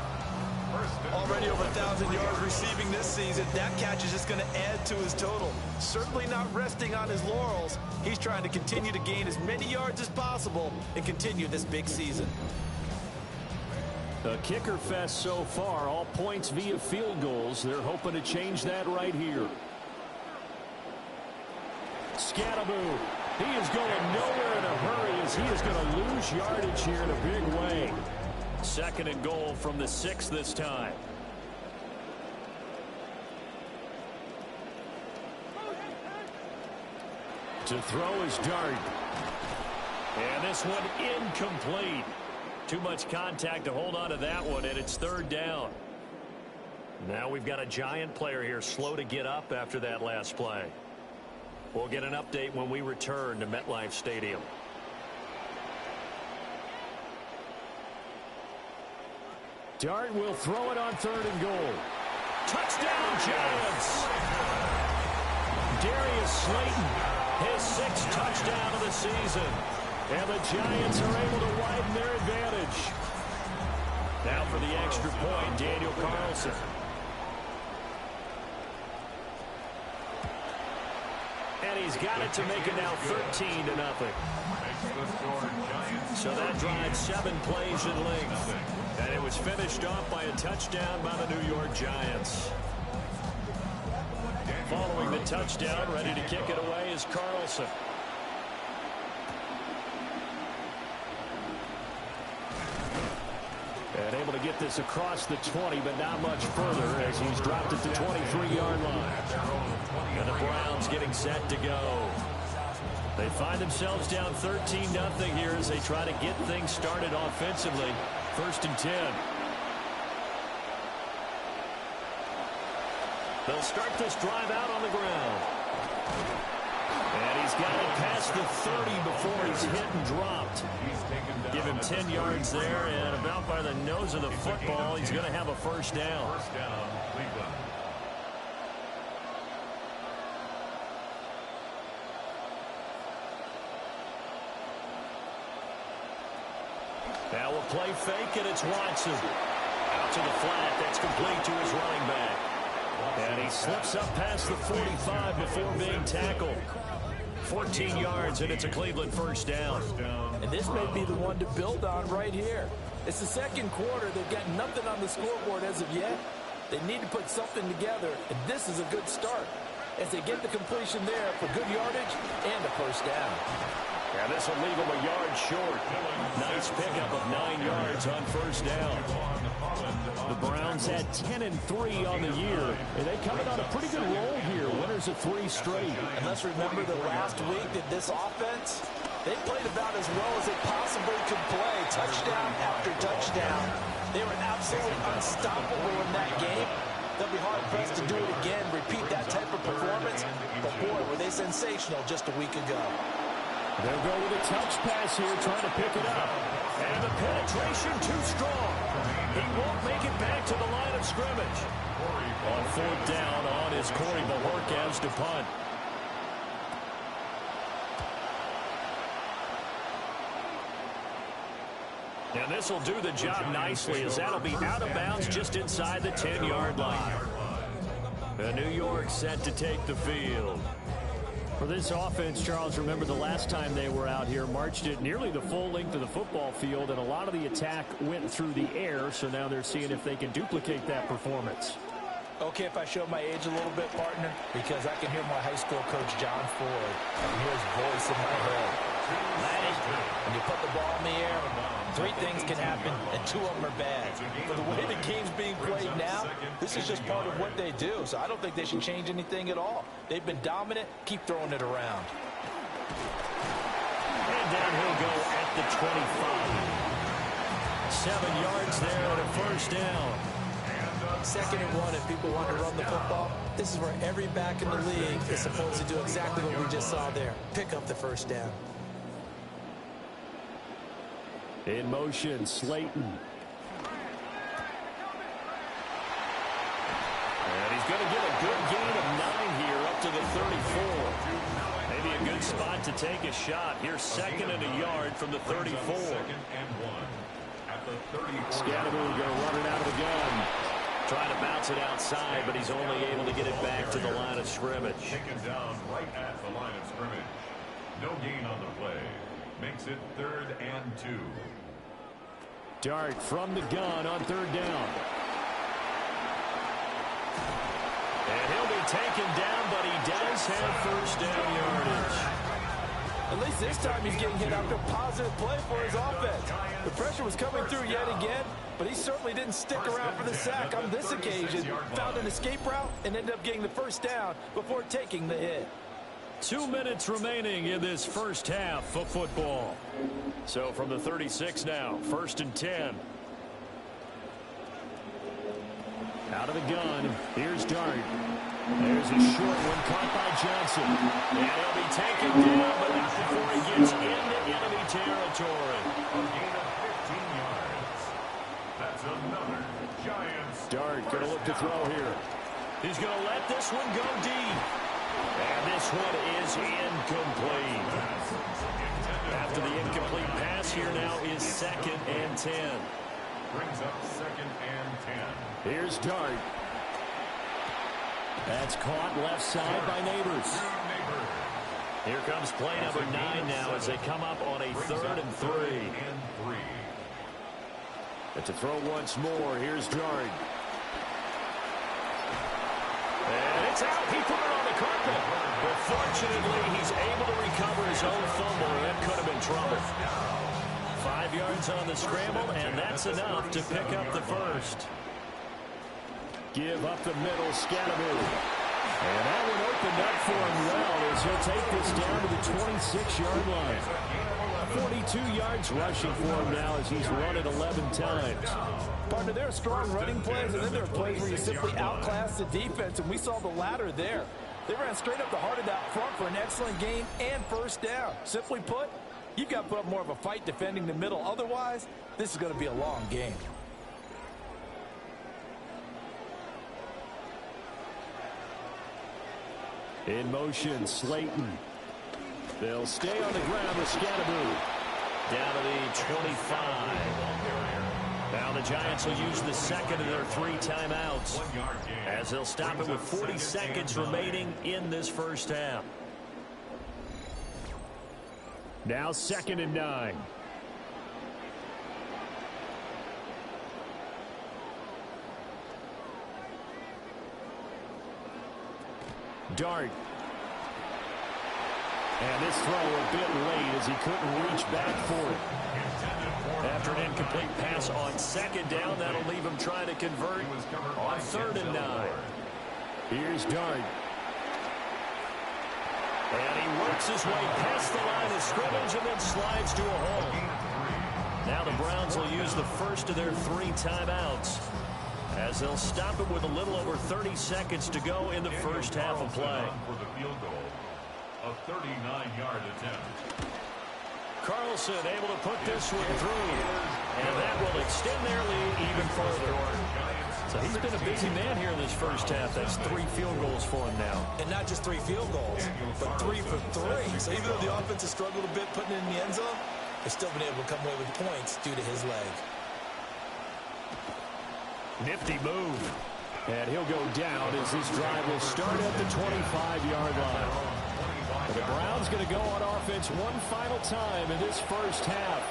Already over 1,000 yards receiving this season. That catch is just going to add to his total. Certainly not resting on his laurels. He's trying to continue to gain as many yards as possible and continue this big season. A kicker fest so far, all points via field goals. They're hoping to change that right here. Scattaboo. He is going nowhere in a hurry as he is going to lose yardage here in a big way. Second and goal from the 6 this time. To throw his Dart. And this one incomplete. Too much contact to hold on to that one, and it's third down. Now we've got a Giant player here slow to get up after that last play. We'll get an update when we return to MetLife Stadium. Dart will throw it on third and goal. Touchdown, Giants! Darius Slayton, his 6th touchdown of the season. And the Giants are able to widen their advantage. Now for the extra point, Daniel Carlson. And he's got it to make it now 13-0. So that drive 7 plays in length. And it was finished off by a touchdown by the New York Giants. Following the touchdown, ready to kick it away is Carlson. And able to get this across the 20, but not much further as he's dropped at the 23-yard line. And the Browns getting set to go. They find themselves down 13-0 here as they try to get things started offensively. First and 10. They'll start this drive out on the ground. And he's got it past the 30 before he's hit and dropped. Give him 10 yards there, and about by the nose of the football, he's going to have a first down. First down, Cleveland. Now we'll play fake, and it's Watson. Out to the flat. That's complete to his running back. And he slips up past the 45 before being tackled. 14 yards, and it's a Cleveland first down. And this may be the one to build on right here. It's the second quarter. They've got nothing on the scoreboard as of yet. They need to put something together, and this is a good start as they get the completion there for good yardage and a first down. Yeah, this will leave him a yard short. Nice pickup of 9 yards on first down. The Browns had 10-3 on the year, and they coming on a pretty good roll here. Winners of 3 straight. And let's remember that last week that this offense, they played about as well as they possibly could play. Touchdown after touchdown. They were absolutely unstoppable in that game. They'll be hard-pressed to do it again, repeat that type of performance. But boy, were they sensational just a week ago. They'll go with a touch pass here, trying to pick it up. And the penetration too strong. He won't make it back to the line of scrimmage. On fourth down on is Corey Bajorquez to punt. And this will do the job nicely as that'll be out of bounds just inside the 10-yard line. And New York set to take the field. For this offense, Charles, remember the last time they were out here, marched it nearly the full length of the football field, and a lot of the attack went through the air, so now they're seeing if they can duplicate that performance. Okay, if I show my age a little bit, partner, because I can hear my high school coach, John Ford. I can hear his voice in my head. When you put the ball in the air, 3 things can happen, and 2 of them are bad. For the way the game's being played now, this is just part of what they do, so I don't think they should change anything at all. They've been dominant. Keep throwing it around. down he'll go at the 25. 7 yards there and a first down. 2nd and 1, if people want to run the football, this is where every back in the league is supposed to do exactly what we just saw there. Pick up the first down. In motion, Slayton. And he's going to get a good gain of 9 here up to the 34. Maybe a good spot to take a shot. Here's 2nd and a yard from the 34. 2nd and 1 at the 34. Scattergood going to run it out of the gun. Trying to bounce it outside, but he's only able to get it back to the line of scrimmage. Taken down right at the line of scrimmage. No gain on the play. Makes it 3rd and 2. Dart from the gun on 3rd down. And he'll be taken down, but he does have first down yardage. At least this time he's getting hit after a positive play for his offense. The pressure was coming through yet again, but he certainly didn't stick around for the sack on this occasion. Found an escape route and ended up getting the first down before taking the hit. 2 minutes remaining in this first half of football. So from the 36 now, 1st and 10. Out of the gun, here's Dart. There's a short one caught by Johnson. And he'll be taken down, but not before he gets into enemy territory. A gain of 15 yards. That's another Giants. Dart going to look to throw here. He's going to let this one go deep. And this one is incomplete. After the incomplete pass, here now is 2nd and 10. Brings up 2nd and 10. Here's Dart. That's caught left side by Neighbors. Here comes play number 9 now as they come up on a 3rd and 3. But to throw once more, here's Dart. And it's out. He put it on the carpet. But fortunately, he's able to recover his own fumble, and that could have been trouble. 5 yards on the scramble, and that's enough to pick up the first. Give up the middle, Scattergood. And that one opened up for him well as he'll take this down to the 26-yard line. 42 yards rushing for him now as he's run it 11 times. Partner, there are strong running plays, and then there are plays where you simply outclass the defense, and we saw the latter there. They ran straight up the heart of that front for an excellent gain and first down. Simply put, you've got to put up more of a fight defending the middle. Otherwise, this is going to be a long game. In motion, Slayton. They'll stay on the ground with Scattergood. Down to the 25. Now the Giants will use the 2nd of their 3 timeouts as they'll stop it with 40 seconds remaining in this first half. Now 2nd and 9. Dart. And this throw a bit late as he couldn't reach back for it. After an incomplete pass on 2nd down, that'll leave him trying to convert on 3rd and 9. Here's Dart. And he works his way past the line of scrimmage and then slides to a hole. Now the Browns will use the first of their 3 timeouts as they'll stop it with a little over 30 seconds to go in the first half of play. For the field goal, a 39-yard attempt. Carlson able to put this one through, and that will extend their lead even further. So he's been a busy man here in this first half. That's 3 field goals for him now. And not just 3 field goals, but 3 for 3. So even though the offense has struggled a bit putting it in the end zone, they've still been able to come away with points due to his leg. Nifty move. And he'll go down as this drive will start at the 25-yard line. And the Browns going to go on offense one final time in this first half.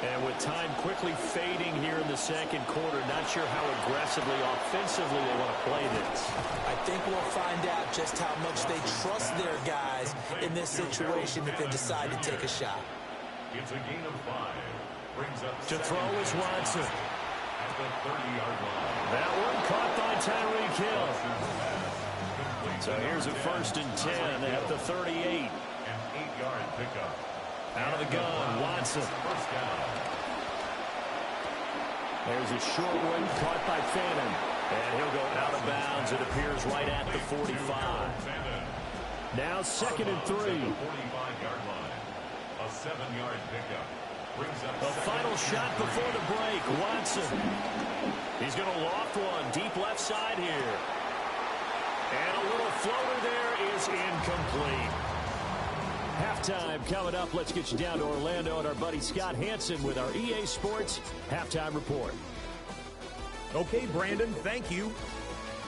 And with time quickly fading here in the second quarter, not sure how aggressively, offensively they want to play this. I think we'll find out just how much they trust their guys in this situation if they decide to take a shot. It's a gain of 5. Brings up to throw is Watson. At the 30-yard line. That one caught by Tyreek Hill. So here's a 1st and 10 at the 38. An 8-yard pickup. Out of the gun, Watson. First down. There's a short one caught by Fannin. And he'll go out of bounds. It appears right at the 45. Now 2nd and 3. 45-yard line. A 7-yard pickup. Brings up The final shot before the break. Watson. He's going to loft one deep left side here. And a little floater there is incomplete. Halftime coming up. Let's get you down to Orlando and our buddy Scott Hansen with our EA Sports Halftime Report. Okay, Brandon, thank you.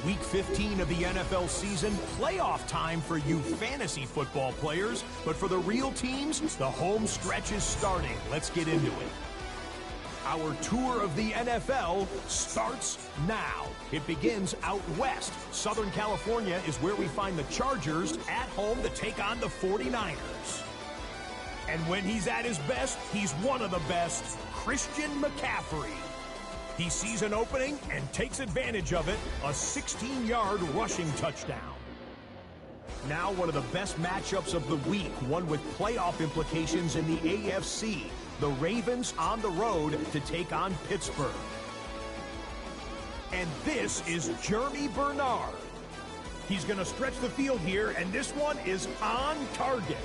Week 15 of the NFL season, playoff time for you fantasy football players. But for the real teams, the home stretch is starting. Let's get into it. Our tour of the NFL starts now. It begins out west. Southern California is where we find the Chargers at home to take on the 49ers. And when he's at his best, he's one of the best, Christian McCaffrey. He sees an opening and takes advantage of it, a 16-yard rushing touchdown. Now one of the best matchups of the week, one with playoff implications in the AFC. The Ravens on the road to take on Pittsburgh. And this is Jeremy Bernard. He's going to stretch the field here, and this one is on target.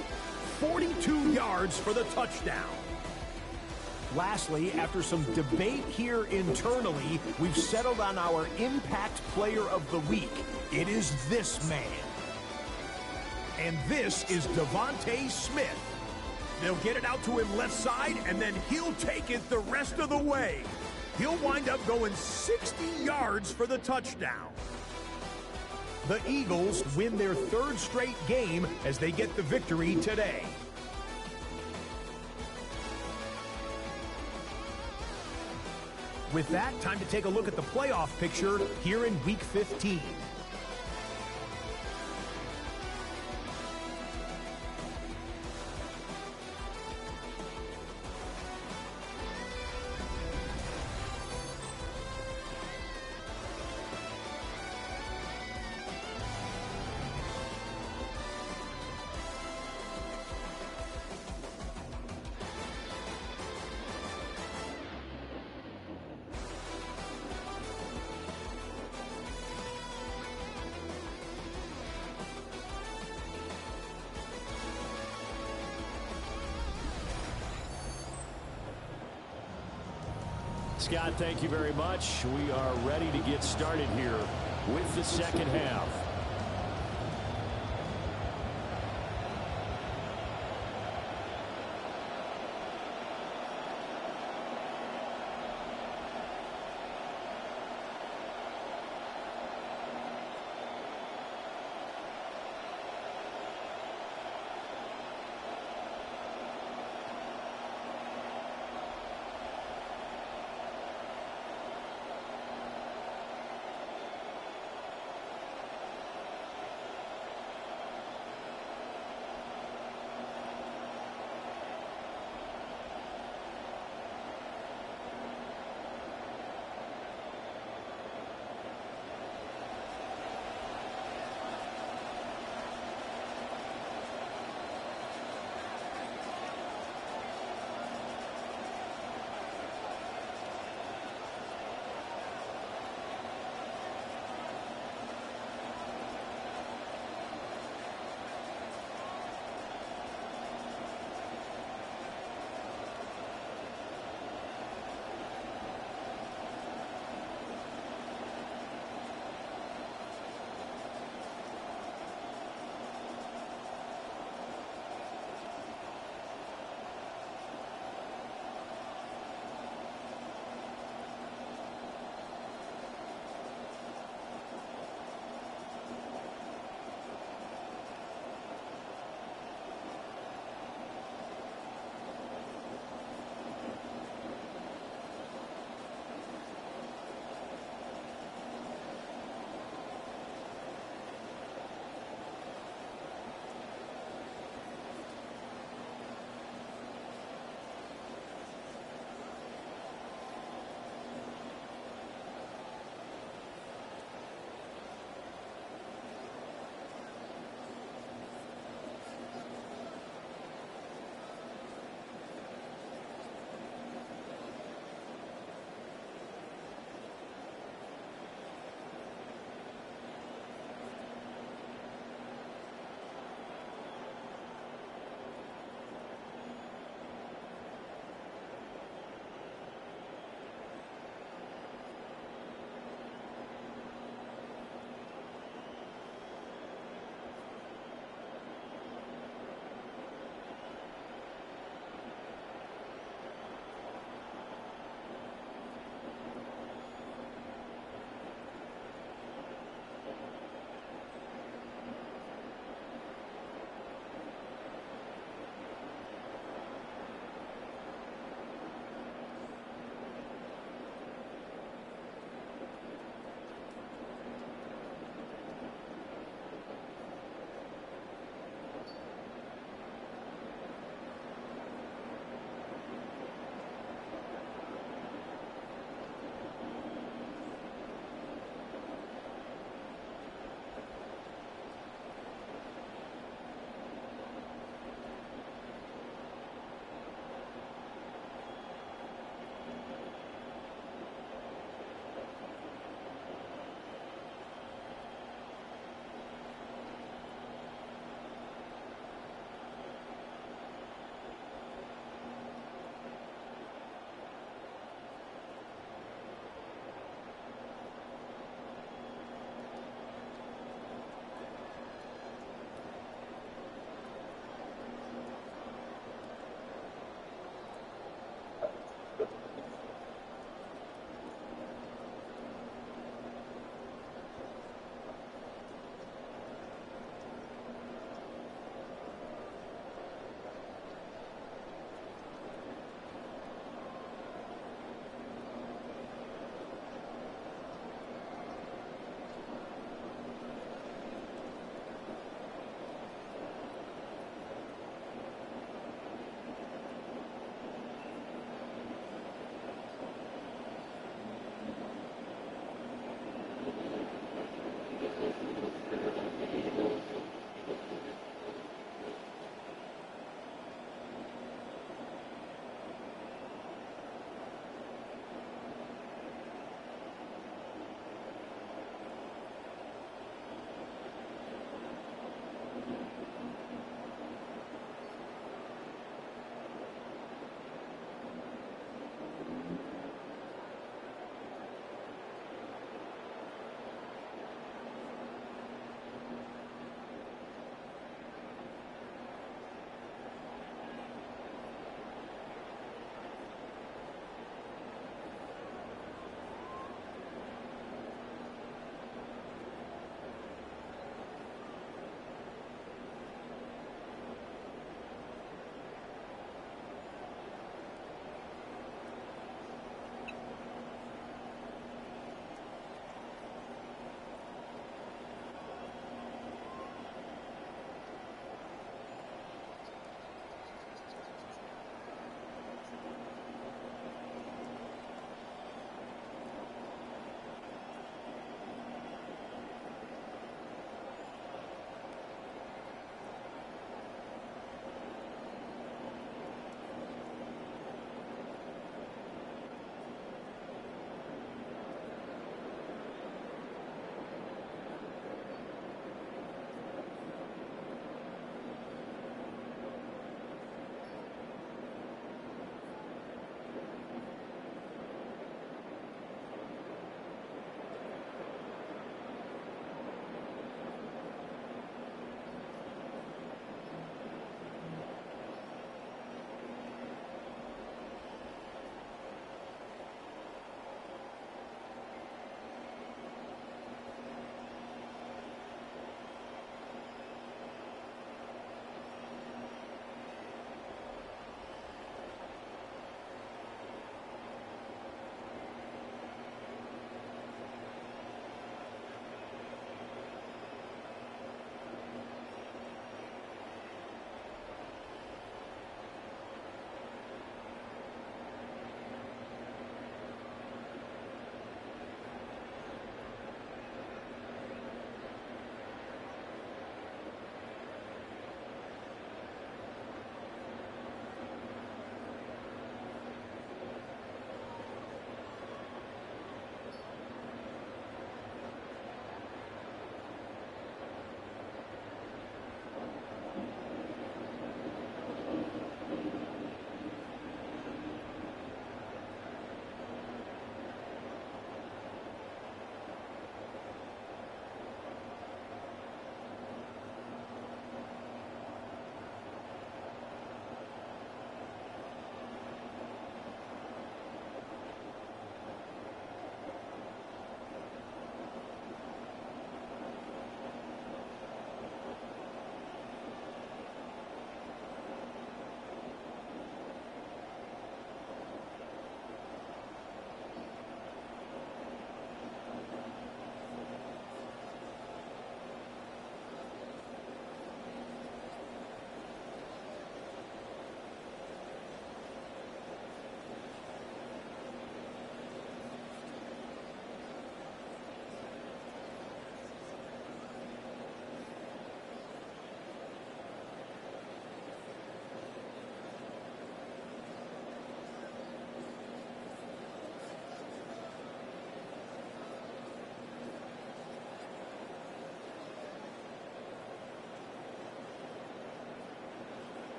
42 yards for the touchdown. Lastly, after some debate here internally, we've settled on our impact player of the week. It is this man. And this is Devontae Smith. They'll get it out to him left side, and then he'll take it the rest of the way. He'll wind up going 60 yards for the touchdown. The Eagles win their 3rd straight game as they get the victory today. With that, time to take a look at the playoff picture here in Week 15. Scott, thank you very much. We are ready to get started here with the second half.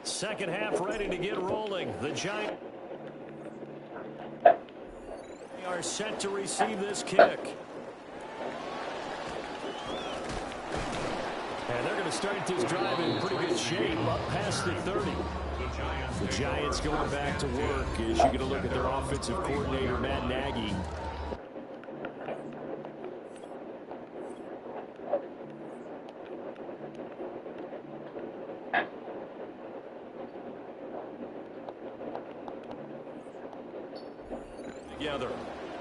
Second half ready to get rolling. The Giants are set to receive this kick. And they're going to start this drive in pretty good shape, up past the 30. The Giants going back to work as you get a look at their offensive coordinator, Matt Nagy. Together.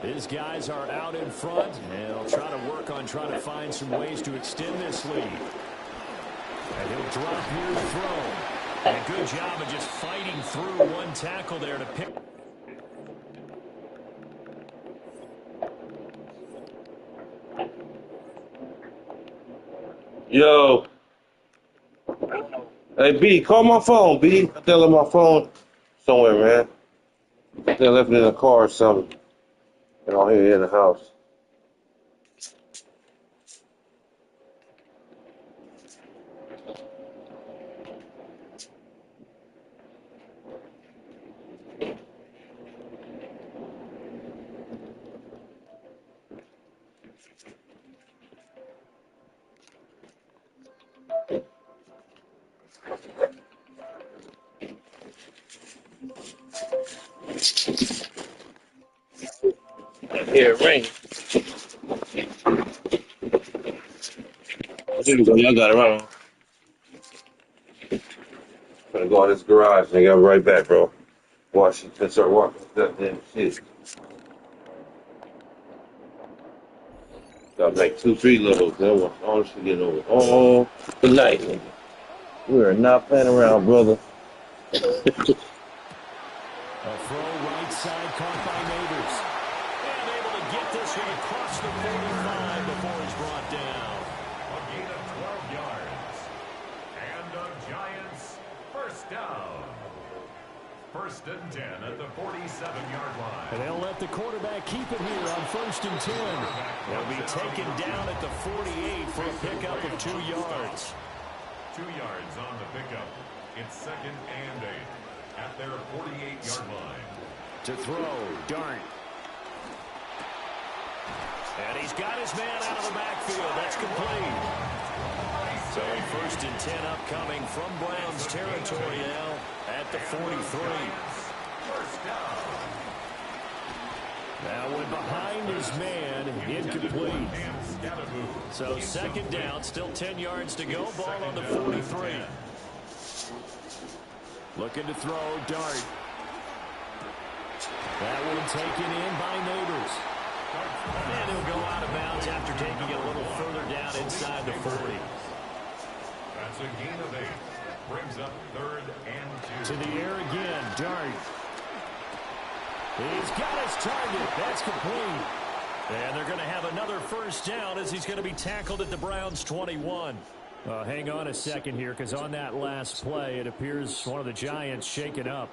His guys are out in front, and they'll try to work on trying to find some ways to extend this lead. And he'll drop near throw. And a good job of just fighting through one tackle there to pick. Yo. Hey, B, call my phone, B. I still left my phone somewhere, man. They left it in the car or something. And I'm here in the house. Yeah, rain. There you go. Y'all got it right. I'm gonna go in this garage, nigga. I'll be right back, bro. Watch it. Start walking that damn shit. Gotta make 2-3 loads. Then once all this shit get over. Oh, good night, nigga. We are not playing around, brother. A throw right side caught by Neighbors. And able to get this one across the 45 before he's brought down. A gain of 12 yards. And the Giants first down. First and 10 at the 47-yard line. And they'll let the quarterback keep it here on 1st and 10. They'll be taken down at the 48 for a pickup of 2 yards. 2 yards on the pickup. It's 2nd and 8 at their 48-yard line. To throw, Dart. And he's got his man out of the backfield. That's complete. So a 1st and 10 upcoming from Browns territory now at the 43. First down. Now we're behind his man, incomplete. So 2nd down, still 10 yards to go. Ball on the 43. Looking to throw, Dart. That one taken in by Neighbors. And he'll go out of bounds after taking it a little further down inside the 40. That's a gain of 8. Brings up 3rd and 2. To the air again, Dart. He's got his target. That's complete. And they're going to have another first down as he's going to be tackled at the Browns' 21. Hang on a second here, because on that last play, it appears one of the Giants shaken up.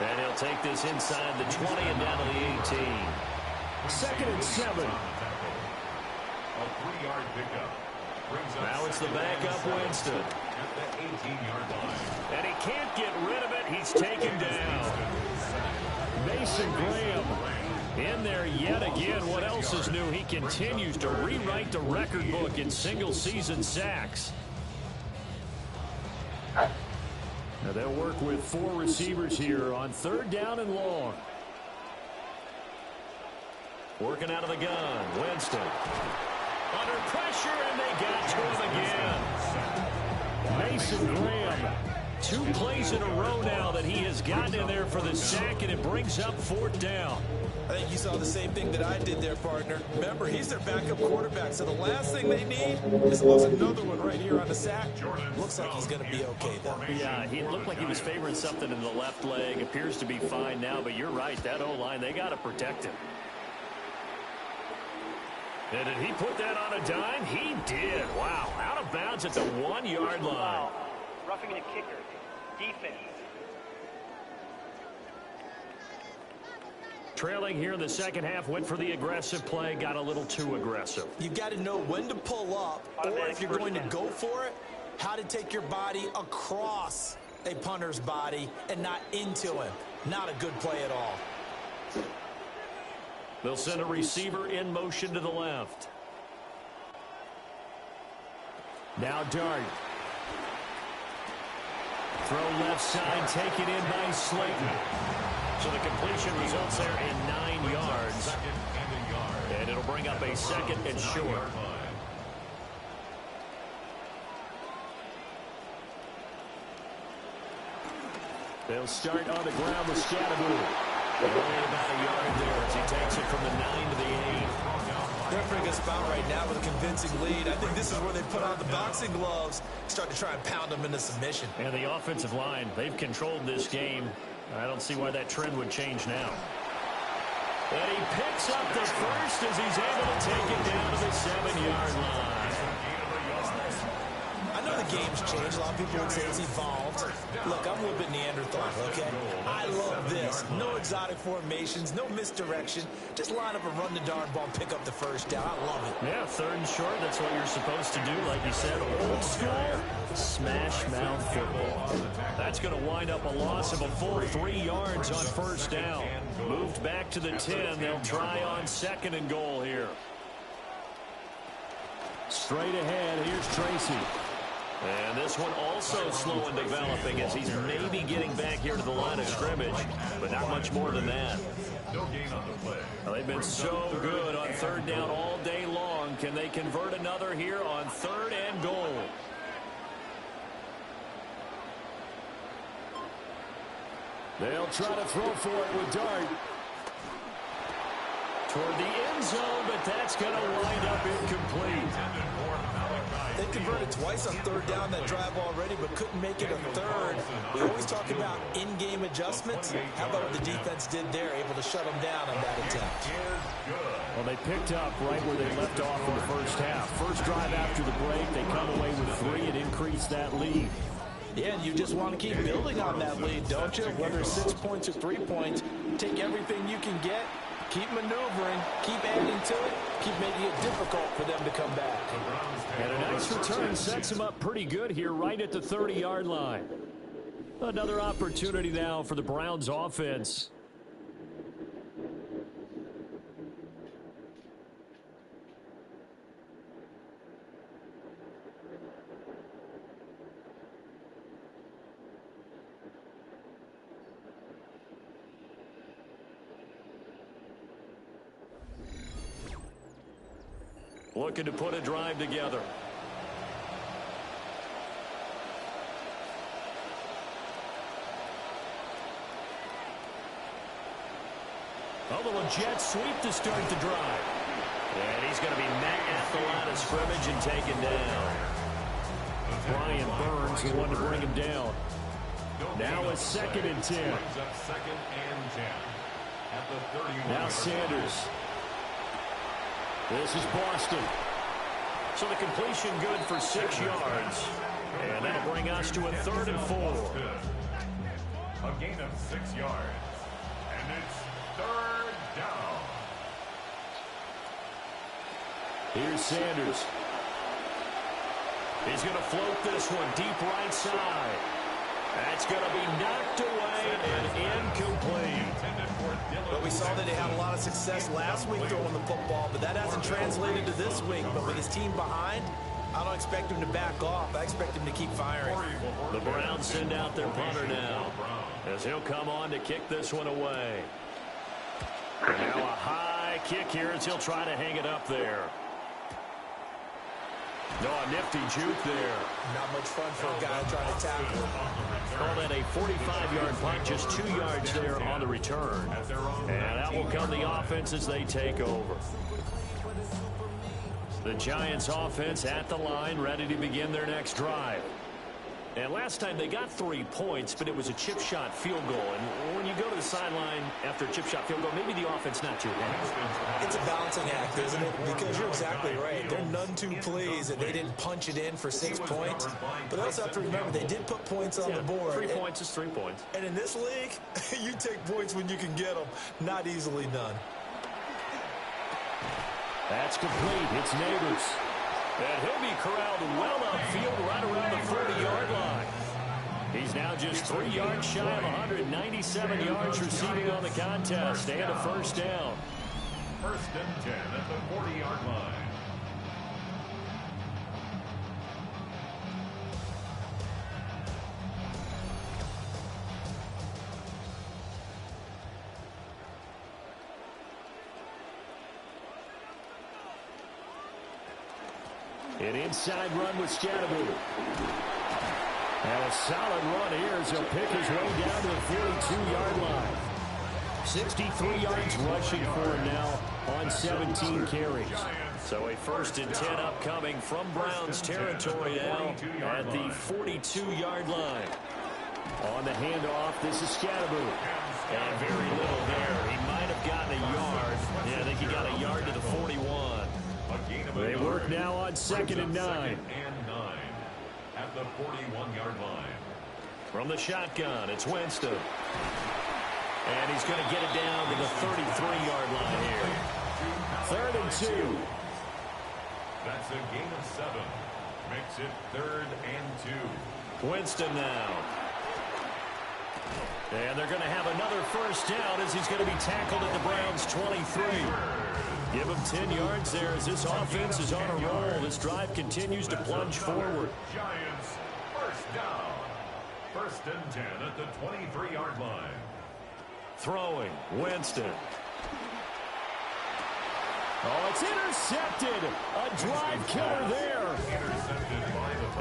And he'll take this inside the 20 and down to the 18. 2nd and 7. A 3-yard pickup. Now it's the backup Winston. At the 18-yard line. And he can't get rid of it. He's taken down. Mason Graham in there yet again. What else is new? He continues to rewrite the record book in single-season sacks. Now they'll work with 4 receivers here on 3rd down and long. Working out of the gun, Winston. Under pressure, and they got to him again. Mason Graham, 2 plays in a row now that he has gotten in there for the sack, and it brings up 4th down. I think you saw the same thing that I did there, partner. Remember, he's their backup quarterback, so the last thing they need is to lose another one right here on the sack. Looks like he's going to be okay, though. Yeah, he looked like he was favoring something in the left leg. Appears to be fine now, but you're right. That O-line, they got to protect him. And did he put that on a dime? He did. Wow, out of bounds at the 1-yard line. Wow. Roughing the kicker. Defense. Trailing here in the 2nd half, went for the aggressive play, got a little too aggressive. You've got to know when to pull up, or if you're going to go for it, how to take your body across a punter's body and not into him. Not a good play at all. They'll send a receiver in motion to the left. Now Dart. Throw left side, taken in by Slayton. So the completion results there in 9 yards. And it'll bring up a 2nd and short. They'll start on the ground with Scatterboot. Only about a yard there as he takes it from the 9 to the 8. They're in a pretty good spot right now with a convincing lead. I think this is where they put on the boxing gloves, start to try and pound them into submission. And the offensive line, they've controlled this game. I don't see why that trend would change now. And he picks up the first as he's able to take it down to the 7-yard line. I know the game's changed. A lot of people would say it's evolved. Look, I'm a little bit Neanderthal, okay? I love this. No exotic formations, no misdirection. Just line up and run the darn ball and pick up the first down. I love it. Yeah, 3rd and short, that's what you're supposed to do. Like you said, old school, smash mouth football. That's going to wind up a loss of a full 3 yards on 1st down. Moved back to the 10. They'll try on 2nd and goal here. Straight ahead, here's Tracy. And this one also slow in developing as he's maybe getting back here to the line of scrimmage, but not much more than that. No gain on the play. Well, they've been so good on third down all day long. Can they convert another here on 3rd and goal? They'll try to throw for it with Dart. Toward the end zone, but that's going to wind up incomplete. They converted twice on 3rd down that drive already, but couldn't make it a 3rd. We always talk about in-game adjustments. How about what the defense did there, able to shut them down on that attempt? Well, they picked up right where they left off in the first half. First drive after the break, they come away with 3 and increase that lead. Yeah, and you just want to keep building on that lead, don't you? Whether it's 6 points or 3 points, take everything you can get. Keep maneuvering, keep adding to it, keep making it difficult for them to come back. And a nice return sets him up pretty good here right at the 30-yard line. Another opportunity now for the Browns offense. Looking to put a drive together. A little jet sweep to start the drive. And he's going to be met at the line of scrimmage and taken down. Brian Burns, the one to bring him down. Now it's 2nd and 10. Now Sanders. This is Boston. So the completion good for 6 yards. And that'll bring us to a 3rd and 4. A gain of 6 yards. And it's 3rd down. Here's Sanders. He's going to float this one deep right side. That's going to be knocked away and incomplete. But we saw that they had a lot of success last week throwing the football, but that hasn't translated to this week. But with his team behind, I don't expect him to back off. I expect him to keep firing. The Browns send out their punter now as he'll come on to kick this one away. And now a high kick here as he'll try to hang it up there. No, a nifty juke there. Not much fun for a guy trying to tackle. Call that a 45-yard punt, just 2 yards there on the return. And that will come the offense as they take over. The Giants offense at the line, ready to begin their next drive. And last time they got 3 points, but it was a chip shot field goal. And when you go to the sideline after a chip shot field goal, maybe the offense not too happy. It's a balancing act, isn't it? Because you're exactly right. They're none too pleased that they didn't punch it in for 6 points. But also have to remember, they did put points on the board. 3 points is 3 points. And in this league, you take points when you can get them. Not easily done. That's complete. It's Neighbors. And he'll be corralled well upfield right around the 40-yard line. He's now just 3 yards shy of 197 yards receiving on the contest and a first down. 1st and 10 at the 40-yard line. An inside run with Scatterby. And a solid run here as he'll pick his way down to the 42-yard line. 63 yards rushing for him now on 17 carries. So a 1st and 10 upcoming from Browns territory now at the 42-yard line. On the handoff, this is Scatterby. And very little there. He might have gotten a yard. Yeah, I think he got a yard to the 41. They work now on 2nd and 9. 2nd and 9 at the 41-yard line. From the shotgun, it's Winston. And he's going to get it down to the 33-yard line here. 3rd and 2. That's a gain of 7. Makes it 3rd and 2. Winston now. And they're going to have another first down as he's going to be tackled at the Browns' 23. Give him 10 yards there as this offense is on a roll. This drive continues to plunge forward. Giants, first down. First and 10 at the 23-yard line. Throwing, Winston. Oh, it's intercepted. A drive killer there.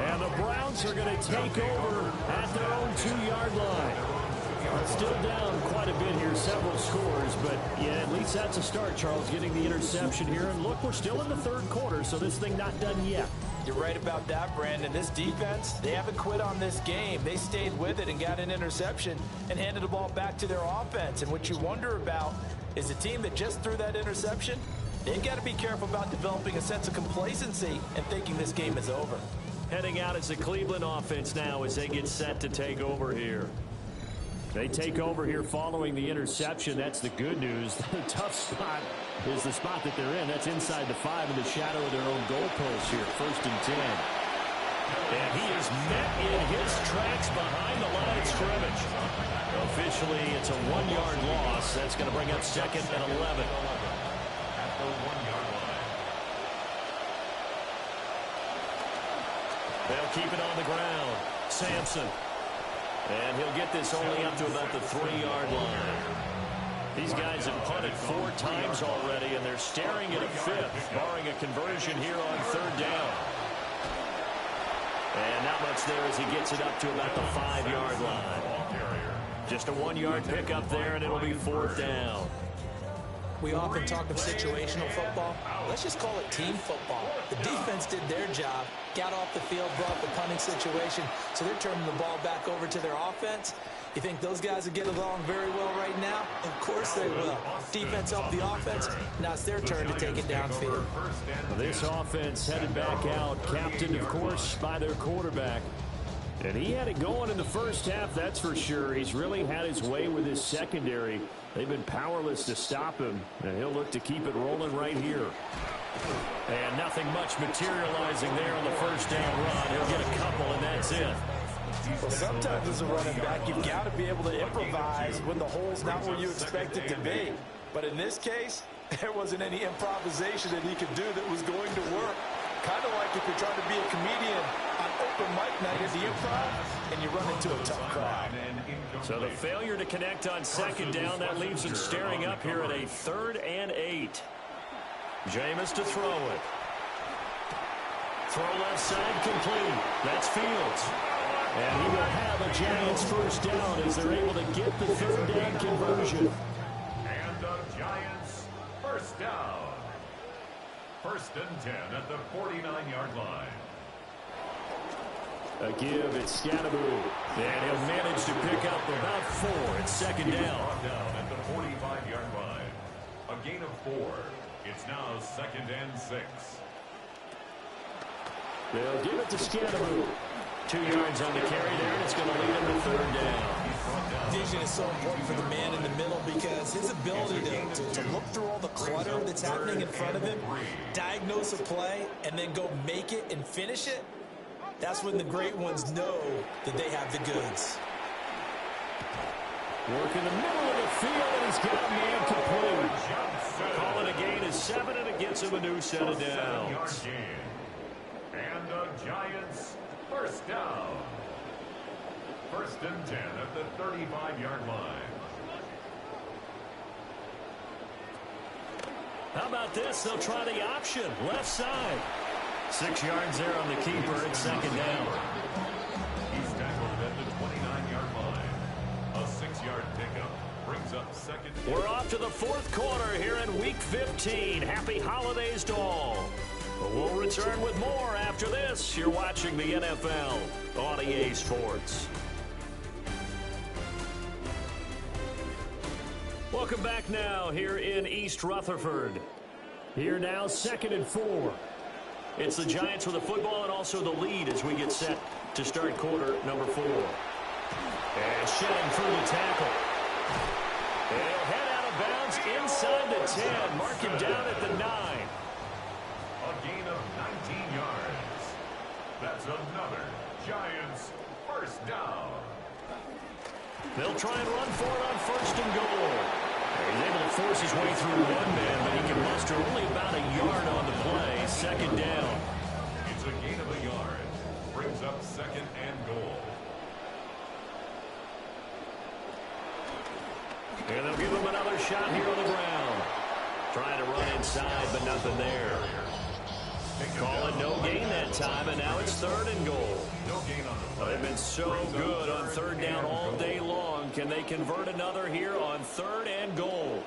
And the Browns are going to take over at their own 2-yard line. Still down quite a bit here, several scores, but yeah, at least that's a start, Charles, getting the interception here. And look, we're still in the third quarter, so this thing not done yet. You're right about that, Brandon. This defense, they haven't quit on this game. They stayed with it and got an interception and handed the ball back to their offense. And what you wonder about is the team that just threw that interception, they've got to be careful about developing a sense of complacency and thinking this game is over. Heading out as the Cleveland offense now as they get set to take over here. They take over here following the interception. That's the good news. The tough spot is the spot that they're in. That's inside the 5 in the shadow of their own goalpost here. First and 10. And he is met in his tracks behind the line of scrimmage. Officially, it's a 1-yard loss. That's going to bring up second and 11. At the 1-yard line. They'll keep it on the ground. Sampson. And he'll get this only up to about the 3-yard line. These guys have punted 4 times already, and they're staring at a 5th, barring a conversion here on 3rd down. And not much there as he gets it up to about the 5-yard line. Just a 1-yard pickup there, and it'll be 4th down. We often talk of situational football. Let's just call it team football. The defense did their job, got off the field, brought the punting situation, so they're turning the ball back over to their offense. You think those guys will get along very well right now? Of course they will. Defense helped the offense. Now it's their turn to take it downfield. This offense headed back out, captained, of course, by their quarterback. And he had it going in the first half, that's for sure. He's really had his way with his secondary. They've been powerless to stop him, and he'll look to keep it rolling right here. And nothing much materializing there on the first down run. He'll get a couple, and that's it. Well, sometimes as a running back, you've got to be able to improvise when the hole's not where you expect it to be. But in this case, there wasn't any improvisation that he could do that was going to work. Kind of like if you're trying to be a comedian on open mic night at the Improv and you run into a tough crowd. So the failure to connect on 2nd down, that leaves him staring up here at a 3rd and 8. Jameis to throw it. Throw left side complete. That's Fields. And he will have a Giants first down as they're able to get the 3rd down conversion. And the Giants first down. First and 10 at the 49-yard line. A give, it's Scatteroo. And he'll manage to pick up about 4 at 2nd down. Down at the 45-yard line. A gain of 4. It's now 2nd and 6. They'll give it to Scatteroo. 2 yards on the carry there, and it's going to lead him to 3rd down. Vision is so important for the man in the middle because his ability to look through all the clutter that's happening in front of him, diagnose a play, and then go make it and finish it, that's when the great ones know that they have the goods. Work in the middle of the field, and he's got a man complete. Calling a gain of 7, and it gets him a new set of downs. And the Giants first down. First and 10 at the 35-yard line. How about this? They'll try the option. Left side. 6 yards there on the keeper at 2nd down. He's tackled at the 29-yard line. A 6-yard pickup brings up 2nd. We're off to the 4th quarter here in Week 15. Happy holidays to all. We'll return with more after this. You're watching the NFL on EA Sports. Welcome back now here in East Rutherford. Here now, 2nd and 4. It's the Giants with the football and also the lead as we get set to start quarter number 4. And shedding through the tackle. And he'll head out of bounds inside the 10. Mark him down at the 9. A gain of 19 yards. That's another Giants first down. They'll try and run for it on 1st and goal. He's able to force his way through one man, but he can muster only about a yard on the play. Second down. It's a gain of a yard. Brings up second and goal. And they'll give him another shot here on the ground. Trying to run inside, but nothing there. Call it no gain that time, and now it's third and goal. No gain on the play. They've been so good on third down all day long. Can they convert another here on third and goal?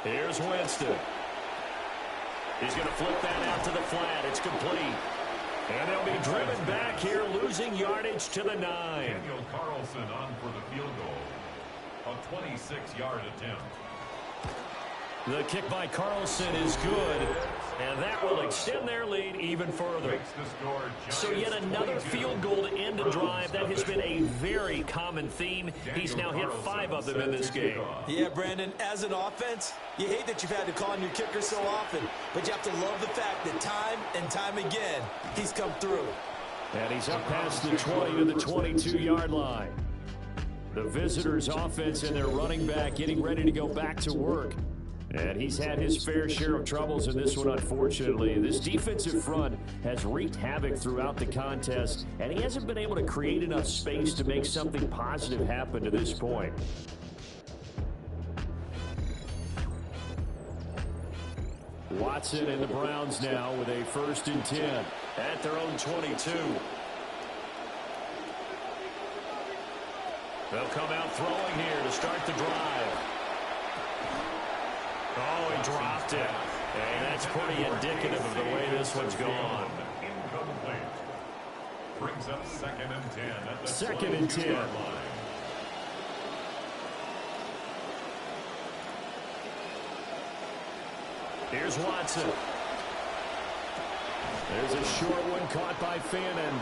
Here's Winston. He's going to flip that out to the flat. It's complete. And they'll be driven back here, losing yardage to the 9. Daniel Carlson on for the field goal. A 26-yard attempt. The kick by Carlson is good, and that will extend their lead even further. So yet another field goal to end a drive. That has been a very common theme. He's now hit 5 of them in this game. Yeah, Brandon, as an offense, you hate that you've had to call on your kicker so often, but you have to love the fact that time and time again, he's come through. And he's up past the 20 to the 22-yard line. The visitors' offense and their running back getting ready to go back to work. And he's had his fair share of troubles in this one, unfortunately. This defensive front has wreaked havoc throughout the contest, and he hasn't been able to create enough space to make something positive happen to this point. Watson and the Browns now with a 1st and 10 at their own 22. They'll come out throwing here to start the drive. Oh, he dropped it. And that's pretty indicative of the way this one's gone. Incomplete. Brings up 2nd and 10 at the 2nd and 10. line. Here's Watson. There's a short one caught by Fannin.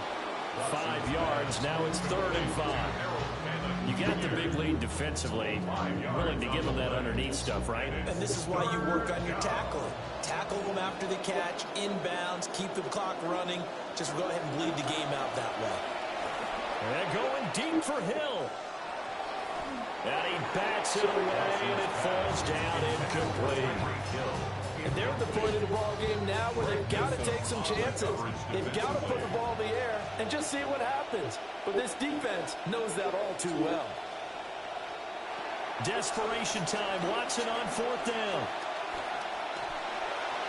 5 yards. Now it's 3rd and 5. You got the big lead defensively. Willing to give them that underneath stuff, right? And this is why you work on your tackling. Tackle them after the catch, inbounds, keep the clock running. Just go ahead and bleed the game out that way. And going deep for Hill. And he bats it away, and it falls down incomplete. And they're at the point of the ball game now where they've got to take some chances. They've got to put the ball in the air and just see what happens. But this defense knows that all too well. Desperation time. Watson on 4th down.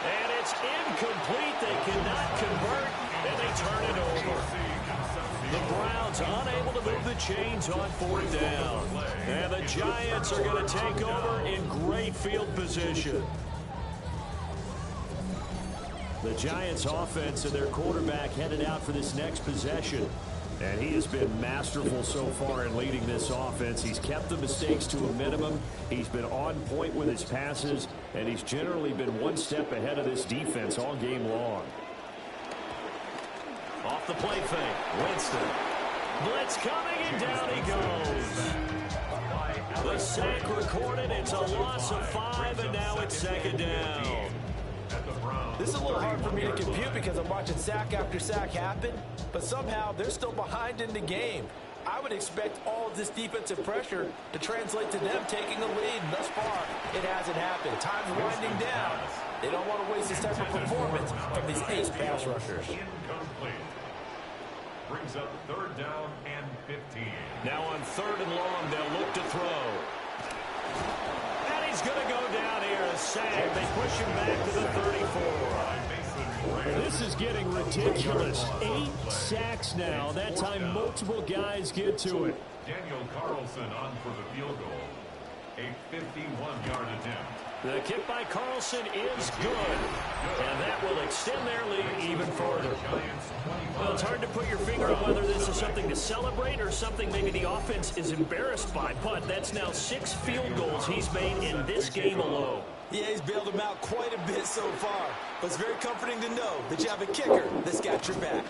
And it's incomplete. They cannot convert, and they turn it over. The Browns unable to move the chains on 4th down. And the Giants are going to take over in great field position. The Giants offense and their quarterback headed out for this next possession. And he has been masterful so far in leading this offense. He's kept the mistakes to a minimum. He's been on point with his passes. And he's generally been one step ahead of this defense all game long. Off the play fake. Winston. Blitz coming, and down he goes. The sack recorded. It's a loss of 5, and now it's 2nd down. This is a little hard for me to compute because I'm watching sack after sack happen, but somehow they're still behind in the game. I would expect all of this defensive pressure to translate to them taking a lead. Thus far, it hasn't happened. Time's winding down. They don't want to waste this type of performance from these ace pass rushers. Incomplete. Brings up 3rd down and 15. Now on 3rd and long, they'll look to throw. And he's going to go down here, a sack. They push him back to the 34. This is getting ridiculous. 8 sacks now. That time multiple guys get to it. Daniel Carlson on for the field goal. A 51-yard attempt. The kick by Carlson is good. And that will extend their lead even further. Well, it's hard to put your finger on whether this is something to celebrate or something maybe the offense is embarrassed by. But that's now 6 field goals he's made in this game alone. Yeah, he's bailed them out quite a bit so far. But it's very comforting to know that you have a kicker that's got your back.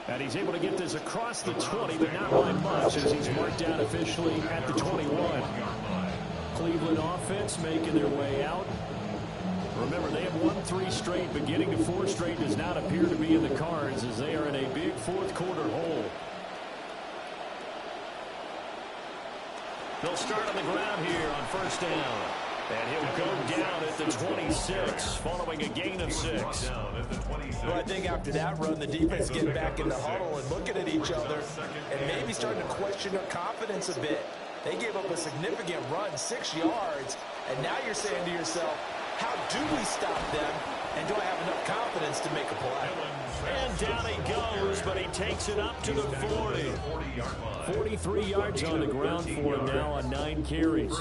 And he's able to get this across the 20, but not by much as he's marked down officially at the 21. Cleveland offense making their way out. Remember, they have won 3 straight, but getting to 4 straight does not appear to be in the cards as they are in a big 4th quarter hole. They'll start on the ground here on first down. And he'll go down at the 26, following a gain of 6. Well, I think after that run, the defense getting back in the huddle and looking at each other and maybe starting to question their confidence a bit. They gave up a significant run, 6 yards, and now you're saying to yourself, how do we stop them, and do I have enough confidence to make a play? And down he goes, but he takes it up to the 40. 43 yards on the ground for him now on 9 carries.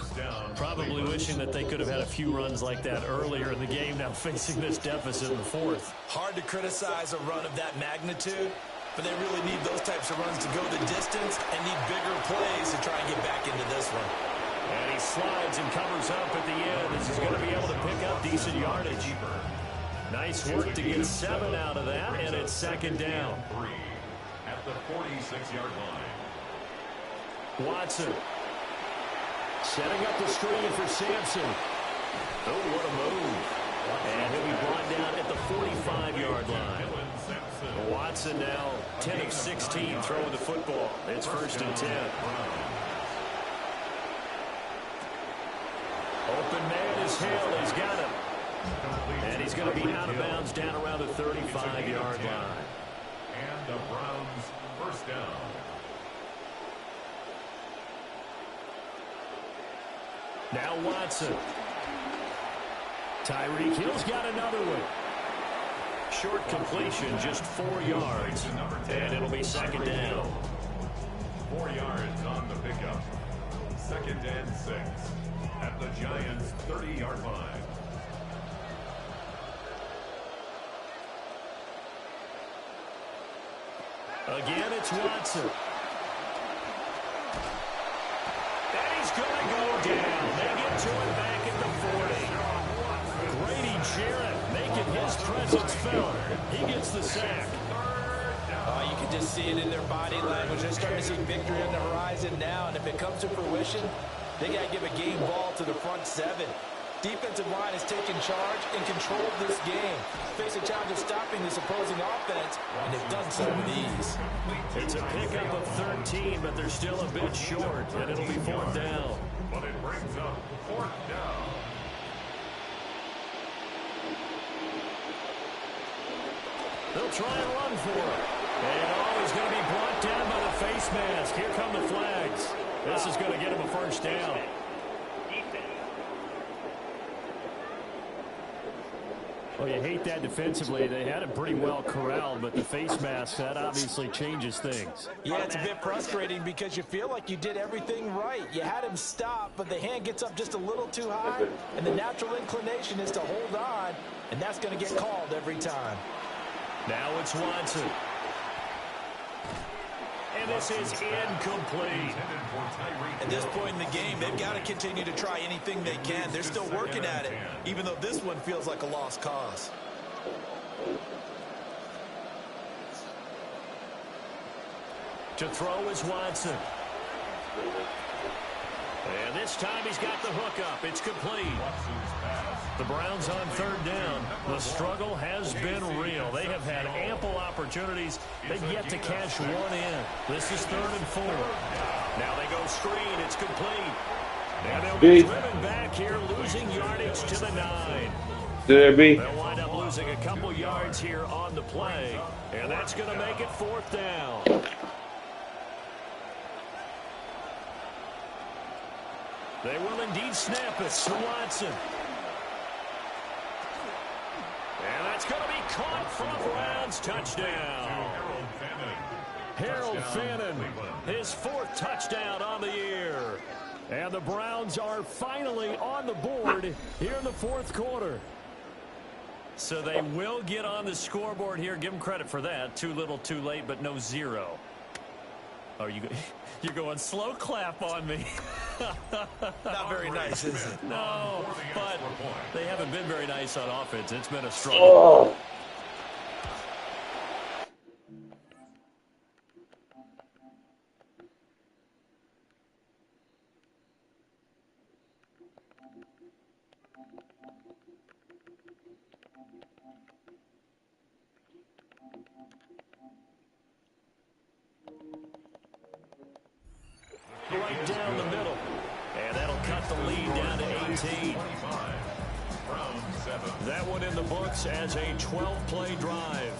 Probably wishing that they could have had a few runs like that earlier in the game, now facing this deficit in the 4th. Hard to criticize a run of that magnitude, but they really need those types of runs to go the distance and need bigger plays to try and get back into this one. And he slides and covers up at the end as he's going to be able to pick up decent yardage. Nice work to get 7 out of that, and it's second down. At the 46-yard line. Watson setting up the screen for Sampson. Oh, what a move. And he'll be brought down at the 45-yard line. Watson now 10 of 16 throwing the football. It's first and 10. Open man is Hill. He's got him. And he's going to be out of bounds down around the 35-yard line. And the Browns first down. Now Watson. Tyreek Hill's got another one. Short completion, just 4 yards. And it'll be second down. 4 yards on the pickup. Second and 6. At the Giants' 30-yard line. Again, it's Watson. And he's going to go down. They get to it back at the 40. Grady Jarrett making his presence felt. He gets the sack. You can just see it in their body language. They're starting to see victory on the horizon now, and if it comes to fruition, they got to give a game ball to the front 7. Defensive line has taken charge and controlled this game. Face a challenge of stopping this opposing offense, and they've done so with ease. It's a pickup of 13, but they're still a bit short, and it'll be 4th down. But it brings up 4th down. They'll try and run for it. And he's going to be brought down by the face mask. Here come the flags. This is going to get him a first down. Well, you hate that defensively. They had it pretty well corralled, but the face mask, that obviously changes things. Yeah, it's a bit frustrating because you feel like you did everything right. You had him stop, but the hand gets up just a little too high, and the natural inclination is to hold on, and that's going to get called every time. Now it's Watson. And this is incomplete. At this point in the game, they've got to continue to try anything they can. They're still working at it, even though this one feels like a lost cause. To throw is Watson. And this time he's got the hook up. It's complete. The Browns on 3rd down. The struggle has been real. They have had ample opportunities. They've yet to cash one in. This is 3rd and 4. Now they go screen. It's complete. And they'll be driven back here, losing yardage to the 9. They'll wind up losing a couple yards here on the play. And that's going to make it 4th down. They will indeed snap it to Watson. And that's going to be caught from Browns. Touchdown. Harold Fannin, his 4th touchdown on the year. And the Browns are finally on the board here in the 4th quarter. So they will get on the scoreboard here. Give them credit for that. Too little, too late, but no 0. Oh, you're going slow clap on me. Not very nice, is it? No, but they haven't been very nice on offense. It's been a struggle. Oh. Right down the middle. 17. That one in the books as a 12-play drive.